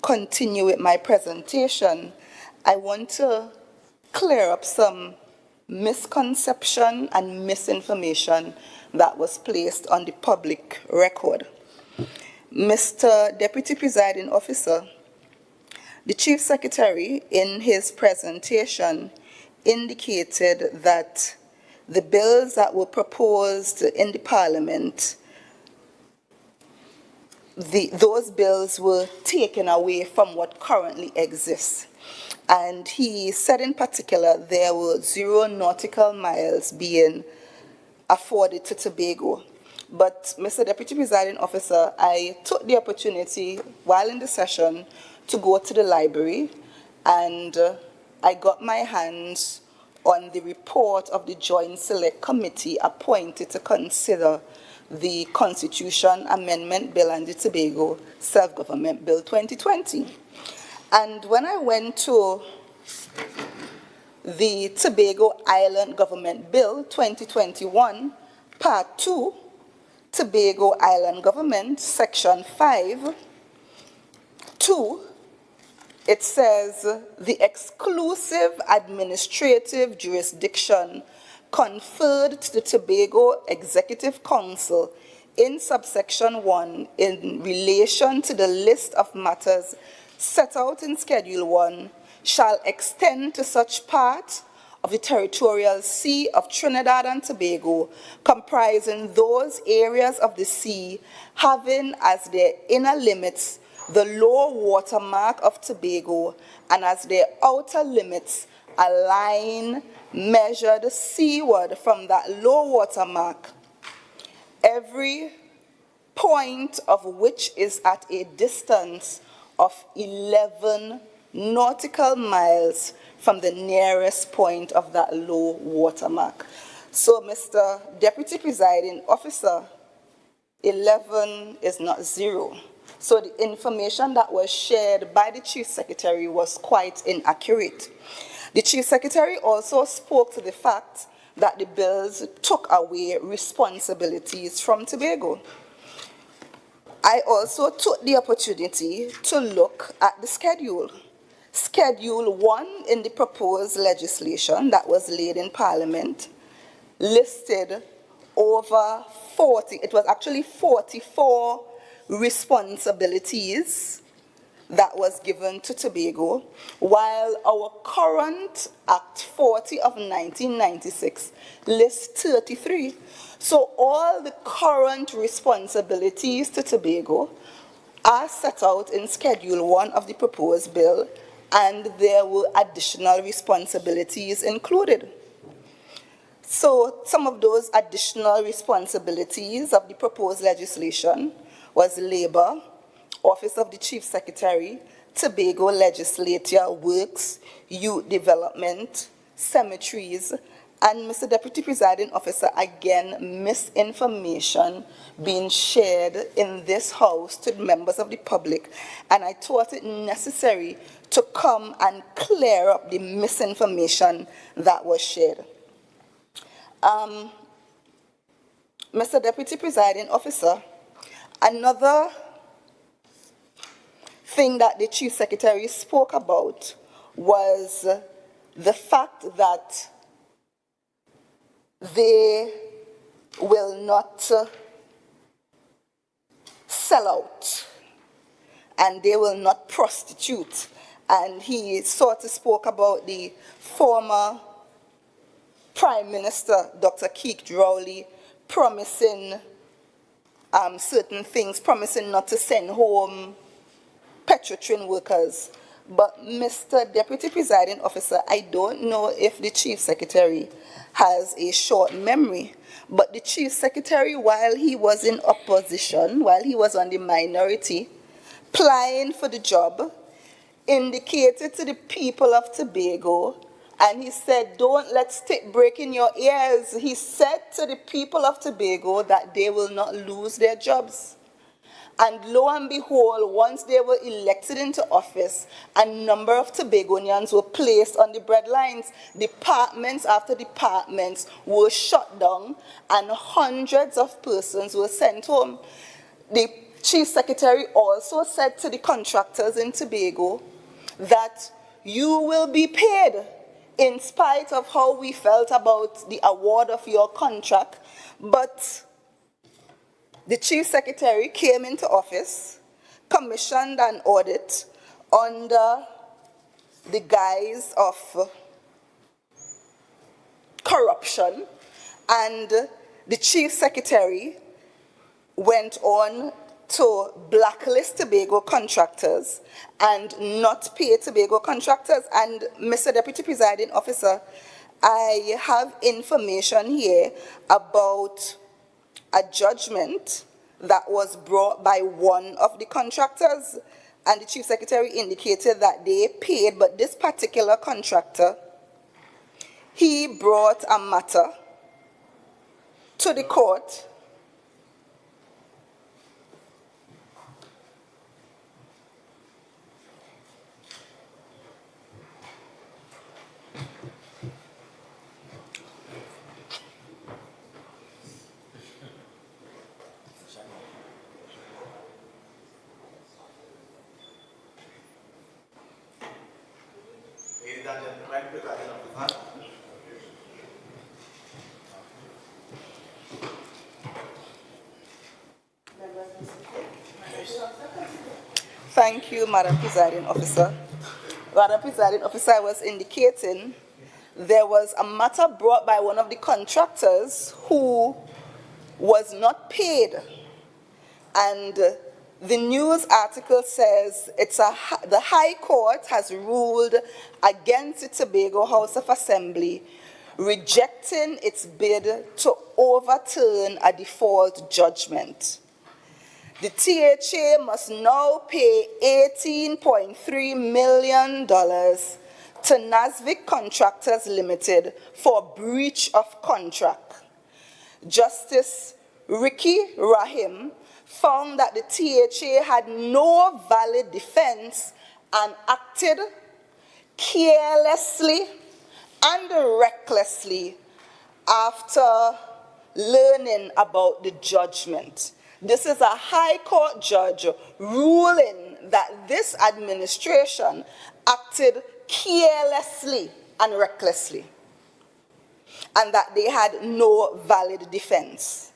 continue with my presentation, I want to clear up some misconception and misinformation that was placed on the public record. Mr. Deputy Presiding Officer, the Chief Secretary in his presentation indicated that the bills that were proposed in the Parliament, those bills were taken away from what currently exists. And he said in particular there were 0 nautical miles being afforded to Tobago. But Mr. Deputy Presiding Officer, I took the opportunity while in the session to go to the library, and I got my hands on the report of the Joint Select Committee appointed to consider the Constitution Amendment Bill and the Tobago Self-Government Bill 2020. And when I went to the Tobago Island Government Bill 2021, Part 2, Tobago Island Government, Section 5, 2, it says, the exclusive administrative jurisdiction conferred to the Tobago Executive Council in subsection 1 in relation to the list of matters set out in Schedule 1 shall extend to such part of the territorial sea of Trinidad and Tobago, comprising those areas of the sea having as their inner limits the low water mark of Tobago, and as their outer limits a line measured seaward from that low water mark, every point of which is at a distance of 11 nautical miles from the nearest point of that low water mark. So, Mr. Deputy Presiding Officer, 11 is not 0. So the information that was shared by the Chief Secretary was quite inaccurate. The Chief Secretary also spoke to the fact that the bills took away responsibilities from Tobago. I also took the opportunity to look at the schedule. Schedule 1 in the proposed legislation that was laid in Parliament listed over 40, it was actually 44 responsibilities that was given to Tobago, while our current Act 40 of 1996 lists 33. So all the current responsibilities to Tobago are set out in Schedule 1 of the proposed bill, and there were additional responsibilities included. So some of those additional responsibilities of the proposed legislation was Labour, Office of the Chief Secretary, Tobago Legislature Works, Youth Development, Cemeteries, and Mr. Deputy Presiding Officer, again, misinformation being shared in this House to members of the public, and I thought it necessary to come and clear up the misinformation that was shared. Mr. Deputy Presiding Officer, another thing that the Chief Secretary spoke about was the fact that they will not sell out and they will not prostitute. And he sort of spoke about the former Prime Minister, Dr. Keith Rowley, promising certain things, promising not to send home Petrotrin workers. But Mr. Deputy Presiding Officer, I don't know if the Chief Secretary has a short memory, but the Chief Secretary, while he was in opposition, while he was on the minority, applying for the job, indicated to the people of Tobago, and he said, don't let stick break in your ears. He said to the people of Tobago that they will not lose their jobs. And lo and behold, once they were elected into office, a number of Tobagonians were placed on the breadlines. Departments after departments were shut down, and hundreds of persons were sent home. The Chief Secretary also said to the contractors in Tobago that you will be paid in spite of how we felt about the award of your contract, but the Chief Secretary came into office, commissioned an audit under the guise of corruption, and the Chief Secretary went on to blacklist Tobago contractors and not pay Tobago contractors. And Mr. Deputy Presiding Officer, I have information here about a judgment that was brought by one of the contractors, and the Chief Secretary indicated that they paid, but this particular contractor, he brought a matter to the court Thank you, Madam Presiding Officer. Madam Presiding Officer, I was indicating there was a matter brought by one of the contractors who was not paid. And the news article says the High Court has ruled against the Tobago House of Assembly, rejecting its bid to overturn a default judgment. The THA must now pay $18.3 million to Nasvik Contractors Limited for breach of contract. Justice Ricky Rahim found that the THA had no valid defense and acted carelessly and recklessly after learning about the judgment. This is a High Court judge ruling that this administration acted carelessly and recklessly, and that they had no valid defense.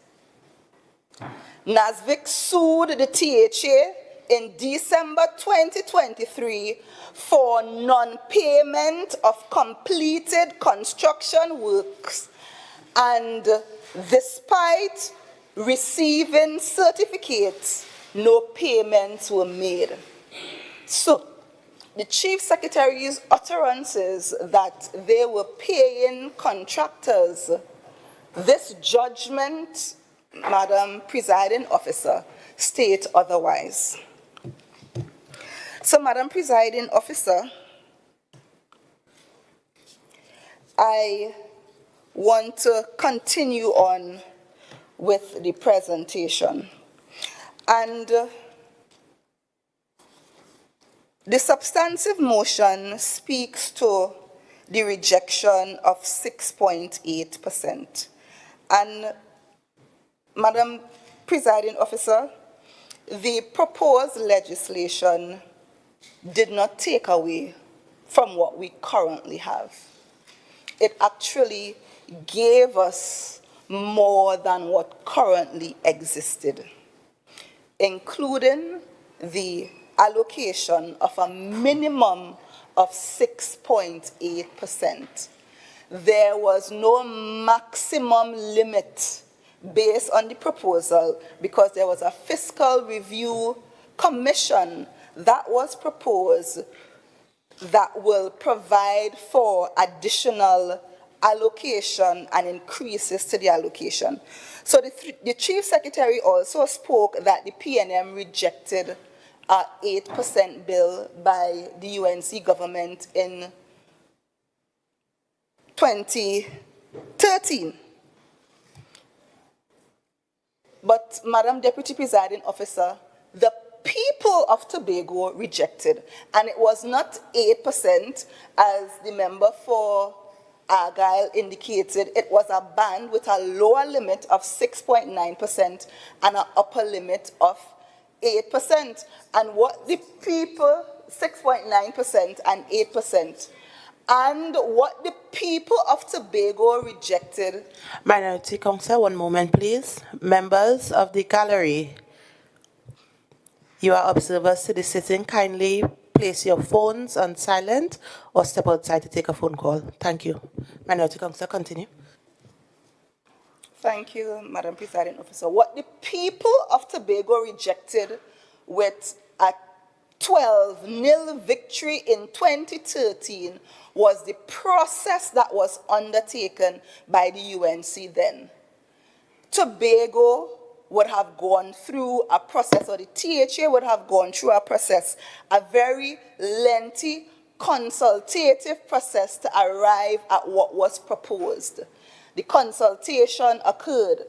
Nasvik sued the THA in December 2023 for non-payment of completed construction works, and despite receiving certificates, no payments were made. So, the Chief Secretary's utterances that they were paying contractors, this judgment, Madam Presiding Officer, state otherwise. So, Madam Presiding Officer, I want to continue on with the presentation. And the substantive motion speaks to the rejection of 6.8%. And Madam Presiding Officer, the proposed legislation did not take away from what we currently have. It actually gave us more than what currently existed, including the allocation of a minimum of 6.8%. There was no maximum limit based on the proposal because there was a fiscal review commission that was proposed that will provide for additional allocation and increases to the allocation. So the Chief Secretary also spoke that the PNM rejected an 8% bill by the UNC government in 2013. But, Madam Deputy Presiding Officer, the people of Tobago rejected, and it was not 8%, as the member for Argyle indicated. It was a band with a lower limit of 6.9% and an upper limit of 8%. And what the people, 6.9% and 8%, and what the people of Tobago rejected. Minority Council, one moment, please. Members of the gallery, you are observers to the sitting. Kindly place your phones on silent or step outside to take a phone call. Thank you. Minority Council, continue. Thank you, Madam Presiding Officer. What the people of Tobago rejected with a 12-0 victory in 2013 was the process that was undertaken by the UNC then. Tobago would have gone through a process, or the THA would have gone through a process, a very lengthy, consultative process to arrive at what was proposed. The consultation occurred.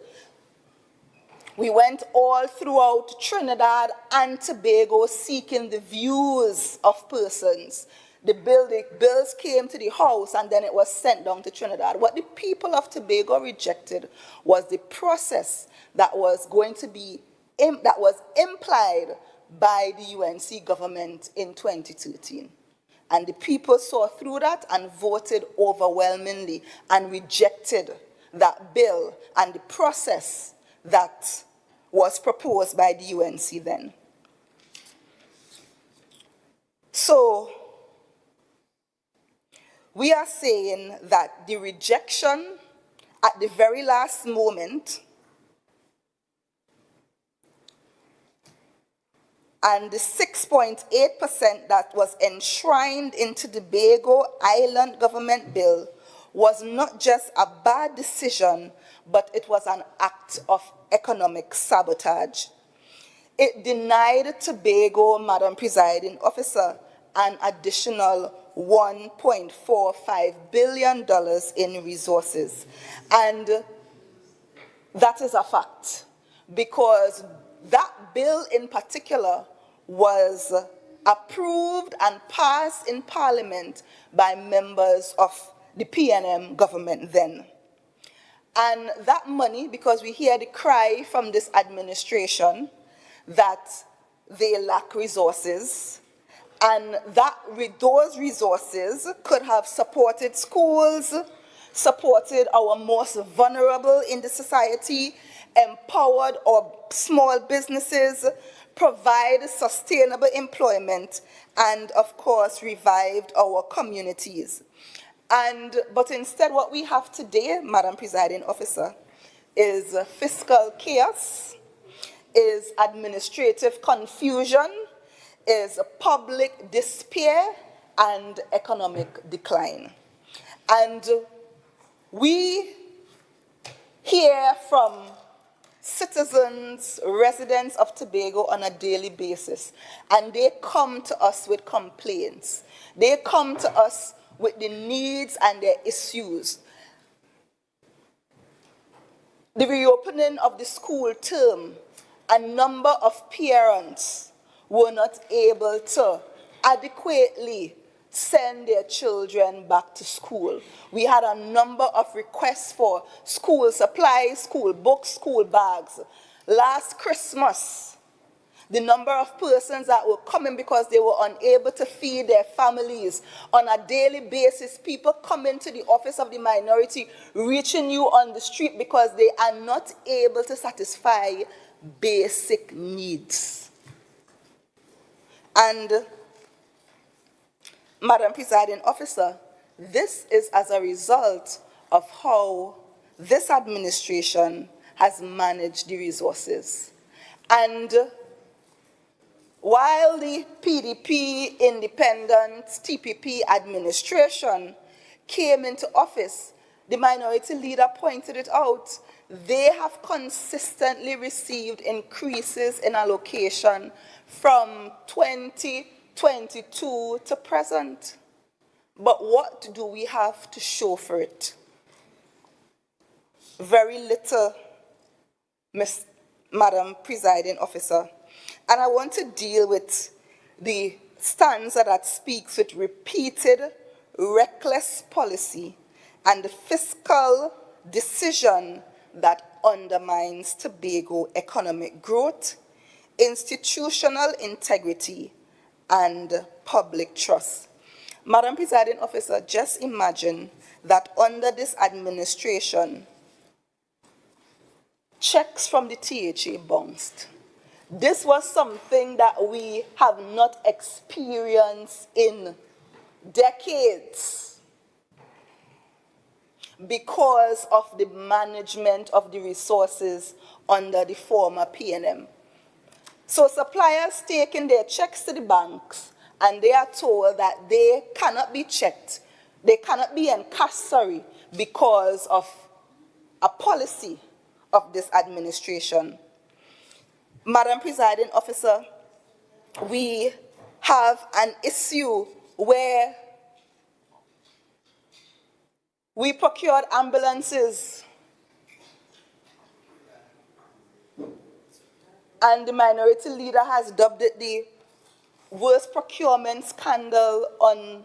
We went all throughout Trinidad and Tobago seeking the views of persons. The bills came to the House and then it was sent down to Trinidad. What the people of Tobago rejected was the process that was going to be, that was implied by the UNC government in 2013. And the people saw through that and voted overwhelmingly and rejected that bill and the process that was proposed by the UNC then. So, we are saying that the rejection at the very last moment and the 6.8% that was enshrined into the Tobago Island government bill was not just a bad decision, but it was an act of economic sabotage. It denied Tobago, Madam Presiding Officer, an additional $1.45 billion in resources. And that is a fact, because that bill in particular was approved and passed in Parliament by members of the PNM government then. And that money, because we hear the cry from this administration that they lack resources, and that those resources could have supported schools, supported our most vulnerable in the society, empowered our small businesses, provide sustainable employment, and of course, revived our communities. But instead, what we have today, Madam Presiding Officer, is fiscal chaos, is administrative confusion, is public despair, and economic decline. And we hear from citizens, residents of Tobago on a daily basis, and they come to us with complaints. They come to us with the needs and their issues. The reopening of the school term, a number of parents were not able to adequately send their children back to school. We had a number of requests for school supplies, school books, school bags. Last Christmas, the number of persons that were coming because they were unable to feed their families on a daily basis, people coming to the office of the minority, reaching you on the street because they are not able to satisfy basic needs. And Madam Presiding Officer, this is as a result of how this administration has managed the resources. And while the PDP independent TPP administration came into office, the minority leader pointed it out, they have consistently received increases in allocation from 2022 to present. But what do we have to show for it? Very little, Madam Presiding Officer. And I want to deal with the stanza that speaks with repeated, reckless policy and the fiscal decision that undermines Tobago economic growth, institutional integrity, and public trust. Madam Presiding Officer, just imagine that under this administration, checks from the THA bounced. This was something that we have not experienced in decades because of the management of the resources under the former PNM. So suppliers taking their checks to the banks and they are told that they cannot be checked, they cannot be encashed, because of a policy of this administration. Madam Presiding Officer, we have an issue where we procured ambulances and the minority leader has dubbed it the worst procurement scandal on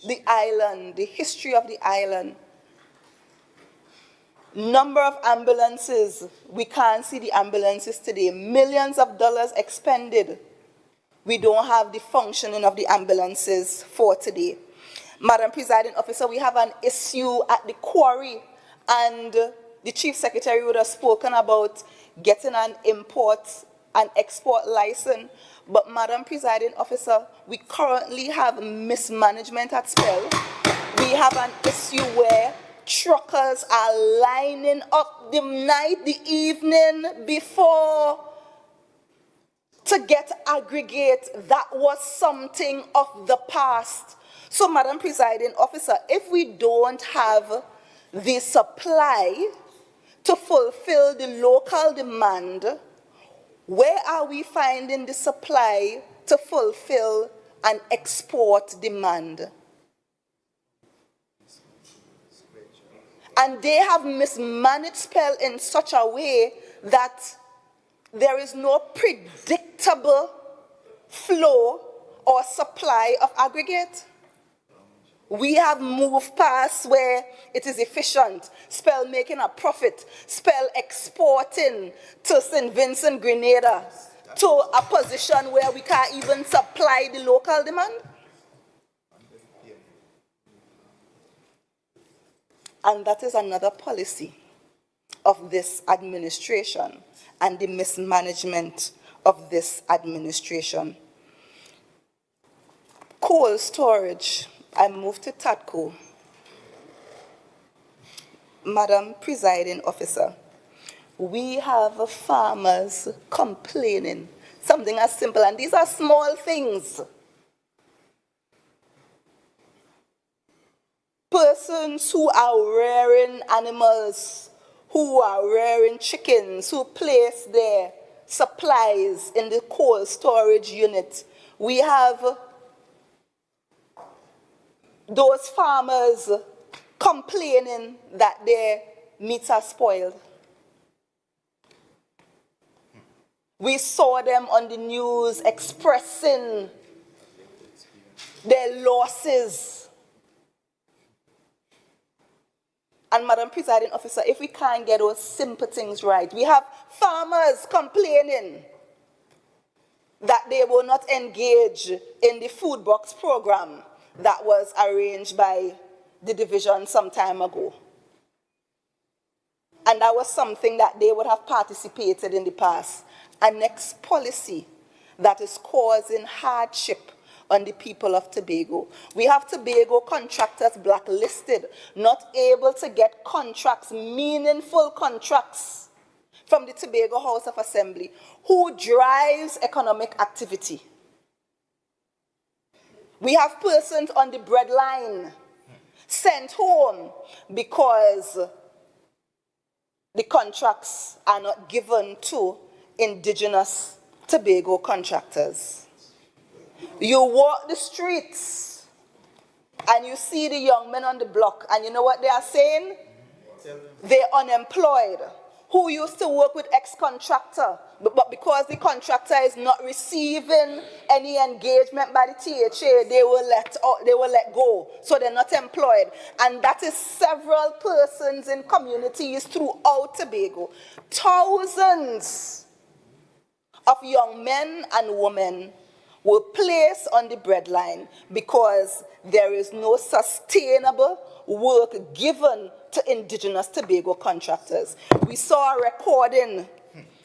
the island, the history of the island. Number of ambulances, we can't see the ambulances today. Millions of dollars expended. We don't have the functioning of the ambulances for today. Madam Presiding Officer, we have an issue at the quarry, and the Chief Secretary would have spoken about getting an import and export license. But Madam Presiding Officer, we currently have mismanagement at Spell. We have an issue where truckers are lining up the night, the evening before to get aggregate. That was something of the past. So, Madam Presiding Officer, if we don't have the supply to fulfill the local demand, where are we finding the supply to fulfill an export demand? And they have mismanaged spell in such a way that there is no predictable flow or supply of aggregate. We have moved past where it is efficient, spell making a profit, spell exporting to St. Vincent, Grenada, to a position where we can't even supply the local demand. And that is another policy of this administration and the mismanagement of this administration. Coal storage. I move to TATCO. Madam Presiding Officer, we have farmers complaining, something as simple, and these are small things. Persons who are rearing animals, who are rearing chickens, who place their supplies in the cold storage unit. We have those farmers complaining that their meats are spoiled. We saw them on the news expressing their losses. And Madam Presiding Officer, if we can't get those simple things right, we have farmers complaining that they will not engage in the food box program that was arranged by the division some time ago. And that was something that they would have participated in the past. A next policy that is causing hardship on the people of Tobago. We have Tobago contractors blacklisted, not able to get contracts, meaningful contracts from the Tobago House of Assembly. Who drives economic activity? We have persons on the breadline sent home because the contracts are not given to indigenous Tobago contractors. You walk the streets and you see the young men on the block, and you know what they are saying? They're unemployed. Who used to work with ex-contractor, but because the contractor is not receiving any engagement by the THA, they will let go. So they're not employed. And that is several persons in communities throughout Tobago. Thousands of young men and women were placed on the breadline because there is no sustainable work given to indigenous Tobago contractors. We saw a recording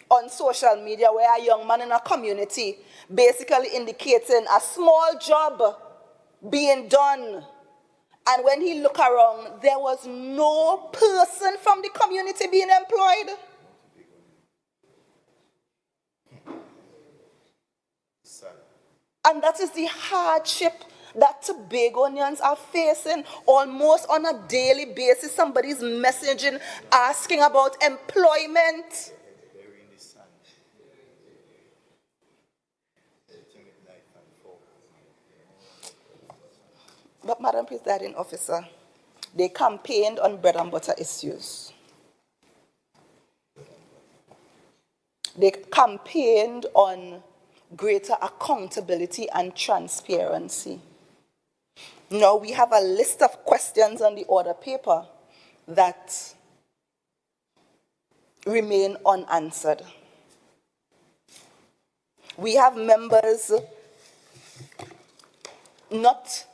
on social media where a young man in a community basically indicating a small job being done. And when he looked around, there was no person from the community being employed. And that is the hardship that Tobagonians are facing almost on a daily basis. Somebody's messaging, asking about employment. But Madam Presiding Officer, they campaigned on bread and butter issues. They campaigned on greater accountability and transparency. Now we have a list of questions on the order paper that remain unanswered. We have members not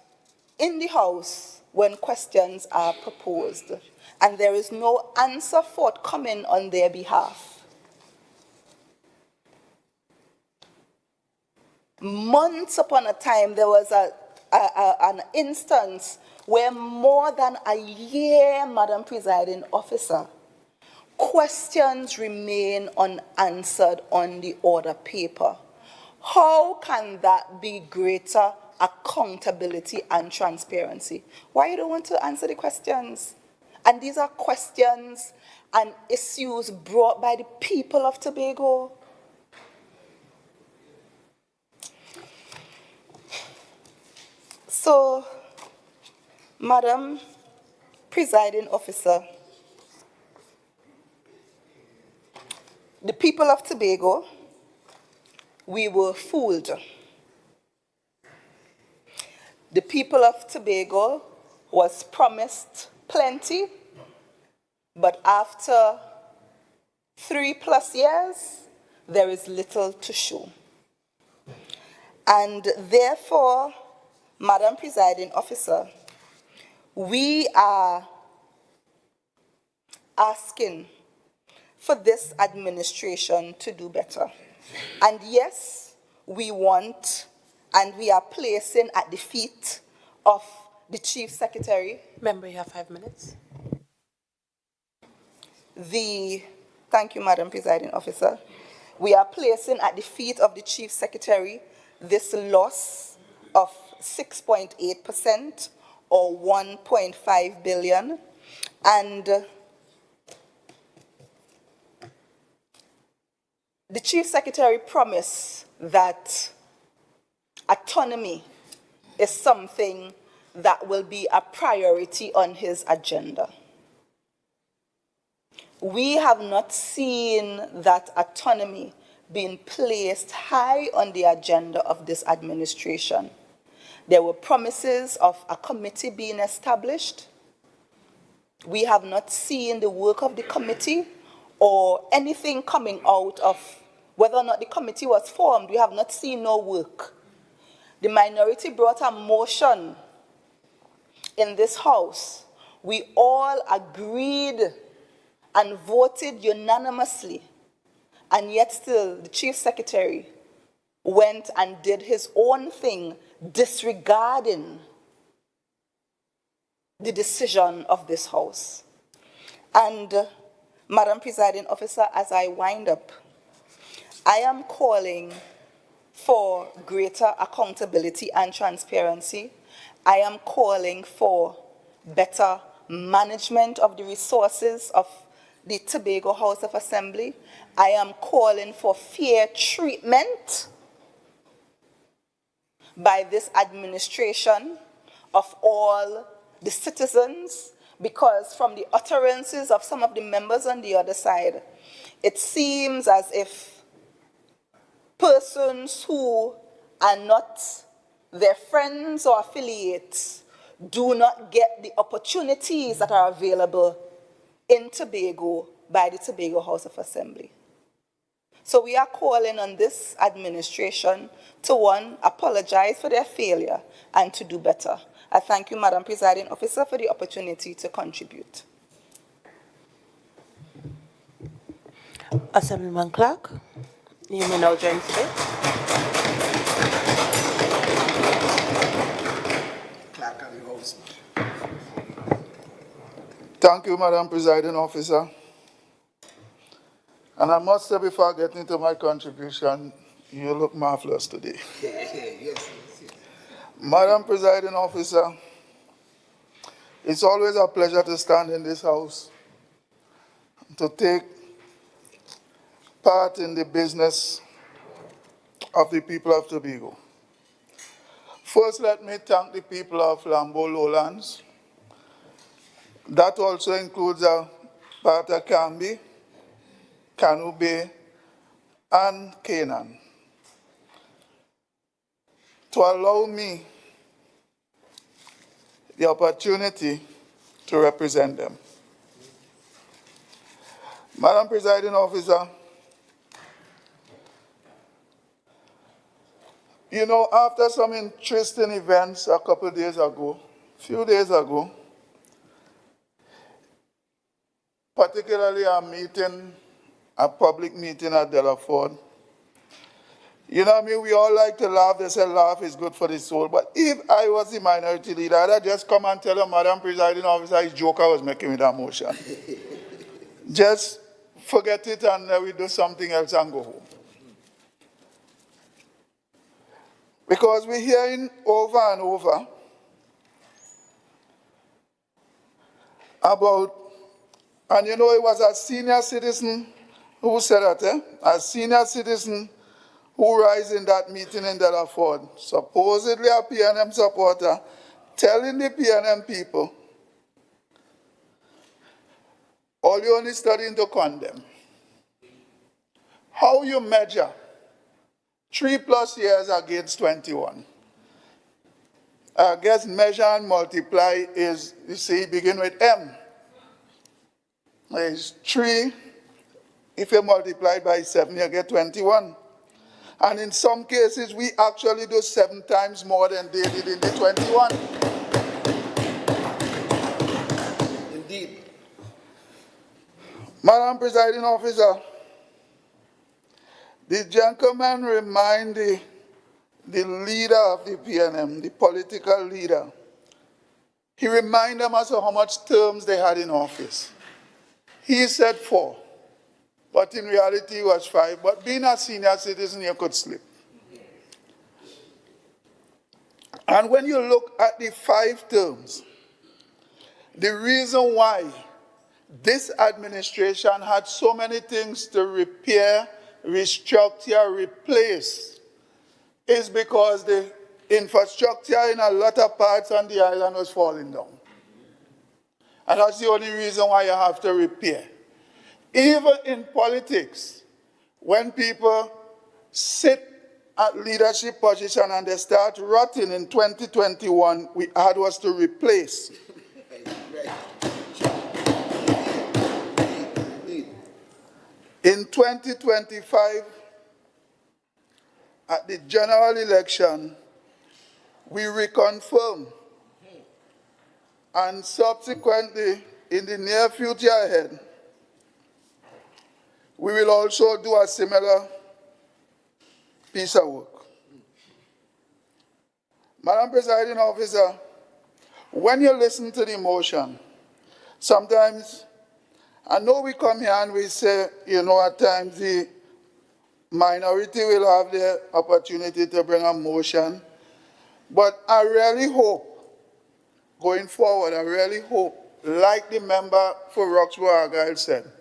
in the House when questions are proposed, and there is no answer forthcoming on their behalf. Months upon a time, there was a an instance where more than a year, Madam Presiding Officer, questions remain unanswered on the order paper. How can that be greater accountability and transparency? Why you don't want to answer the questions? And these are questions and issues brought by the people of Tobago. So, Madam Presiding Officer, the people of Tobago, we were fooled. The people of Tobago was promised plenty, but after 3+ years, there is little to show. And therefore, Madam Presiding Officer, we are asking for this administration to do better. And yes, we want and we are placing at the feet of the Chief Secretary. Member, you have 5 minutes. Thank you, Madam Presiding Officer. We are placing at the feet of the Chief Secretary this loss of 6.8% or 1.5 billion. And the Chief Secretary promised that autonomy is something that will be a priority on his agenda. We have not seen that autonomy being placed high on the agenda of this administration. There were promises of a committee being established. We have not seen the work of the committee or anything coming out of whether or not the committee was formed. We have not seen no work. The minority brought a motion in this House. We all agreed and voted unanimously, and yet still the Chief Secretary went and did his own thing, disregarding the decision of this House. And Madam Presiding Officer, as I wind up, I am calling for greater accountability and transparency. I am calling for better management of the resources of the Tobago House of Assembly. I am calling for fair treatment by this administration of all the citizens, because from the utterances of some of the members on the other side, it seems as if persons who are not their friends or affiliates do not get the opportunities that are available in Tobago by the Tobago House of Assembly. So we are calling on this administration to, one, apologize for their failure and to do better. I thank you, Madam Presiding Officer, for the opportunity to contribute. Assemblyman Clark, you may now join today. Clerk of the House. Thank you, Madam Presiding Officer. And I must say, before getting to my contribution, you look marvelous today. Yes. Madam Presiding Officer, it's always a pleasure to stand in this House, to take part in the business of the people of Tobago. First, let me thank the people of Lambo Lowlands. That also includes part of Canby, Canoe Bay, and Canaan, to allow me the opportunity to represent them. Madam Presiding Officer, you know, after some interesting events a few days ago, particularly a public meeting at Delaford, You know what I mean? We all like to laugh. They say laugh is good for the soul. But if I was the minority leader, I'd just come and tell the Madam Presiding Officer his joke I was making with that motion. Just forget it and we do something else and go home. Because we're hearing over and over about, and you know, it was a senior citizen who said that, a senior citizen who rise in that meeting in Delaford, supposedly a PNM supporter, telling the PNM people, all you only studying to condemn. How you measure 3+ years against 21? I guess measure and multiply is, you see, begin with M. It's 3. If you multiply by 7, you get 21. And in some cases, we actually do 7 times more than they did in the 21. Indeed. Madam Presiding Officer, the gentleman remind the leader of the PNM, the political leader, he reminded them as to how much terms they had in office. He said 4, but in reality it was 5. But being a senior citizen, you could slip. And when you look at the 5 terms, the reason why this administration had so many things to repair, restructure, replace, is because the infrastructure in a lot of parts on the island was falling down. And that's the only reason why you have to repair. Even in politics, when people sit at leadership position and they start rotting in 2021, we had was to replace. In 2025, at the general election, we reconfirm, and subsequently, in the near future ahead, we will also do a similar piece of work. Madam Presiding Officer, when you listen to the motion, sometimes, I know we come here and we say, you know, at times the minority will have the opportunity to bring a motion, but I really hope, going forward, I really hope, like the member for Roxborough Argyle said,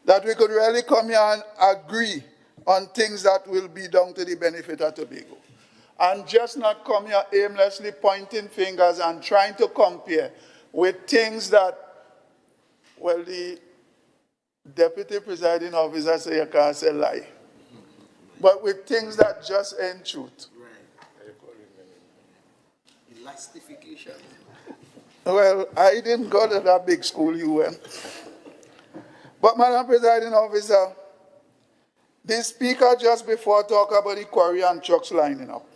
that we could really come here and agree on things that will be down to the benefit of Tobago. And just not come here aimlessly pointing fingers and trying to compare with things that, well, the Deputy Presiding Officer say you can't say lie. But with things that just ain't truth. Right. Elastification. Well, I didn't go to that big school you went. But Madam Presiding Officer, the speaker just before talked about the quarry and trucks lining up.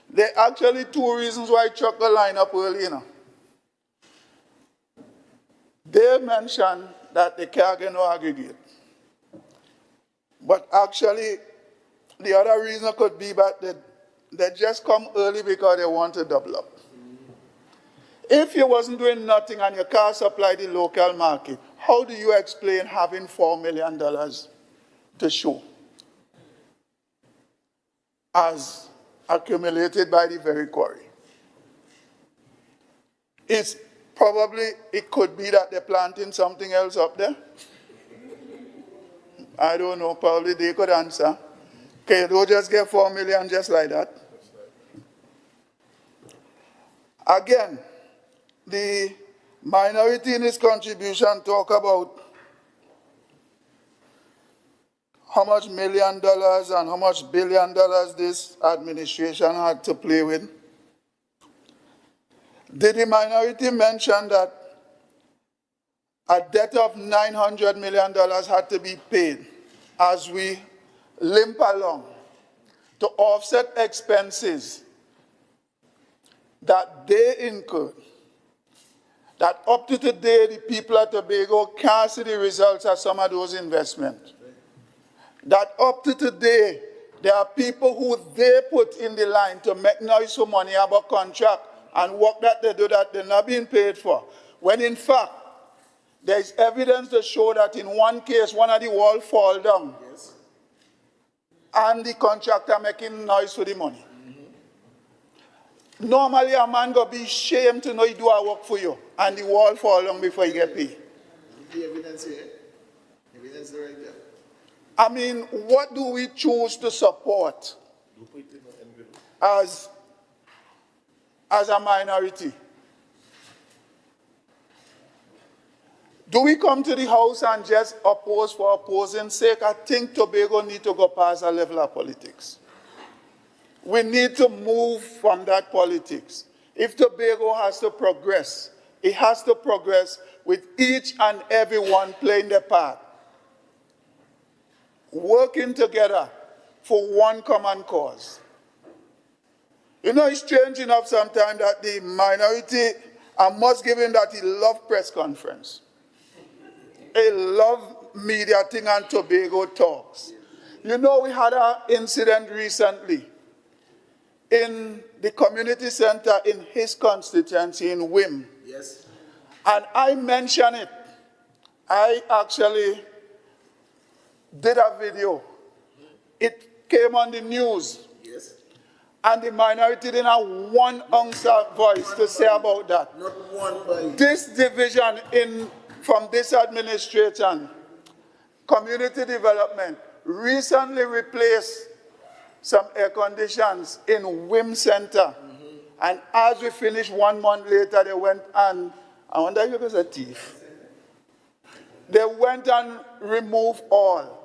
There are actually 2 reasons why trucks will line up early, you know. They mentioned that they can't get no aggregate. But actually, the other reason could be that they just come early because they want to double up. If you wasn't doing nothing and you can't supply the local market, how do you explain having $4 million to show as accumulated by the very quarry? It's probably, it could be that they're planting something else up there. I don't know, probably they could answer. Okay, don't just get 4 million just like that. Again, the minority in its contribution talk about how much $1 million and how much $1 billion this administration had to play with. Did the minority mention that a debt of $900 million had to be paid as we limp along to offset expenses that they incurred? That up to today, the people at Tobago can't see the results of some of those investments. That up to today, There are people who they put in the line to make noise for money about contract and work that they do that they're not being paid for. When in fact, there is evidence to show that in one case, one of the walls fall down. Yes. And the contractor making noise for the money. Normally, a man go be ashamed to know he do a work for you, and the wall fall down before you get paid. The evidence here. Evidence right there. I mean, what do we choose to support as a minority? Do we come to the House and just oppose for opposing sake? I think Tobago need to go past a level of politics. We need to move from that politics. If Tobago has to progress, it has to progress with each and every one playing their part, working together for one common cause. You know, it's strange enough sometimes that the minority, I must give him that he loves press conference. He loves media thing and Tobago talks. You know, we had an incident recently in the community center in his constituency in Wim. Yes. And I mentioned it. I actually did a video. It came on the news. Yes. And the minority didn't have one ounce of voice to say about that. Not one voice. This division from this administration, community development, recently replaced some air conditions in Wim Center. And as we finished 1 month later, they went and, I wonder if it was a thief. They went and removed all.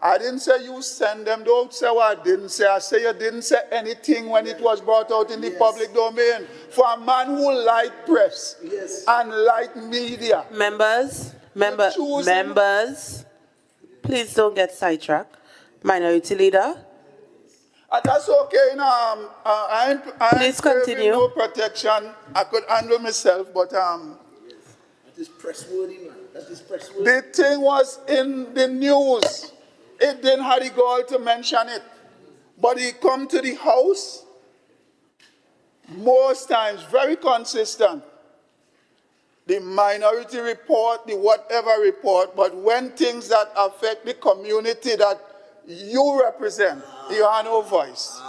I didn't say you send them. Don't say what I didn't say. I say you didn't say anything when it was brought out in the public domain. For a man who liked press and liked media. Members, please don't get sidetracked. Minority Leader. That's okay. Please continue. No protection. I could handle myself, but That is press worthy, man. That is press worthy. the thing was in the news. It didn't have the gall to mention it. But he come to the House most times, very consistent. The minority report, the whatever report, but when things that affect the community that you represent, you have no voice.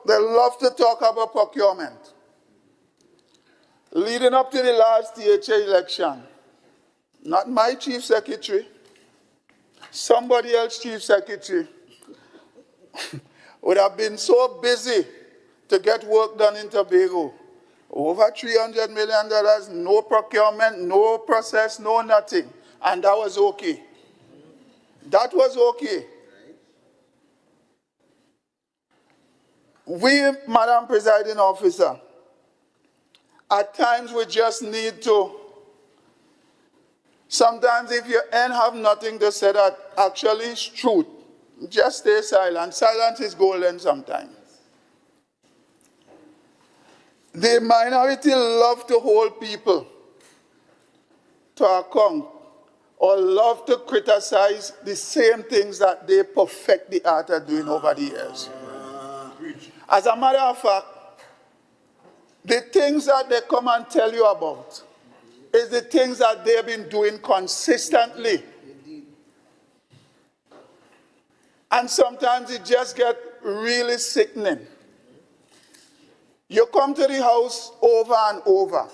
They love to talk about procurement. Leading up to the last THA election, not my chief secretary, somebody else's chief secretary would have been so busy to get work done in Tobago. Over $300 million, no procurement, no process, no nothing. And that was okay. That was okay. We, Madam Presiding Officer, at times we just need to, sometimes if you ain't have nothing to say that actually is truth, just stay silent. Silence is golden sometimes. The minority love to hold people to account or love to criticize the same things that they perfect the art of doing over the years. As a matter of fact, the things that they come and tell you about is the things that they've been doing consistently. And sometimes it just gets really sickening. You come to the House over and over.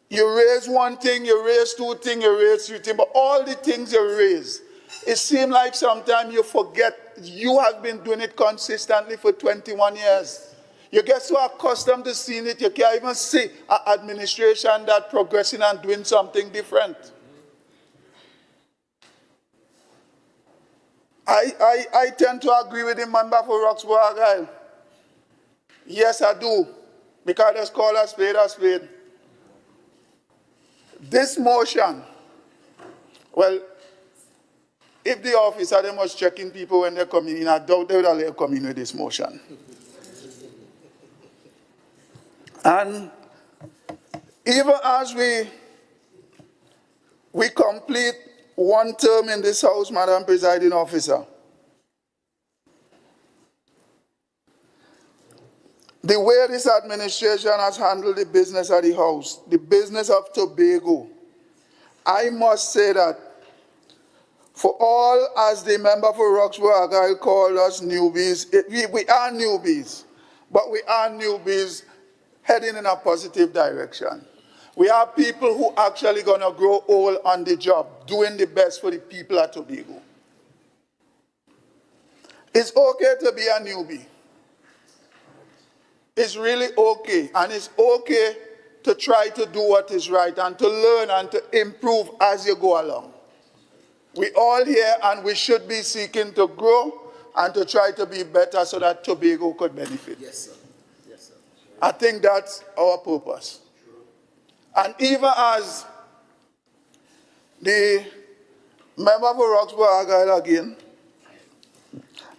You raise one thing, you raise two things, you raise three things, but all the things you raise, it seems like sometimes you forget you have been doing it consistently for 21 years. You get so accustomed to seeing it, you can't even see an administration that progressing and doing something different. I tend to agree with the member for Roxborough Argyle. Yes, I do, because let's call a spade a spade. This motion, well, if the officer, they must check in people when they're coming in, I doubt they would let come in with this motion. And even as we we complete one term in this House, Madam Presiding Officer. The way this administration has handled the business of the House, the business of Tobago, I must say that for all, as the member for Roxborough Argyle called us newbies, we are newbies, but we are newbies heading in a positive direction. We are people who actually going to grow old on the job, doing the best for the people at Tobago. It's okay to be a newbie. It's really okay, and it's okay to try to do what is right and to learn and to improve as you go along. We all here, and we should be seeking to grow and to try to be better so that Tobago could benefit. Yes, sir. Yes, sir. I think that's our purpose. And even as the member for Roxborough Argyle again,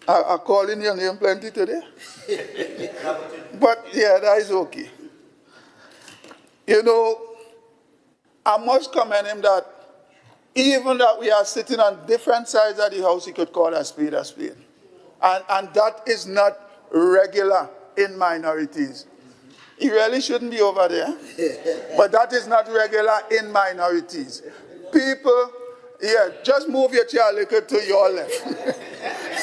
I calling your name plenty today. But yeah, that is okay. You know, I must commend him that even that we are sitting on different sides of the House, he could call a spade a spade. And that is not regular in minorities. He really shouldn't be over there. But that is not regular in minorities. People, yeah, just move your chair a little to your left.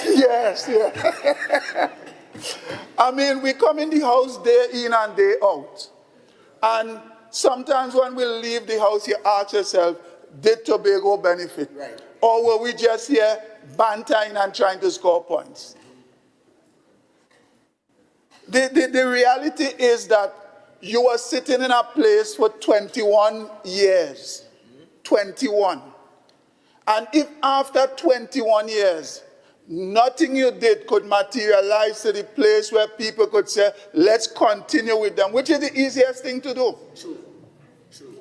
Yes, yeah. I mean, we come in the House day in and day out. And sometimes when we leave the House, you ask yourself, did Tobago benefit? Right. Or were we just here bantering and trying to score points? The reality is that you were sitting in a place for 21 years. 21. And if after 21 years, nothing you did could materialize to the place where people could say, let's continue with them, which is the easiest thing to do. True. True.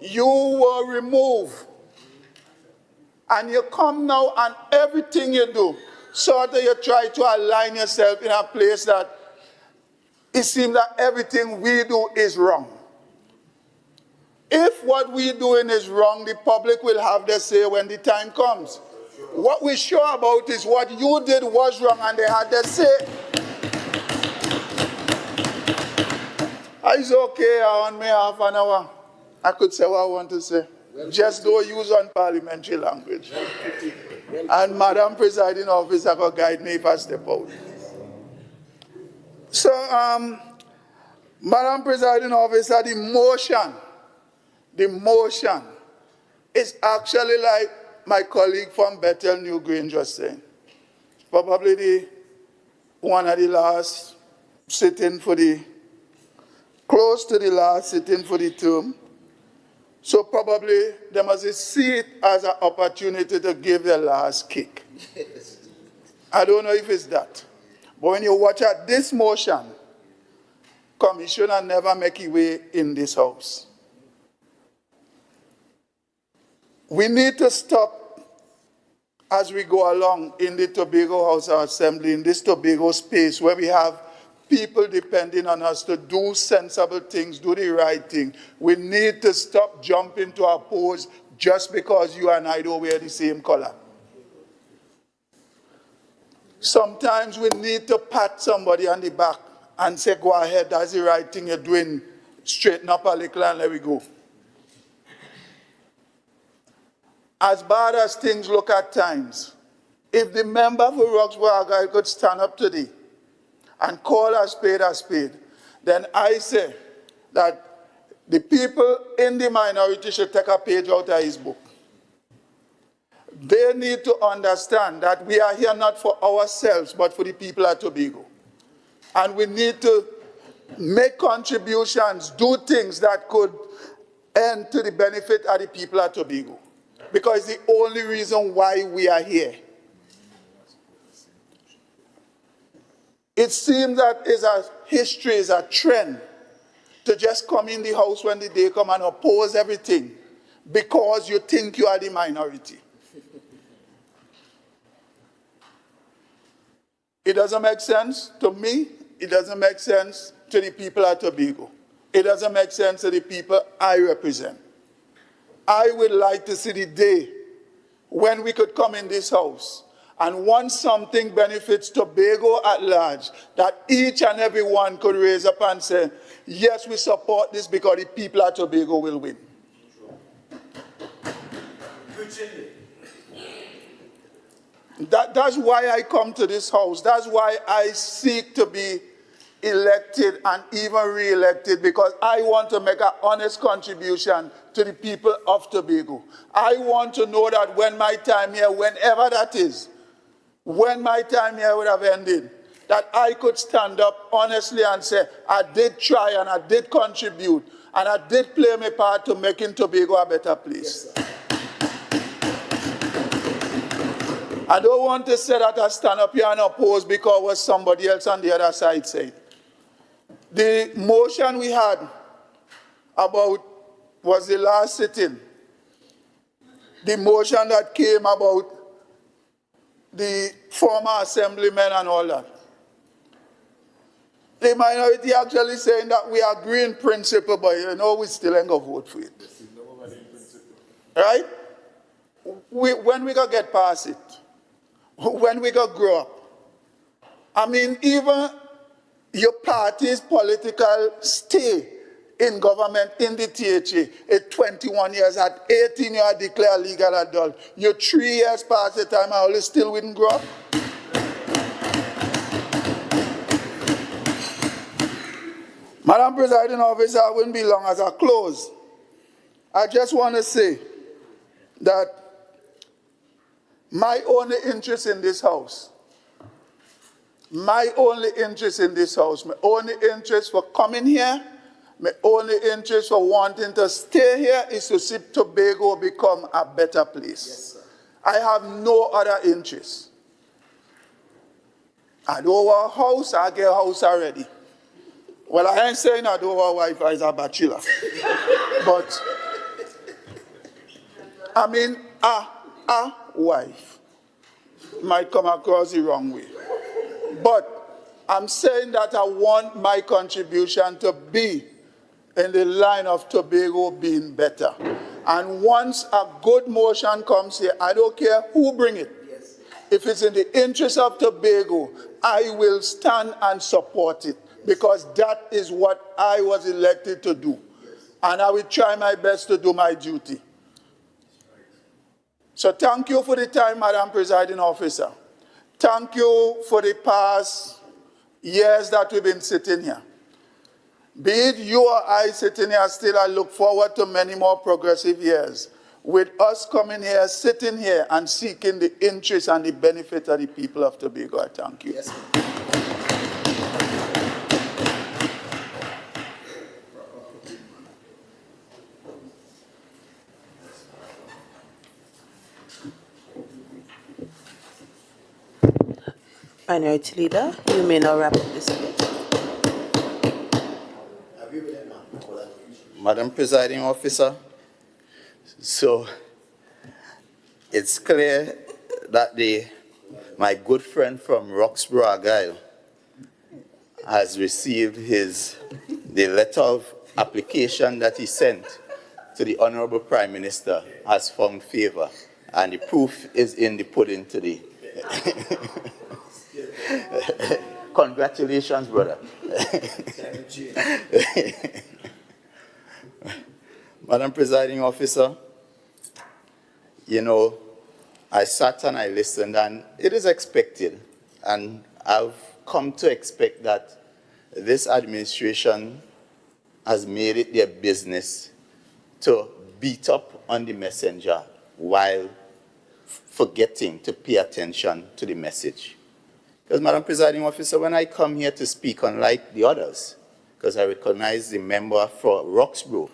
You were removed. And you come now and everything you do, sort of you try to align yourself in a place that it seems that everything we do is wrong. If what we're doing is wrong, the public will have their say when the time comes. What we're sure about is what you did was wrong and they had their say. It's okay, I want me half an hour. I could say what I want to say. Just don't use unparliamentary language. And Madam Presiding Officer could guide me if I step out. So, Madam Presiding Officer, the motion is actually like my colleague from Bethel New Grange was saying. Probably one of the last sitting for close to the last sitting for the term. So probably they must see it as an opportunity to give their last kick. I don't know if it's that. But when you watch at this motion, commissioner never make his way in this House. We need to stop as we go along in the Tobago House of Assembly, in this Tobago space where we have people depending on us to do sensible things, do the right thing. We need to stop jumping to our pose just because you and I don't wear the same color. Sometimes we need to pat somebody on the back and say, go ahead, that's the right thing you're doing. Straighten up a little and let we go. As bad as things look at times, if the member for Roxborough Argyle could stand up today and call a spade, then I say that the people in the minority should take a page out of his book. They need to understand that we are here not for ourselves, but for the people at Tobago. And we need to make contributions, do things that could end to the benefit of the people at Tobago. Because it's the only reason why we are here. It seems that it's a history, is a trend to just come in the House when the day comes and oppose everything because you think you are the minority. It doesn't make sense to me. It doesn't make sense to the people at Tobago. It doesn't make sense to the people I represent. I would like to see the day when we could come in this house and once something benefits Tobago at large, that each and every one could raise up and say, yes, we support this because the people at Tobago will win. That's why I come to this house. That's why I seek to be elected and even re-elected, because I want to make an honest contribution to the people of Tobago. I want to know that when my time here, whenever that is, when my time here would have ended, that I could stand up honestly and say, I did try and I did contribute and I did play my part to making Tobago a better place. Yes, I don't want to say that I stand up here and oppose because what somebody else on the other side said. The motion we had about was the last sitting. The motion that came about the former assemblymen and all that. The minority actually saying that we agree in principle, but you know we still ain't going to vote for it. Right? When we going to get past it? When we going to grow up? I mean, even your party's political stay in government in the THA is 21 years. At 18, you are declared legal adult. You're 3 years past the time, I still wouldn't grow up. Madam Presiding Officer, I wouldn't be long as I close. I just want to say that my only interest in this house, my only interest for coming here, my only interest for wanting to stay here is to see Tobago become a better place. Yes, sir. I have no other interest. I don't want a house, I get a house already. Well, I ain't saying I don't want a wife as a bachelor. But, I mean, a wife might come across the wrong way. But I'm saying that I want my contribution to be in the line of Tobago being better. And once a good motion comes here, I don't care who bring it. Yes. If it's in the interest of Tobago, I will stand and support it, because that is what I was elected to do. Yes. And I will try my best to do my duty. So thank you for the time, Madam Presiding Officer. Thank you for the past years that we've been sitting here. Be it you or I sitting here still, I look forward to many more progressive years with us coming here, sitting here, and seeking the interest and the benefit of the people of Tobago. I thank you. Yes, Minority Leader, you may now wrap up this debate. Madam Presiding Officer, so it's clear that my good friend from Roxborough, Argyle, has received the letter of application that he sent to the Honorable Prime Minister has found favor, and the proof is in the pudding today. Congratulations, brother. Madam Presiding Officer, you know, I sat and I listened, and it is expected, and I've come to expect that this administration has made it their business to beat up on the messenger while forgetting to pay attention to the message. Because, Madam Presiding Officer, when I come here to speak, unlike the others, because I recognize the member for Roxborough,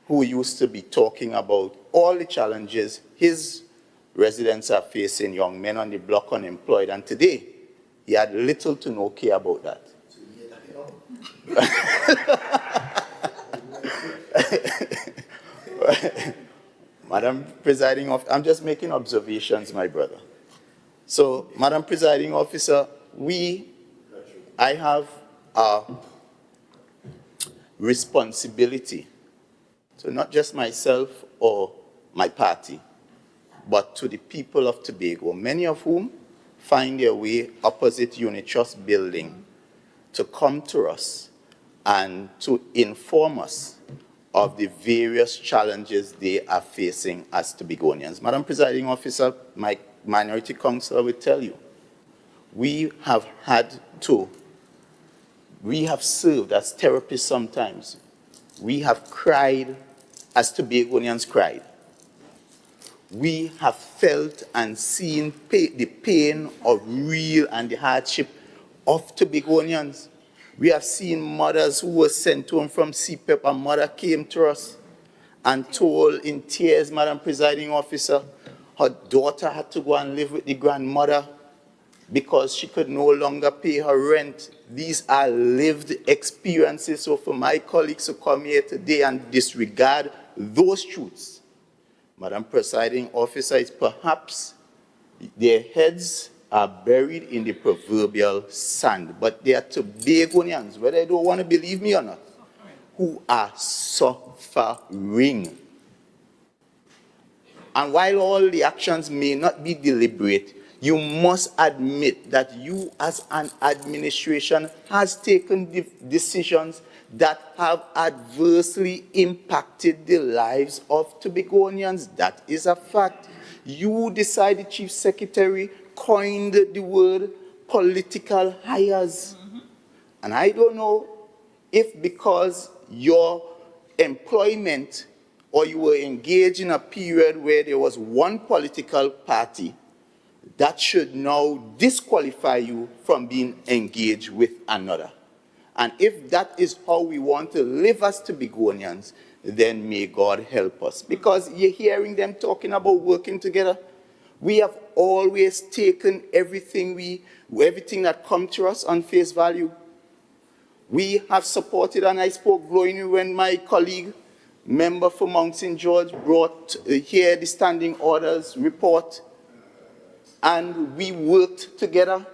who used to be talking about all the challenges his residents are facing, young men on the block unemployed, and today he had little to no care about that. Madam Presiding Officer, I'm just making observations, my brother. So, Madam Presiding Officer, I have a responsibility So not just myself or my party, but to the people of Tobago, many of whom find their way opposite Unit Trust building to come to us and to inform us of the various challenges they are facing as Tobagonians. Madam Presiding Officer, my minority councillor will tell you, we have served as therapists sometimes. We have cried as Tobagonians cried. We have felt and seen the pain of real and the hardship of Tobagonians. We have seen mothers who were sent home from CPEP. A mother came to us and told in tears, Madam Presiding Officer, her daughter had to go and live with the grandmother because she could no longer pay her rent. These are lived experiences. So for my colleagues to come here today and disregard those truths, Madam Presiding Officer, it's perhaps their heads are buried in the proverbial sand, but they are Tobagonians, whether they don't want to believe me or not, who are suffering. And while all the actions may not be deliberate, you must admit that you as an administration has taken decisions that have adversely impacted the lives of Tobagonians. That is a fact. You decided, Chief Secretary, coined the word political hires. And I don't know if because your employment or you were engaged in a period where there was one political party, that should now disqualify you from being engaged with another. And if that is how we want to live as Tobagonians, then may God help us. Because you're hearing them talking about working together. We have always taken everything that comes to us on face value. We have supported, and I spoke glowingly when my colleague, member for Mount St. George, brought here the standing orders report, and we worked together.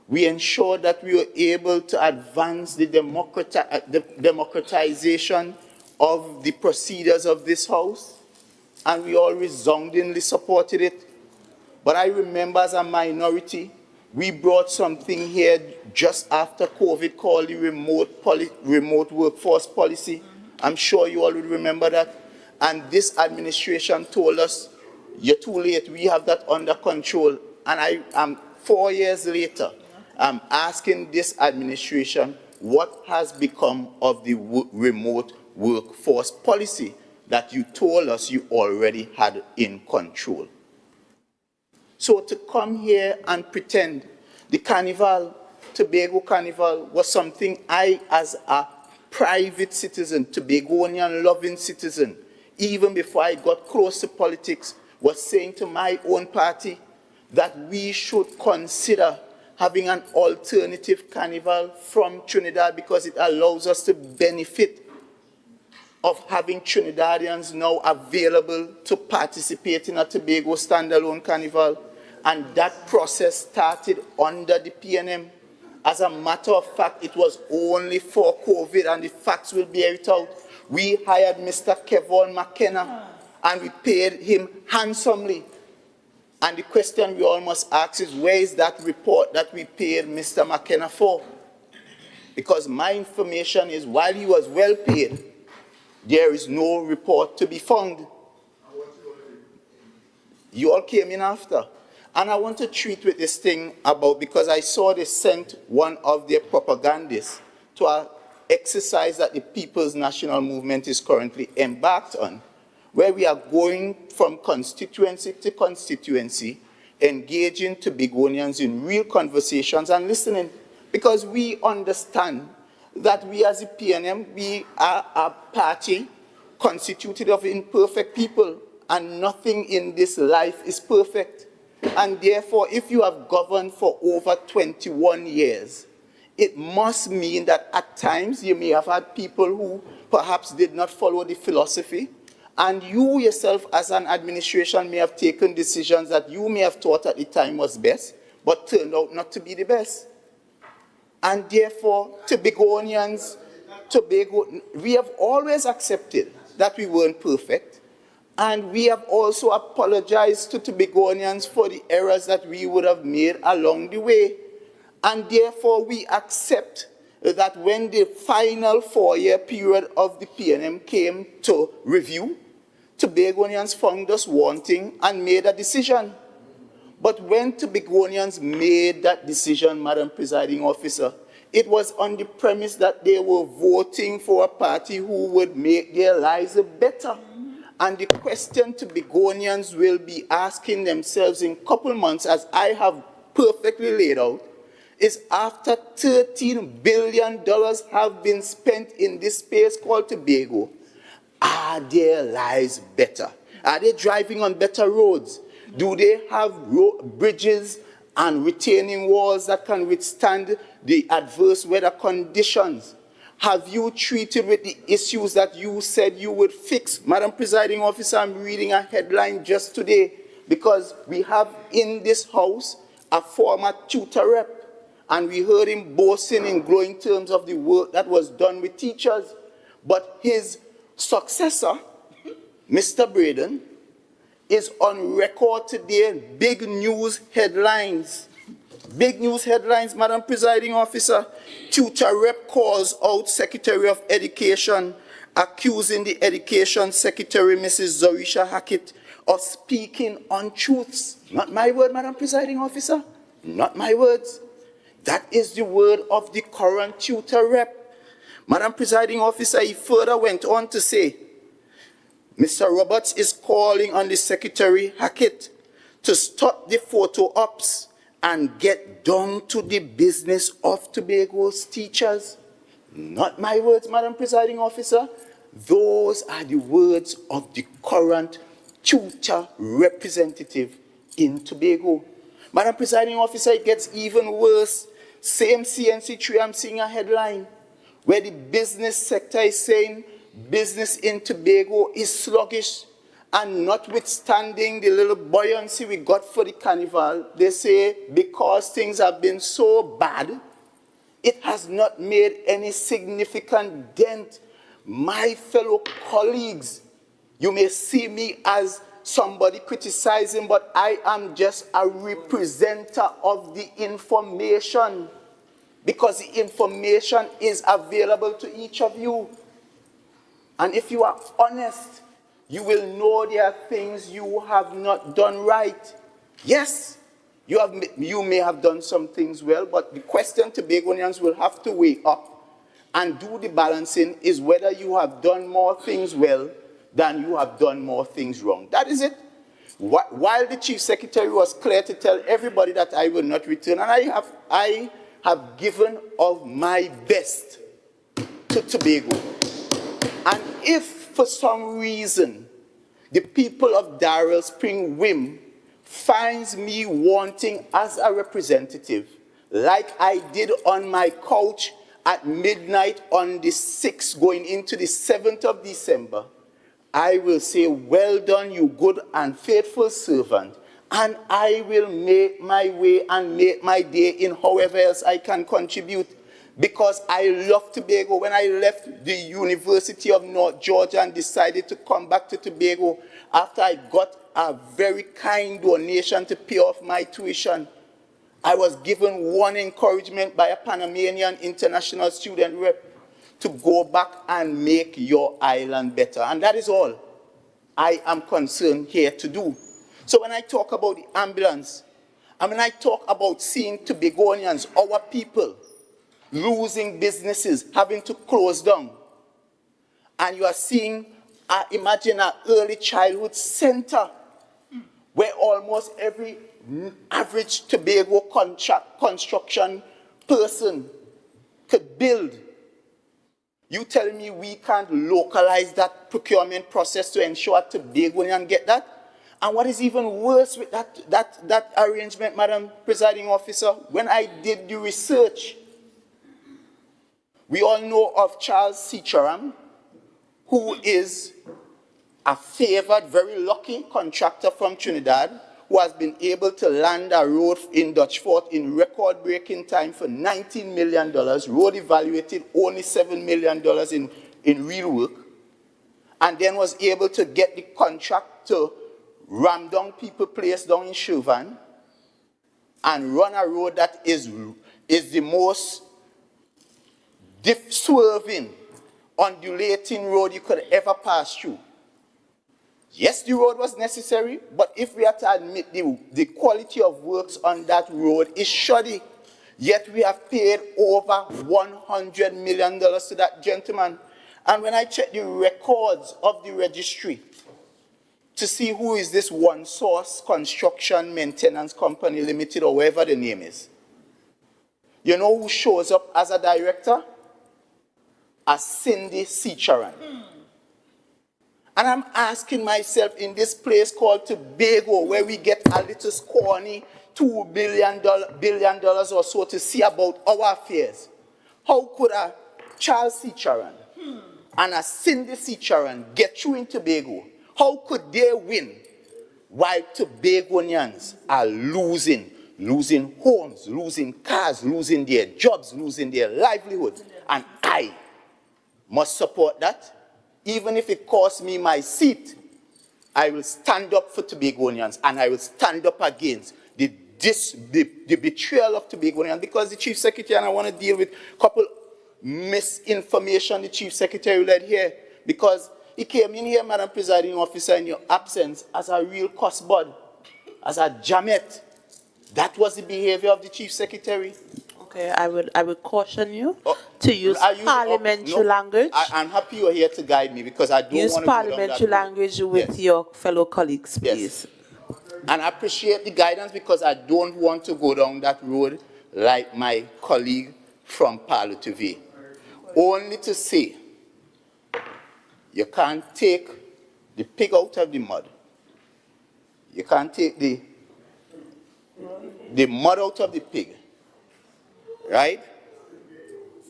We ensured that we were able to advance the democratization of the procedures of this House, and we all resoundingly supported it. But I remember as a minority, we brought something here just after COVID called the remote workforce policy. I'm sure you all would remember that. And this administration told us, you're too late, we have that under control. And I am 4 years later, I'm asking this administration, what has become of the remote workforce policy that you told us you already had in control? So to come here and pretend the carnival, Tobago Carnival, was something I, as a private citizen, Tobagonian-loving citizen, even before I got close to politics, was saying to my own party that we should consider having an alternative carnival from Trinidad because it allows us to benefit of having Trinidadians now available to participate in a Tobago standalone carnival. And that process started under the PNM. As a matter of fact, it was only for COVID, and the facts will bear it out. We hired Mr. Kevon McKenna, and we paid him handsomely. And the question we all must ask is, where is that report that we paid Mr. McKenna for? Because my information is, while he was well paid, there is no report to be found. You all came in after. And I want to treat with this thing about, because I saw they sent one of their propagandists to an exercise that the People's National Movement is currently embarked on, where we are going from constituency to constituency, engaging Tobagonians in real conversations and listening, because we understand that we as the PNM, we are a party constituted of imperfect people, and nothing in this life is perfect. And therefore, if you have governed for over 21 years, it must mean that at times you may have had people who perhaps did not follow the philosophy, and you yourself as an administration may have taken decisions that you may have thought at the time was best, but turned out not to be the best. And therefore, Tobagonians, Tobago, we have always accepted that we weren't perfect, and we have also apologized to Tobagonians for the errors that we would have made along the way. And therefore, we accept that when the final 4-year period of the PNM came to review, Tobagonians found us wanting and made a decision. But when Tobagonians made that decision, Madam Presiding Officer, it was on the premise that they were voting for a party who would make their lives better. And the question Tobagonians will be asking themselves in a couple months, as I have perfectly laid out, is after $13 billion have been spent in this space called Tobago, are their lives better? Are they driving on better roads? Do they have bridges and retaining walls that can withstand the adverse weather conditions? Have you treated with the issues that you said you would fix? Madam Presiding Officer, I'm reading a headline just today because we have in this house a former tutor rep, and we heard him boasting in glowing terms of the work that was done with teachers. But his successor, Mr. Braden, is on record today, big news headlines. Big news headlines, Madam Presiding Officer. Tutor rep calls out Secretary of Education, accusing the Education Secretary, Mrs. Zorisha Hackett, of speaking untruths. Not my word, Madam Presiding Officer. Not my words. That is the word of the current tutor rep. Madam Presiding Officer, he further went on to say, Mr. Roberts is calling on the Secretary Hackett to stop the photo ops and get down to the business of Tobago's teachers. Not my words, Madam Presiding Officer. Those are the words of the current tutor representative in Tobago. Madam Presiding Officer, it gets even worse. Same CNC3, I'm seeing a headline where the business sector is saying business in Tobago is sluggish, and notwithstanding the little buoyancy we got for the carnival, they say because things have been so bad, it has not made any significant dent. My fellow colleagues, you may see me as somebody criticizing, but I am just a representative of the information, because the information is available to each of you. And if you are honest, you will know there are things you have not done right. Yes, you may have done some things well, but the question Tobagonians will have to weigh up and do the balancing is whether you have done more things well than you have done more things wrong. That is it. While the Chief Secretary was clear to tell everybody that I will not return, and I have given of my best to Tobago. And if for some reason the people of Darrell Spring Whim finds me wanting as a representative, like I did on my couch at midnight on the 6th going into the 7th of December, I will say, well done, you good and faithful servant, and I will make my way and make my day in however else I can contribute, because I love Tobago. When I left the University of North Georgia and decided to come back to Tobago after I got a very kind donation to pay off my tuition, I was given one encouragement by a Panamanian international student rep to go back and make your island better. And that is all I am concerned here to do. So when I talk about the ambulance, and when I talk about seeing Tobagonians, our people, losing businesses, having to close down, and you are seeing, imagine an early childhood center where almost every average Tobago construction person could build. You telling me we can't localize that procurement process to ensure Tobagonians get that? And what is even worse with that arrangement, Madam Presiding Officer, when I did the research, we all know of Charles Seacharam, who is a favored, very lucky contractor from Trinidad, who has been able to land a road in Dutch Fort in record-breaking time for $19 million, road evaluated only $7 million in real work. and then was able to get the contract to ram down People Place down in Chauvin and run a road that is the most swerving, undulating road you could ever pass through. Yes, the road was necessary, but if we have to admit the quality of works on that road is shoddy, yet we have paid over $100 million to that gentleman. And when I check the records of the registry to see who is this One Source Construction Maintenance Company Limited, or whatever the name is, you know who shows up as a director? As Cindy Seacharan. And I'm asking myself, in this place called Tobago, where we get a little scrawny $2 billion or so to see about our affairs, how could a Charles Seacharan and a Cindy Seacharan get through in Tobago? How could they win while Tobagonians are losing homes, losing cars, losing their jobs, losing their livelihood? And I must support that. Even if it costs me my seat, I will stand up for Tobagonians, and I will stand up against the betrayal of Tobagonians, because the Chief Secretary, and I want to deal with a couple misinformation the Chief Secretary led here, because he came in here, Madam Presiding Officer, in your absence, as a real cussbud, as a jamet. That was the behavior of the Chief Secretary. Okay, I would caution you to use parliamentary language. I'm happy you're here to guide me, because I don't want to use parliamentary language with your fellow colleagues, please. Yes. And I appreciate the guidance, because I don't want to go down that road like my colleague from Palo TV. Only to say, you can't take the pig out of the mud. You can't take the mud out of the pig. Right?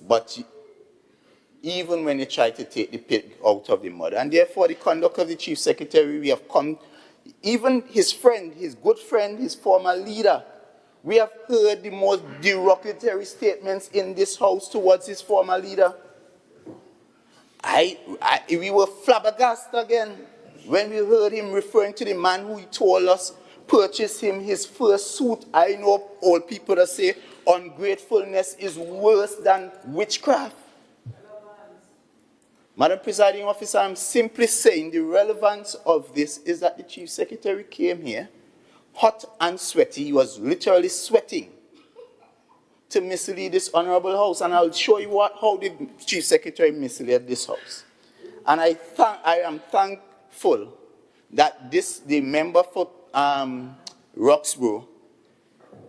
But even when you try to take the pig out of the mud, and therefore the conduct of the Chief Secretary, we have come, even his friend, his good friend, his former leader, we have heard the most derogatory statements in this House towards his former leader. We were flabbergasted again when we heard him referring to the man who he told us purchased him his first suit. I know old people that say ungratefulness is worse than witchcraft. Madam Presiding Officer, I'm simply saying the relevance of this is that the Chief Secretary came here hot and sweaty. He was literally sweating to mislead this honorable House. And I'll show you how the Chief Secretary misled this House. And I am thankful that the member for Roxborough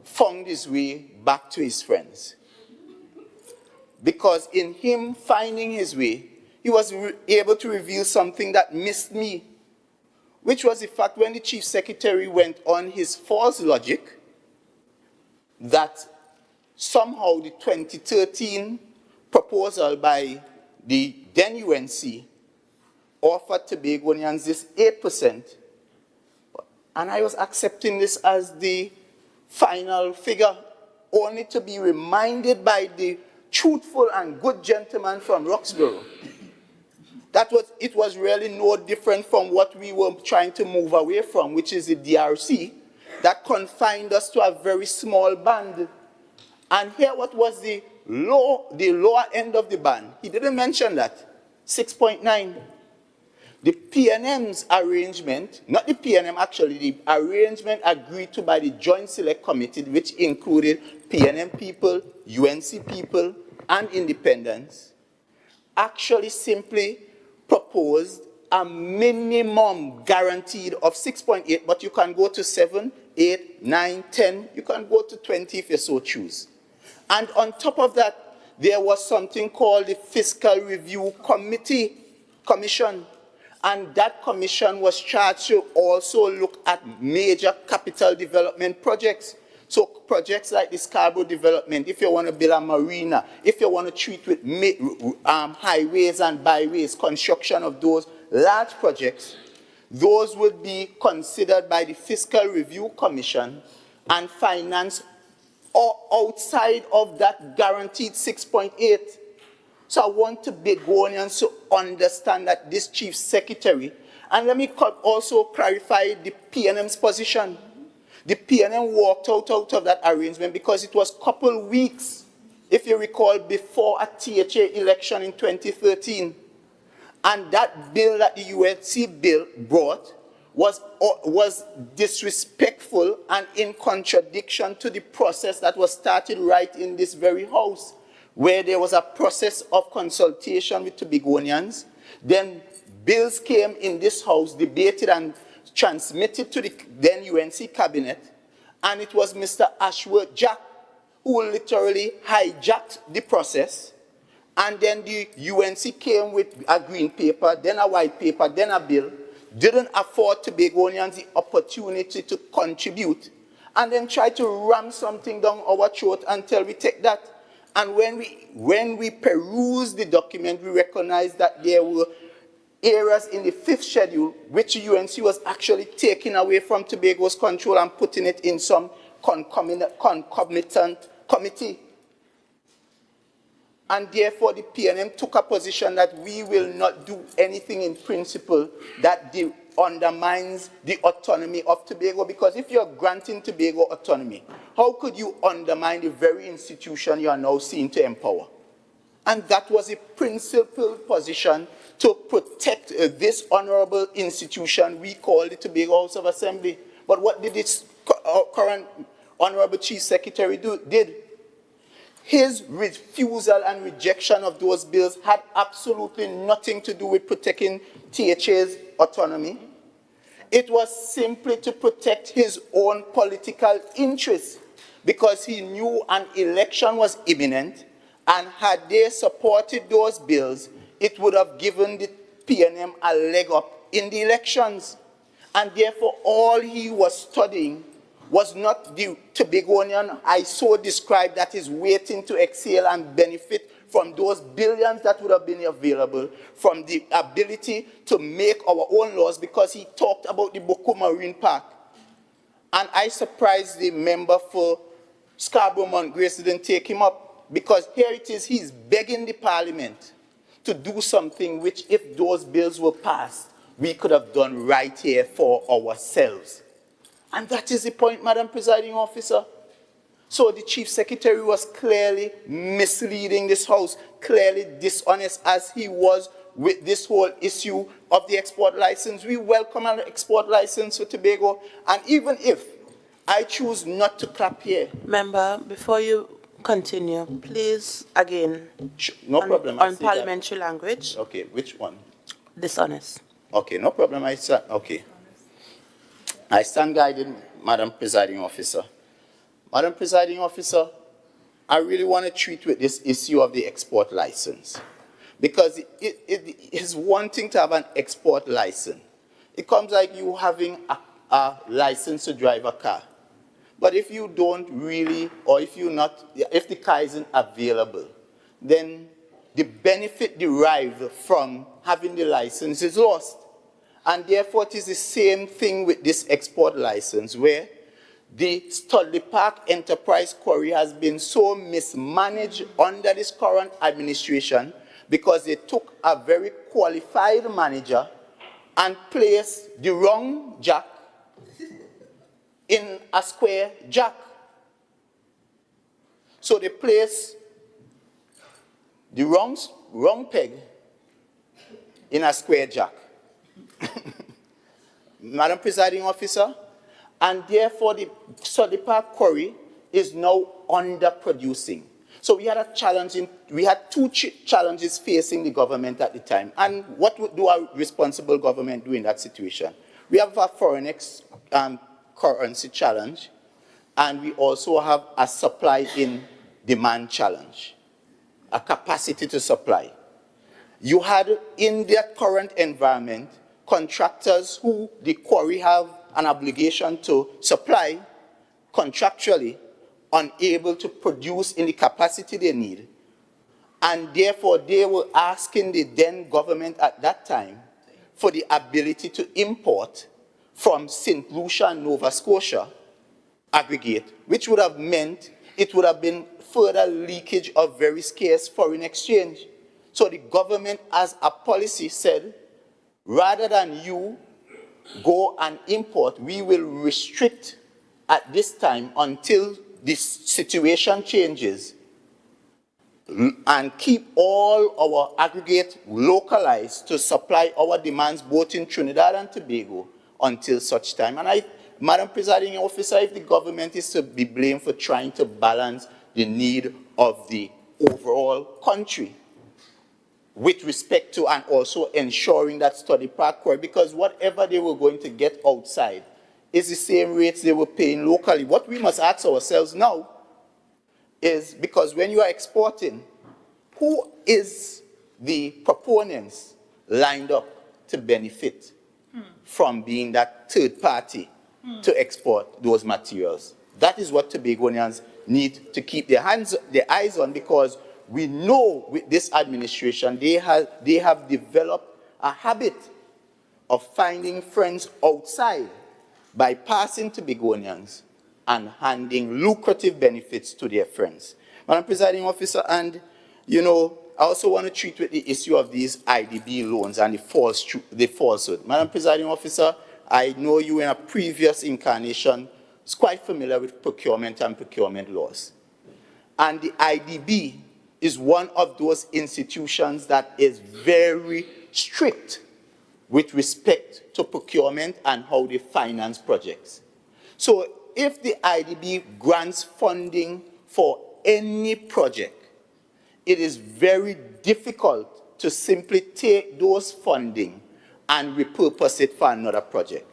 found his way back to his friends. Because in him finding his way, he was able to reveal something that missed me, which was the fact when the Chief Secretary went on his false logic that somehow the 2013 proposal by the then UNC offered Tobagonians this 8%, and I was accepting this as the final figure, only to be reminded by the truthful and good gentleman from Roxborough that it was really no different from what we were trying to move away from, which is the DRC, that confined us to a very small band. And here what was the lower end of the band? He didn't mention that, 6.9. The PNM's arrangement, not the PNM actually, the arrangement agreed to by the Joint Select Committee, which included PNM people, UNC people, and independents, actually simply proposed a minimum guaranteed of 6.8, but you can go to 7, 8, 9, 10, you can go to 20 if you so choose. And on top of that, there was something called the Fiscal Review Commission, and that commission was charged to also look at major capital development projects. So projects like the Scarborough development, if you want to build a marina, if you want to treat with highways and byways, construction of those large projects, those would be considered by the Fiscal Review Commission and financed outside of that guaranteed 6.8. So I want Tobagonians to understand that this chief secretary, and let me also clarify the PNM's position. The PNM walked out of that arrangement because it was a couple weeks, if you recall, before a THA election in 2013. And that bill that the UNC bill brought was disrespectful and in contradiction to the process that was started right in this very house, where there was a process of consultation with Tobagonians. Then bills came in this house, debated and transmitted to the then UNC cabinet, and it was Mr. Ashworth Jack who literally hijacked the process. And then the UNC came with a green paper, then a white paper, then a bill, didn't afford Tobagonians the opportunity to contribute, and then tried to ram something down our throat until we take that. And when we peruse the document, we recognize that there were areas in the 5th schedule which the UNC was actually taking away from Tobago's control and putting it in some concomitant committee. And therefore, the PNM took a position that we will not do anything in principle that undermines the autonomy of Tobago, because if you're granting Tobago autonomy, how could you undermine the very institution you are now seen to empower? And that was a principled position to protect this honorable institution we call the Tobago House of Assembly. But what did this current honorable chief secretary did? His refusal and rejection of those bills had absolutely nothing to do with protecting THA's autonomy. It was simply to protect his own political interests, because he knew an election was imminent, and had they supported those bills, it would have given the PNM a leg up in the elections. And therefore, all he was studying was not the Tobagonian I so described that is waiting to exhale and benefit from those billions that would have been available, from the ability to make our own laws, because he talked about the Boko Marine Park. And I surprised the member for Scarborough Mount Grace didn't take him up, because here it is, he's begging the parliament to do something which, if those bills were passed, we could have done right here for ourselves. And that is the point, Madam Presiding Officer. So the Chief Secretary was clearly misleading this House, clearly dishonest as he was with this whole issue of the export license. We welcome an export license for Tobago, and even if I choose not to clap here. Member, before you continue, please, again, no problem. On parliamentary language. Okay, which one? Dishonest. Okay, no problem. Okay. I stand guided, Madam Presiding Officer. Madam Presiding Officer, I really want to treat with this issue of the export license, because it is one thing to have an export license. It comes like you having a license to drive a car. But if you don't really, or if the car isn't available, then the benefit derived from having the license is lost. And therefore, it is the same thing with this export license, where the Studley Park Enterprise Quarry has been so mismanaged under this current administration, because they took a very qualified manager and placed the wrong jack in a square jack. So they placed the wrong peg in a square jack. Madam Presiding Officer, and therefore the Studley Park Quarry is now underproducing. So we had two challenges facing the government at the time. And what would do a responsible government do in that situation? We have a foreign currency challenge, and we also have a supply in demand challenge, a capacity to supply. You had, in that current environment, contractors who the quarry have an obligation to supply contractually, unable to produce in the capacity they need. And therefore, they were asking the then government at that time for the ability to import from St. Lucia and Nova Scotia aggregate, which would have meant it would have been further leakage of very scarce foreign exchange. So the government as a policy said, rather than you go and import, we will restrict at this time until this situation changes and keep all our aggregate localized to supply our demands both in Trinidad and Tobago until such time. And Madam Presiding Officer, if the government is to be blamed for trying to balance the need of the overall country with respect to and also ensuring that study park core, because whatever they were going to get outside is the same rates they were paying locally. What we must ask ourselves now is, because when you are exporting, who is the proponents lined up to benefit from being that third party to export those materials? That is what Tobagonians need to keep their eyes on, because we know with this administration, they have developed a habit of finding friends outside by passing Tobagonians and handing lucrative benefits to their friends. Madam Presiding Officer, and I also want to treat with the issue of these IDB loans and the falsehood. Madam Presiding Officer, I know you in a previous incarnation is quite familiar with procurement and procurement laws. And the IDB is one of those institutions that is very strict with respect to procurement and how they finance projects. So if the IDB grants funding for any project, it is very difficult to simply take those funding and repurpose it for another project.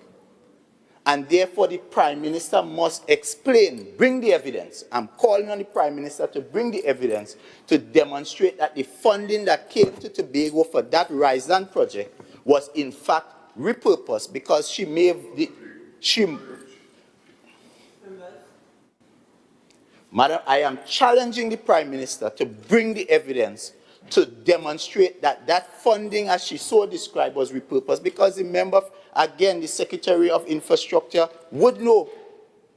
And therefore, the Prime Minister must explain, bring the evidence. I'm calling on the Prime Minister to bring the evidence to demonstrate that the funding that came to Tobago for that Rise Land project was in fact repurposed, because she may have Madam, I am challenging the Prime Minister to bring the evidence to demonstrate that that funding, as she so described, was repurposed, because remember, again, the Secretary of Infrastructure would know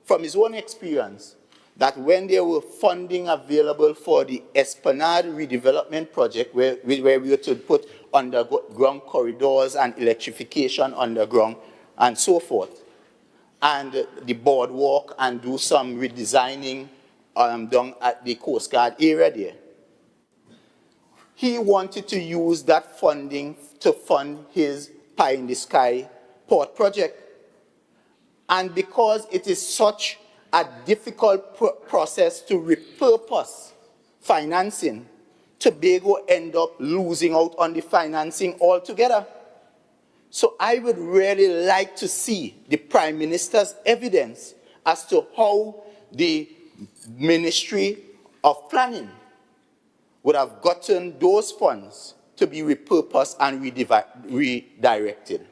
from his own experience that when there were funding available for the Esplanade redevelopment project, where we were to put underground corridors and electrification underground and so forth, and the boardwalk, and do some redesigning down at the Coast Guard area there, he wanted to use that funding to fund his pie in the sky port project. And because it is such a difficult process to repurpose financing, Tobago end up losing out on the financing altogether. So I would really like to see the Prime Minister's evidence as to how the Ministry of Planning would have gotten those funds to be repurposed and redirected.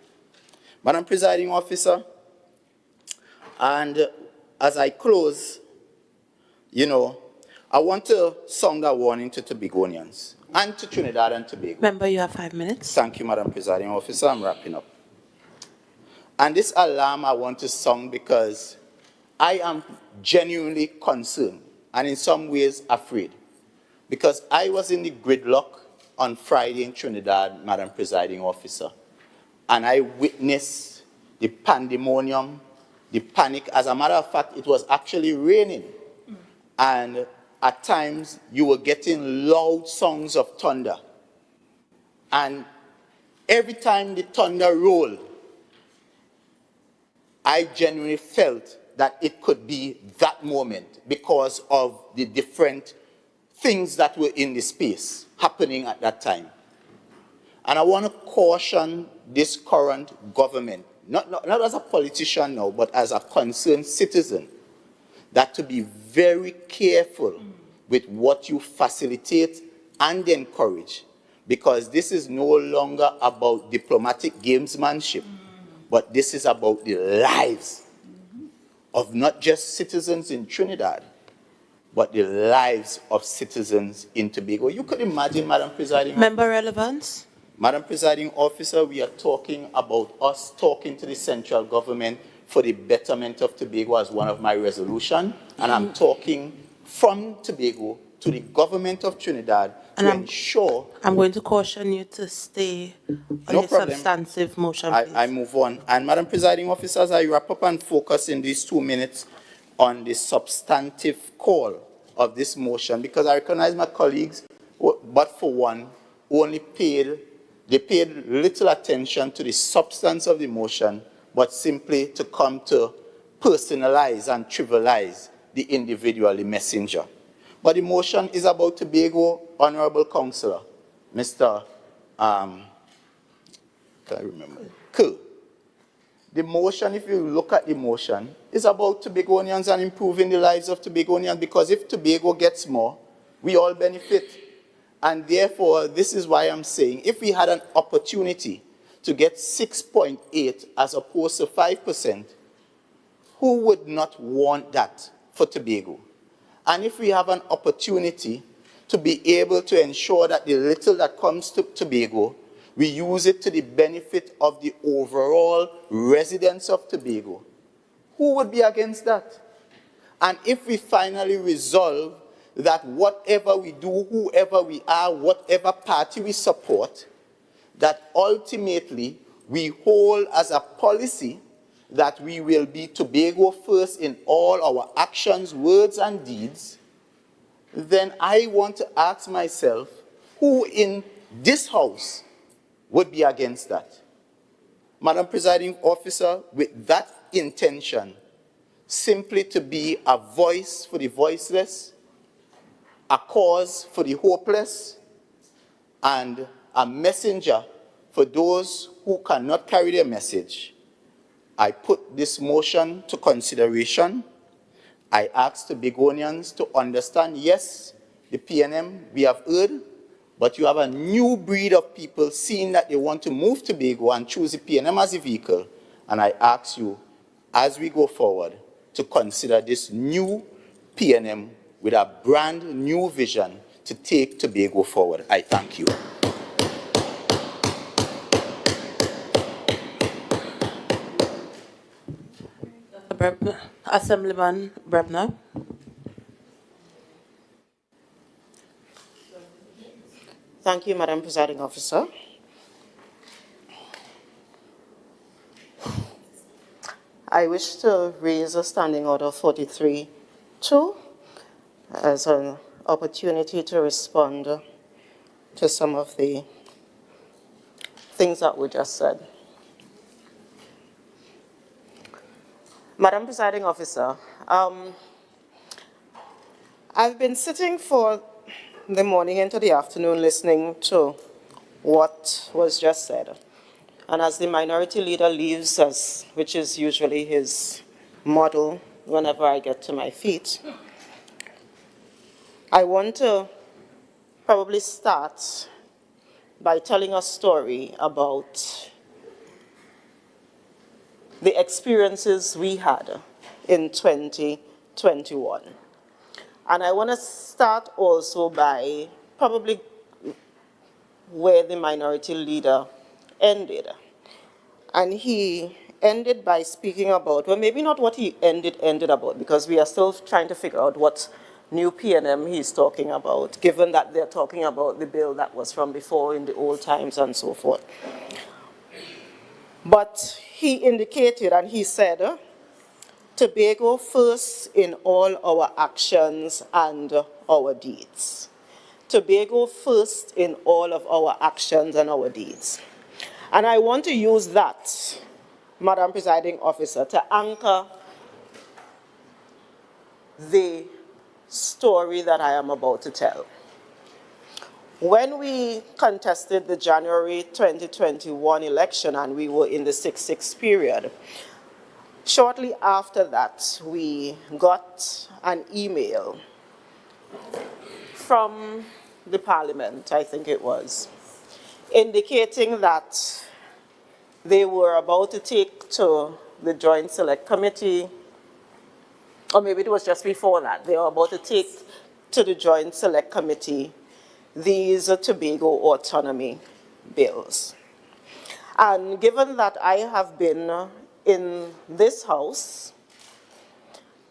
Madam Presiding Officer, and as I close, I want to sound a warning to Tobagonians and to Trinidad and Tobago. Member, you have 5 minutes. Thank you, Madam Presiding Officer. I'm wrapping up. And this alarm I want to sound because I am genuinely concerned and in some ways afraid, because I was in the gridlock on Friday in Trinidad, Madam Presiding Officer, and I witnessed the pandemonium, the panic. As a matter of fact, it was actually raining, and at times you were getting loud songs of thunder. And every time the thunder rolled, I genuinely felt that it could be that moment because of the different things that were in the space happening at that time. And I want to caution this current government, not as a politician now, but as a concerned citizen, that to be very careful with what you facilitate and encourage, because this is no longer about diplomatic gamesmanship, but this is about the lives of not just citizens in Trinidad, but the lives of citizens in Tobago. You could imagine, Madam Presiding Member relevance. Madam Presiding Officer, we are talking about us talking to the central government for the betterment of Tobago as one of my resolutions, and I'm talking from Tobago to the government of Trinidad And to ensure. I'm going to caution you to stay on No the problem. substantive motion, please. I move on. And Madam Presiding Officer, as I wrap up and focus in these 2 minutes on the substantive call of this motion, because I recognize my colleagues, but for one, they paid little attention to the substance of the motion, but simply to come to personalize and trivialize the individual, the messenger. But the motion is about Tobago, Honorable Councillor, Mr. Can I remember? Cool. The motion, if you look at the motion, is about Tobagonians and improving the lives of Tobagonians, because if Tobago gets more, we all benefit. And therefore, this is why I'm saying, if we had an opportunity to get 6.8 as opposed to 5%, who would not want that for Tobago? And if we have an opportunity to be able to ensure that the little that comes to Tobago, we use it to the benefit of the overall residents of Tobago, who would be against that? And if we finally resolve that whatever we do, whoever we are, whatever party we support, that ultimately we hold as a policy that we will be Tobago first in all our actions, words, and deeds, then I want to ask myself, who in this House would be against that? Madam Presiding Officer, with that intention, simply to be a voice for the voiceless, a cause for the hopeless, and a messenger for those who cannot carry their message, I put this motion to consideration. I ask the Tobagonians to understand, yes, the PNM we have heard, but you have a new breed of people seeing that they want to move to Tobago and choose the PNM as a vehicle. And I ask you, as we go forward, to consider this new PNM with a brand new vision to take Tobago forward. I thank you. Assemblyman Brebner. Thank you, Madam Presiding Officer. I wish to raise a standing order 43-2 as an opportunity to respond to some of the things that were just said. Madam Presiding Officer, I've been sitting for the morning into the afternoon listening to what was just said. And as the minority leader leaves us, which is usually his model whenever I get to my feet, I want to probably start by telling a story about the experiences we had in 2021. And I want to start also by probably where the minority leader ended. And he ended by speaking about, well, maybe not what he ended about, because we are still trying to figure out what new PNM he's talking about, given that they're talking about the bill that was from before in the old times and so forth. But he indicated and he said, Tobago first in all our actions and our deeds. Tobago first in all of our actions and our deeds. And I want to use that, Madam Presiding Officer, to anchor the story that I am about to tell. When we contested the January 2021 election and we were in the 6-6 period, shortly after that, we got an email from the Parliament, I think it was, indicating that they were about to take to the Joint Select Committee, or maybe it was just before that, they were about to take to the Joint Select Committee these Tobago autonomy bills. And given that I have been in this House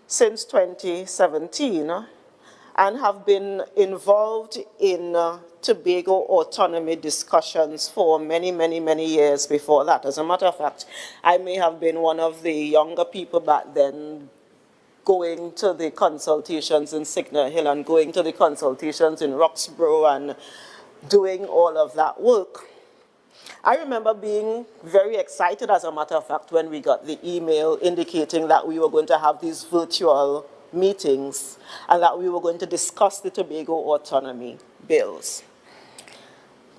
since 2017, and have been involved in Tobago autonomy discussions for many, many, many years before that. As a matter of fact, I may have been one of the younger people back then going to the consultations in Signal Hill and going to the consultations in Roxborough and doing all of that work. I remember being very excited, as a matter of fact, when we got the email indicating that we were going to have these virtual meetings and that we were going to discuss the Tobago autonomy bills.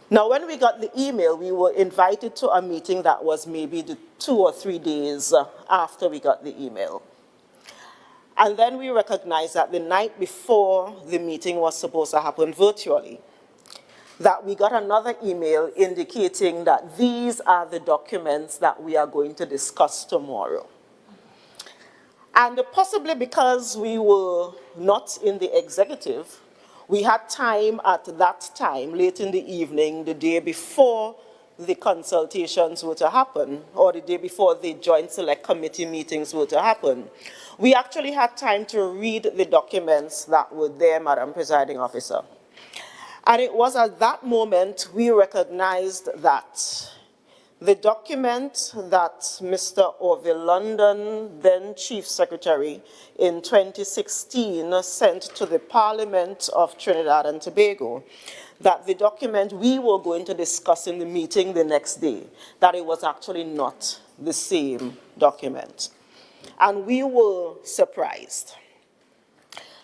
Now, when we got the email, we were invited to a meeting that was maybe 2 or 3 days after we got the email. And then we recognized that the night before the meeting was supposed to happen virtually, that we got another email indicating that these are the documents that we are going to discuss tomorrow. And possibly because we were not in the executive, we had time at that time, late in the evening, the day before the consultations were to happen, or the day before the Joint Select Committee meetings were to happen. We actually had time to read the documents that were there, Madam Presiding Officer. And it was at that moment we recognized that the document that Mr. Orville London, then Chief Secretary, in 2016 sent to the Parliament of Trinidad and Tobago, that the document we were going to discuss in the meeting the next day, that it was actually not the same document. And we were surprised.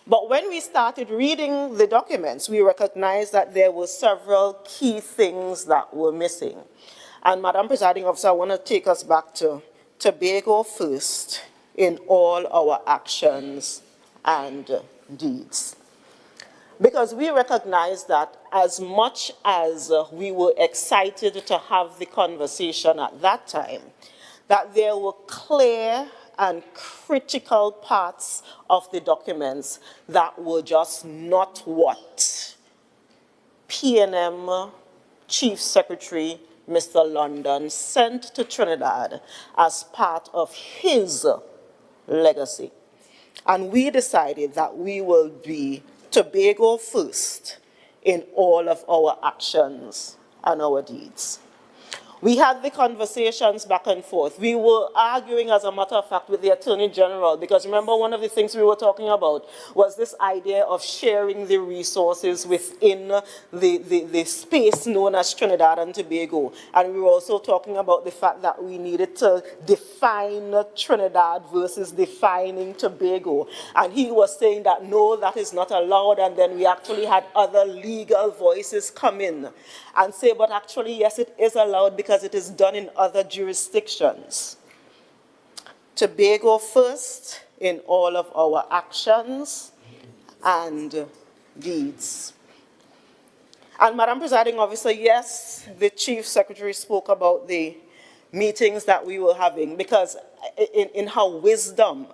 But when we started reading the documents, we recognized that there were several key things that were missing. And Madam Presiding Officer, I want to take us back to Tobago first in all our actions and deeds. Because we recognize that as much as we were excited to have the conversation at that time, that there were clear and critical parts of the documents that were just not what PNM Chief Secretary Mr. London sent to Trinidad as part of his legacy. And we decided that we will be Tobago first in all of our actions and our deeds. We had the conversations back and forth. We were arguing, as a matter of fact, with the Attorney General, because remember one of the things we were talking about was this idea of sharing the resources within the space known as Trinidad and Tobago. And we were also talking about the fact that we needed to define Trinidad versus defining Tobago. And he was saying that no, that is not allowed. And then we actually had other legal voices come in and say, but actually, yes, it is allowed because it is done in other jurisdictions. Tobago first in all of our actions and deeds. And Madam Presiding Officer, yes, the Chief Secretary spoke about the meetings that we were having, because in her wisdom,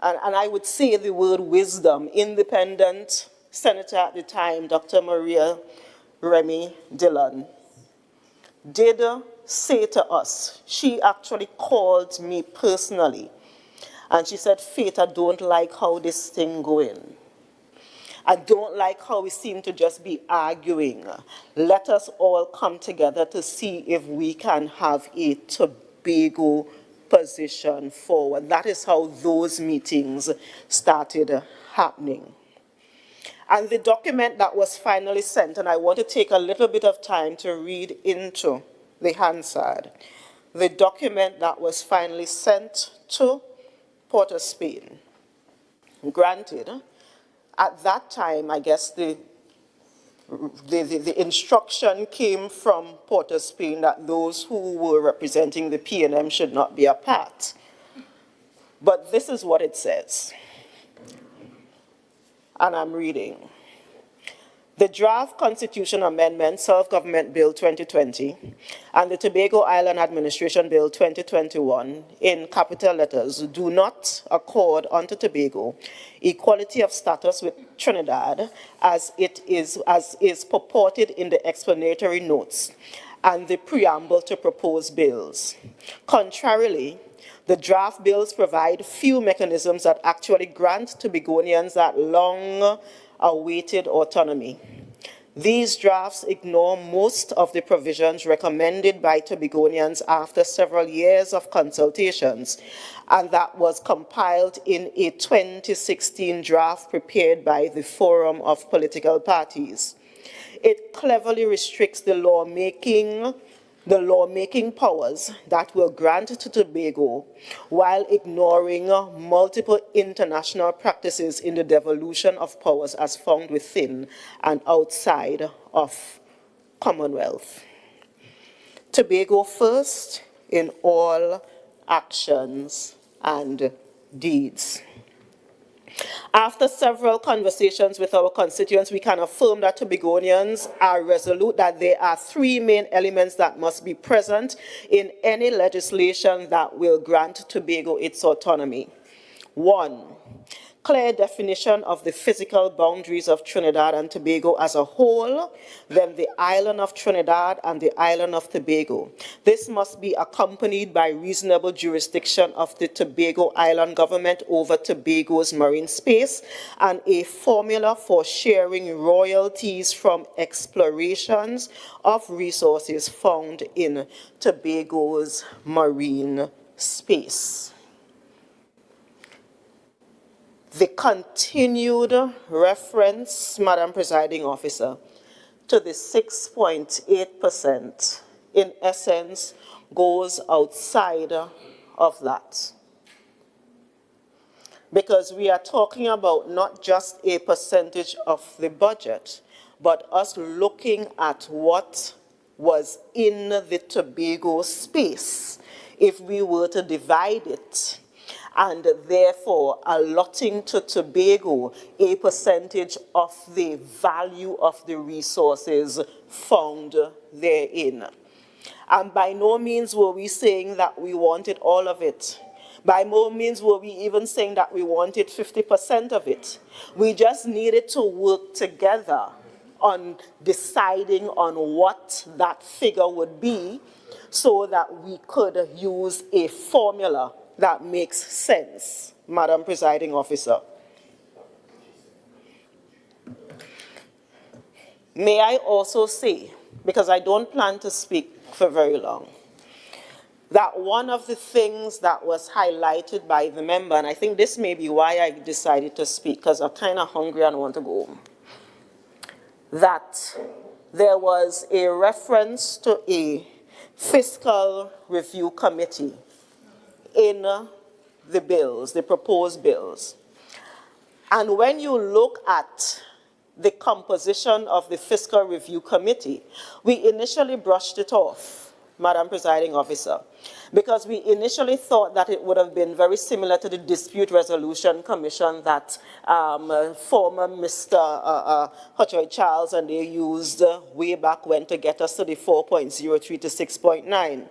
and I would say the word wisdom, independent Senator at the time, Dr. Maria Remy Dillon, did say to us, she actually called me personally, and she said, Faith, I don't like how this thing going. I don't like how we seem to just be arguing. Let us all come together to see if we can have a Tobago position forward. That is how those meetings started happening. And the document that was finally sent, and I want to take a little bit of time to read into the Hansard, the document that was finally sent to Port of Spain. Granted, at that time, I guess the instruction came from Port of Spain that those who were representing the PNM should not be a part. But this is what it says. And I'm reading. The draft Constitution Amendment Self-Government Bill 2020 and the Tobago Island Administration Bill 2021 in capital letters do not accord unto Tobago equality of status with Trinidad as is purported in the explanatory notes and the preamble to proposed bills. Contrarily, the draft bills provide few mechanisms that actually grant Tobagonians that long awaited autonomy. These drafts ignore most of the provisions recommended by Tobagonians after several years of consultations, and that was compiled in a 2016 draft prepared by the Forum of Political Parties. It cleverly restricts the lawmaking powers that were granted to Tobago while ignoring multiple international practices in the devolution of powers as found within and outside of Commonwealth. Tobago first in all actions and deeds. After several conversations with our constituents, we can affirm that Tobagonians are resolute that there are three main elements that must be present in any legislation that will grant Tobago its autonomy. One, clear definition of the physical boundaries of Trinidad and Tobago as a whole, then the island of Trinidad and the island of Tobago. This must be accompanied by reasonable jurisdiction of the Tobago Island government over Tobago's marine space and a formula for sharing royalties from explorations of resources found in Tobago's marine space. The continued reference, Madam Presiding Officer, to the 6.8% in essence goes outside of that. Because we are talking about not just a percentage of the budget, but us looking at what was in the Tobago space if we were to divide it, and therefore allotting to Tobago a percentage of the value of the resources found therein. And by no means were we saying that we wanted all of it. By no means were we even saying that we wanted 50% of it. We just needed to work together on deciding on what that figure would be so that we could use a formula that makes sense, Madam Presiding Officer. May I also say, because I don't plan to speak for very long, that one of the things that was highlighted by the member, and I think this may be why I decided to speak, because I'm kind of hungry and want to go home, that there was a reference to a fiscal review committee in the bills, the proposed bills. And when you look at the composition of the Fiscal Review Committee, we initially brushed it off, Madam Presiding Officer, because we initially thought that it would have been very similar to the Dispute Resolution Commission that former Mr. Hochoy Charles and they used way back when to get us to the 4.03 to 6.9.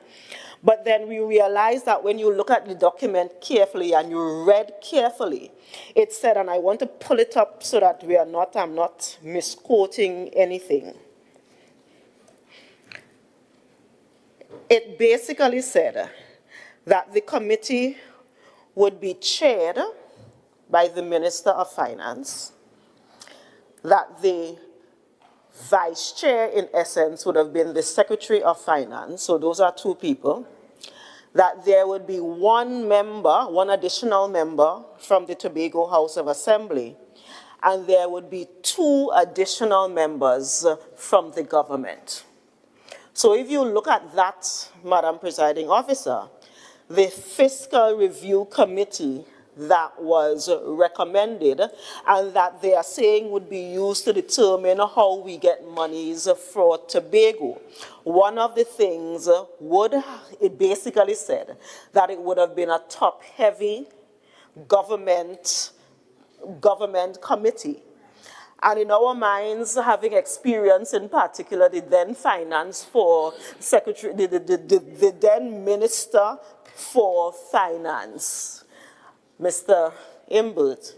But then we realized that when you look at the document carefully and you read carefully, it said, and I want to pull it up so that I'm not misquoting anything. It basically said that the committee would be chaired by the Minister of Finance, that the vice chair, in essence, would have been the Secretary of Finance, so those are two people, that there would be one member, one additional member from the Tobago House of Assembly, and there would be two additional members from the government. So if you look at that, Madam Presiding Officer, the Fiscal Review Committee that was recommended and that they are saying would be used to determine how we get monies for Tobago. One of the things it basically said that it would have been a top-heavy government committee. And in our minds, having experience in particular the then finance for secretary, the then Minister for Finance, Mr. Imbert,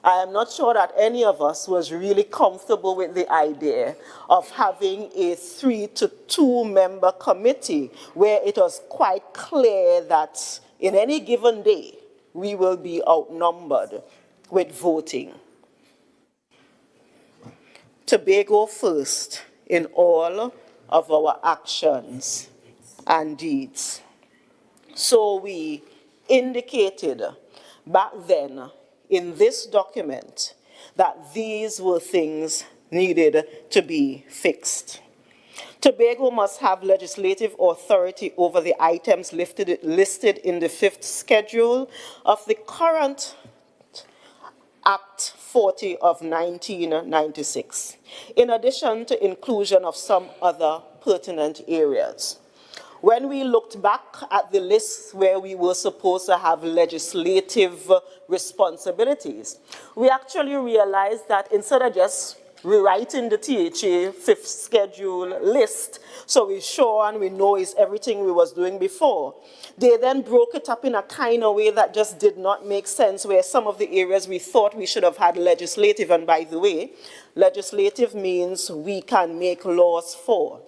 I am not sure that any of us was really comfortable with the idea of having a 3 to 2 member committee where it was quite clear that in any given day we will be outnumbered with voting. Tobago first in all of our actions and deeds. So we indicated back then in this document that these were things needed to be fixed. Tobago must have legislative authority over the items listed in the 5th schedule of the current Act 40 of 1996, in addition to inclusion of some other pertinent areas. When we looked back at the list where we were supposed to have legislative responsibilities, we actually realized that instead of just rewriting the THA 5th schedule list, so we're sure and we know it's everything we was doing before, they then broke it up in a kind of way that just did not make sense, where some of the areas we thought we should have had legislative, and by the way, legislative means we can make laws for.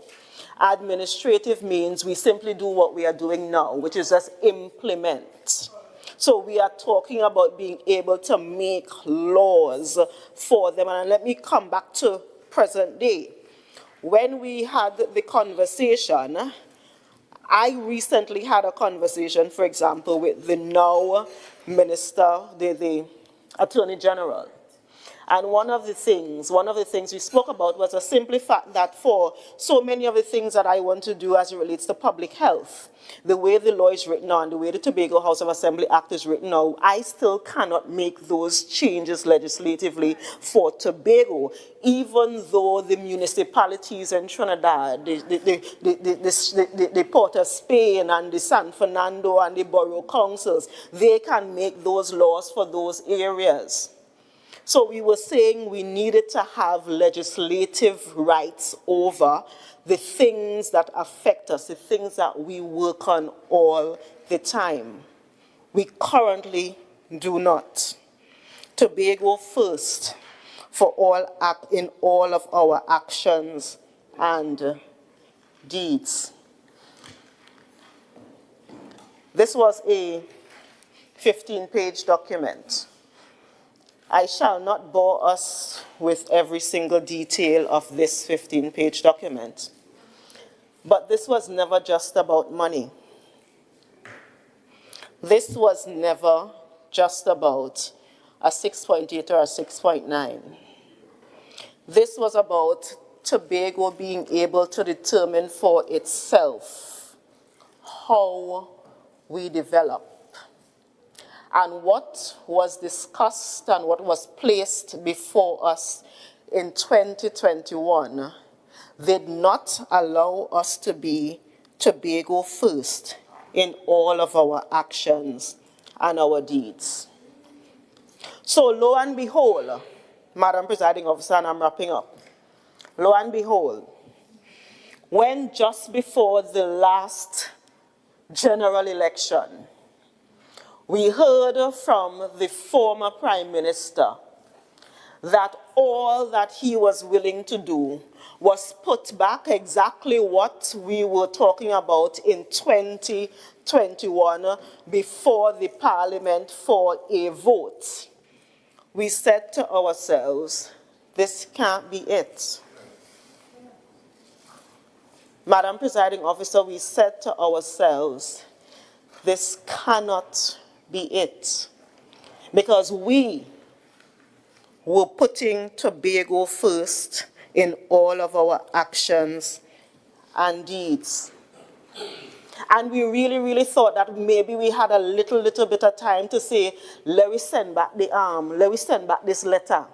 Administrative means we simply do what we are doing now, which is just implement. So we are talking about being able to make laws for them. And let me come back to present day. When we had the conversation, I recently had a conversation, for example, with the now Minister, the Attorney General. And one of the things we spoke about was a simple fact that for so many of the things that I want to do as it relates to public health, the way the law is written now and the way the Tobago House of Assembly Act is written now, I still cannot make those changes legislatively for Tobago, even though the municipalities in Trinidad, the Port of Spain and the San Fernando and the borough councils, they can make those laws for those areas. So we were saying we needed to have legislative rights over the things that affect us, the things that we work on all the time. We currently do not. Tobago first in all of our actions and deeds. This was a 15-page document. I shall not bore us with every single detail of this 15-page document, but this was never just about money. This was never just about a 6.8 or a 6.9. This was about Tobago being able to determine for itself how we develop. And what was discussed and what was placed before us in 2021 did not allow us to be Tobago first in all of our actions and our deeds. So lo and behold, Madam Presiding Officer, and I'm wrapping up, lo and behold, when just before the last general election, we heard from the former Prime Minister that all that he was willing to do was put back exactly what we were talking about in 2021 before the Parliament for a vote. We said to ourselves, this can't be it. Madam Presiding Officer, we said to ourselves, this cannot be it, because we were putting Tobago first in all of our actions and deeds. And we really thought that maybe we had a little bit of time to say, let me send back the let me send back this letter.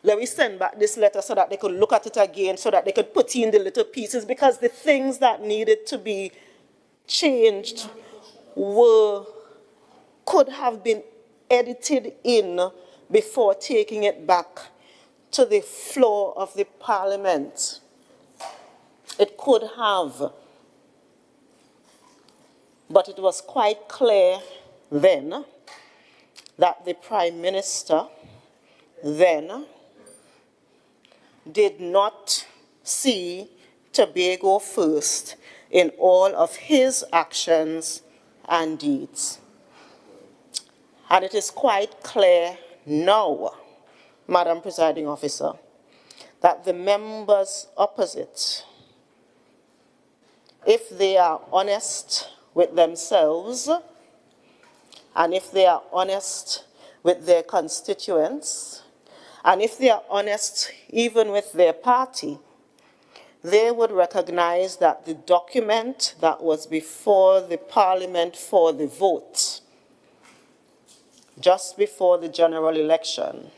Let me send back this letter so that they could look at it again, so that they could put in the little pieces, because the things that needed to be changed could have been edited in before taking it back to the floor of the Parliament. It could have. But it was quite clear then that the Prime Minister then did not see Tobago first in all of his actions and deeds. And it is quite clear now, Madam Presiding Officer, that the members opposite, if they are honest with themselves and if they are honest with their constituents, and if they are honest even with their party, they would recognize that the document that was before the Parliament for the vote, just before the general election,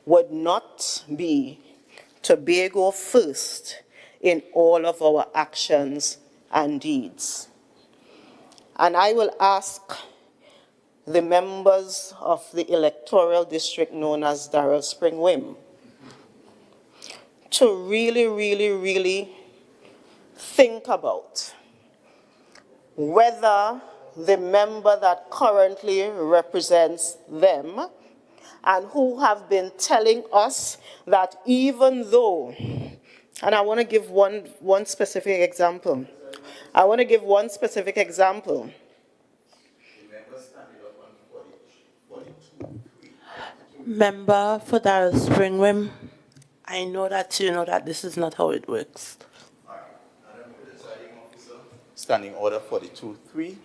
would not be Tobago first in all of our actions and deeds. And I will ask the members of the electoral district known as Darrell Spring Wim to really think about whether the member that currently represents them and who have been telling us that even though, and I want to give one specific example. I want to give one specific example. Member for Darrell Springwim, I know that you know that this is not how it works. Standing Order 42.3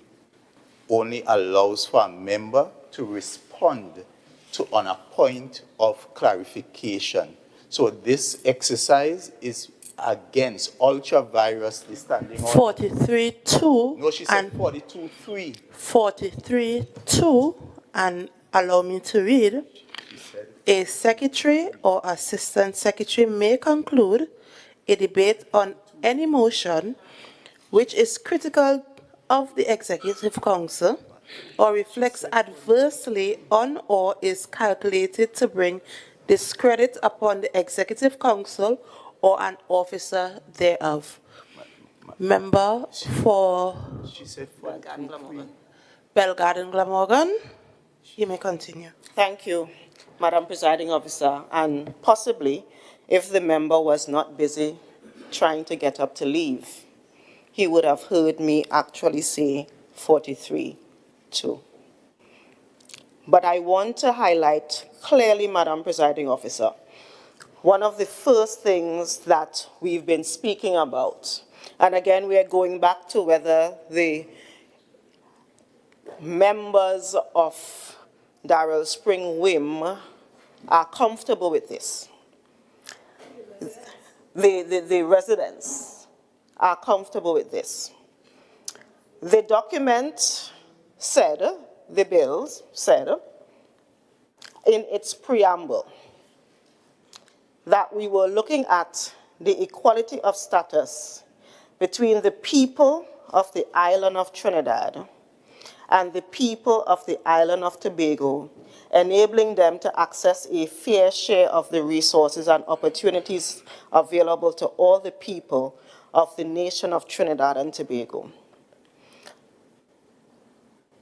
only allows for a member to respond to on a point of clarification. So this exercise is against ultra-virus standing order. 43.2. No, she said 42.3. 43.2, and allow me to read. A secretary or assistant secretary may conclude a debate on any motion which is critical of the Executive Council or reflects adversely on or is calculated to bring discredit upon the Executive Council or an officer thereof. Member for She said Belgarden Glamorgan, you may continue. Thank you, Madam Presiding Officer, and possibly if the member was not busy trying to get up to leave, he would have heard me actually say 43.2. But I want to highlight clearly, Madam Presiding Officer, one of the first things that we've been speaking about, and again we are going back to whether the members of Darrell Spring Wim are comfortable with this. The residents are comfortable with this. The document said, the bills said, in its preamble, that we were looking at the equality of status between the people of the island of Trinidad and the people of the island of Tobago, enabling them to access a fair share of the resources and opportunities available to all the people of the nation of Trinidad and Tobago.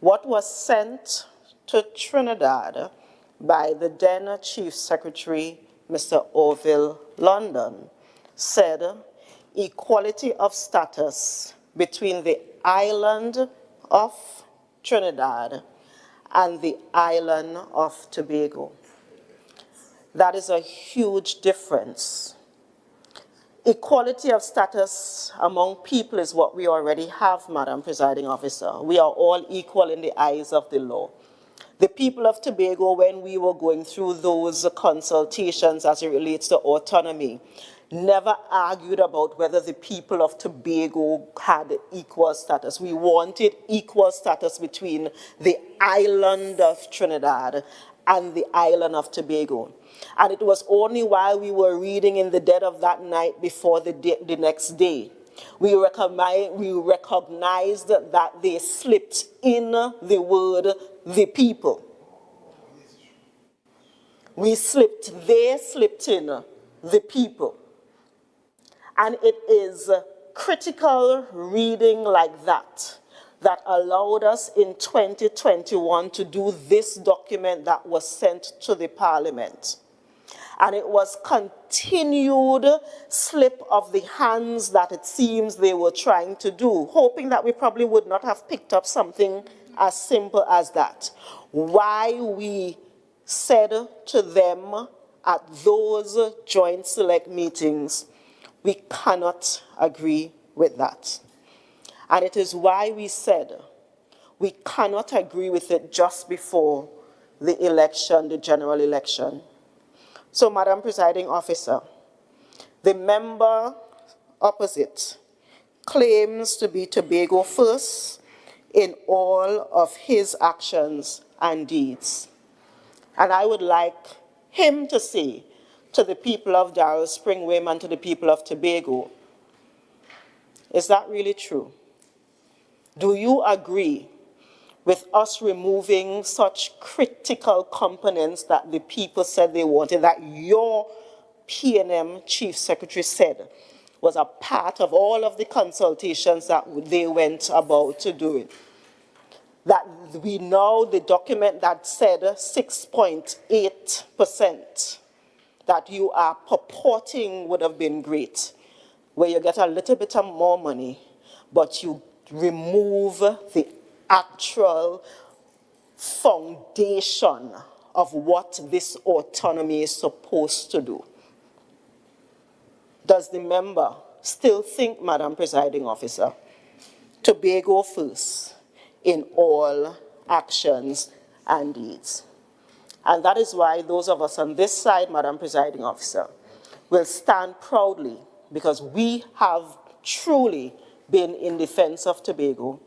What was sent to Trinidad by the then Chief Secretary, Mr. Orville London, said equality of status between the island of Trinidad and the island of Tobago. That is a huge difference. Equality of status among people is what we already have, Madam Presiding Officer. We are all equal in the eyes of the law. The people of Tobago, when we were going through those consultations as it relates to autonomy, never argued about whether the people of Tobago had equal status. We wanted equal status between the island of Trinidad and the island of Tobago. And it was only while we were reading in the dead of that night before the next day, we recognized that they slipped in the word the people. They slipped in the people. And it is critical reading like that that allowed us in 2021 to do this document that was sent to the Parliament. And it was continued slip of the hands that it seems they were trying to do, hoping that we probably would not have picked up something as simple as that. Why we said to them at those joint select meetings, we cannot agree with that. And it is why we said we cannot agree with it just before the election, the general election. So, Madam Presiding Officer, the member opposite claims to be Tobago first in all of his actions and deeds. And I would like him to say to the people of Darrell Springwim and to the people of Tobago, is that really true? Do you agree with us removing such critical components that the people said they wanted, that your P&M Chief Secretary said was a part of all of the consultations that they went about to do it? That we know the document that said 6.8% that you are purporting would have been great, where you get a little bit of more money, but you remove the actual foundation of what this autonomy is supposed to do. Does the member still think, Madam Presiding Officer, Tobago first in all actions and deeds? And that is why those of us on this side, Madam Presiding Officer, will stand proudly, because we have truly been in defense of Tobago,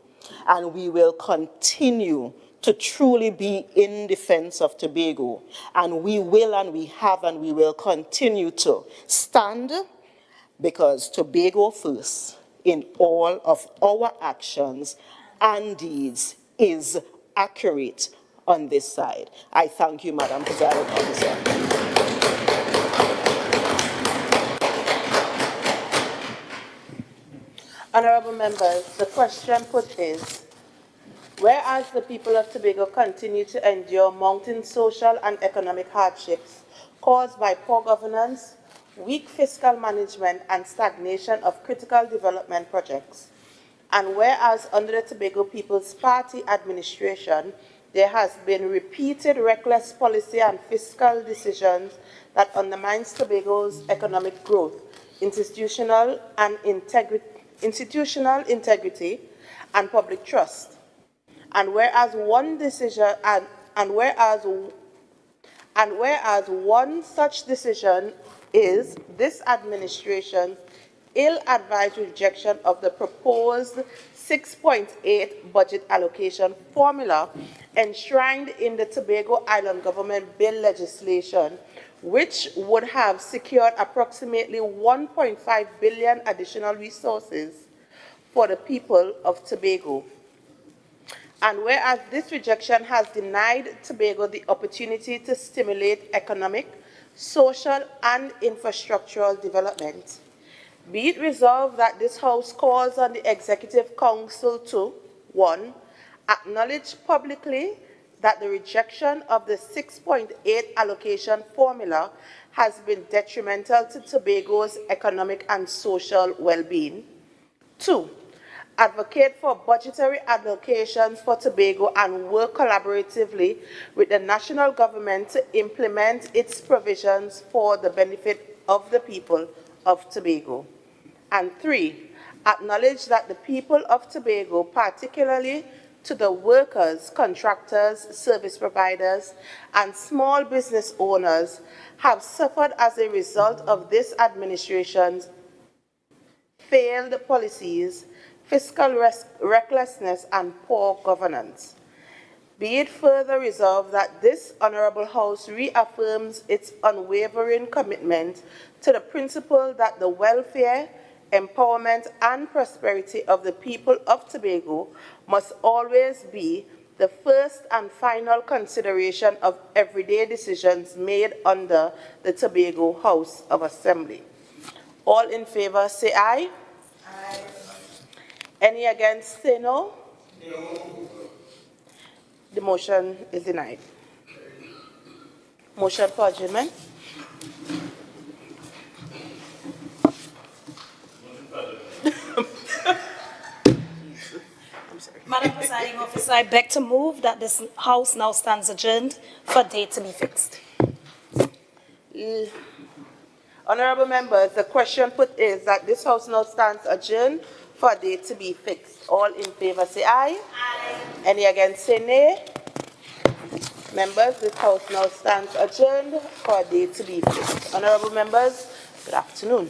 and we will continue to truly be in defense of Tobago, and we will and we have and we will continue to stand, because Tobago first in all of our actions and deeds is accurate on this side. I thank you, Madam Presiding Officer. Honourable members, the question put is, whereas the people of Tobago continue to endure mounting social and economic hardships caused by poor governance, weak fiscal management and stagnation of critical development projects, and whereas under the Tobago People's Party administration, there has been repeated reckless policy and fiscal decisions that undermines Tobago's economic growth, institutional integrity and public trust. And whereas one such decision is this administration's ill-advised rejection of the proposed 6.8 budget allocation formula enshrined in the Tobago Island Government Bill legislation, which would have secured approximately 1.5 billion additional resources for the people of Tobago. And whereas this rejection has denied Tobago the opportunity to stimulate economic, social, and infrastructural development, be it resolved that this House calls on the Executive Council to, 1, acknowledge publicly that the rejection of the 6.8 allocation formula has been detrimental to Tobago's economic and social well-being. 2, advocate for budgetary allocations for Tobago and work collaboratively with the national government to implement its provisions for the benefit of the people of Tobago. And 3, acknowledge that the people of Tobago, particularly to the workers, contractors, service providers, and small business owners, have suffered as a result of this administration's failed policies, fiscal recklessness, and poor governance. Be it further resolved that this Honourable House reaffirms its unwavering commitment to the principle that the welfare, empowerment, and prosperity of the people of Tobago must always be the first and final consideration of everyday decisions made under the Tobago House of Assembly. All in favour say aye. Aye. Any against say no? No. The motion is denied. Motion for adjournment. Madam Presiding Officer, I beg to move that this House now stands adjourned for date to be fixed. Honourable members, the question put is that this House now stands adjourned for a date to be fixed. All in favour say aye. Aye. Any against say nay. Members, this House now stands adjourned for a date to be fixed. Honourable members, good afternoon.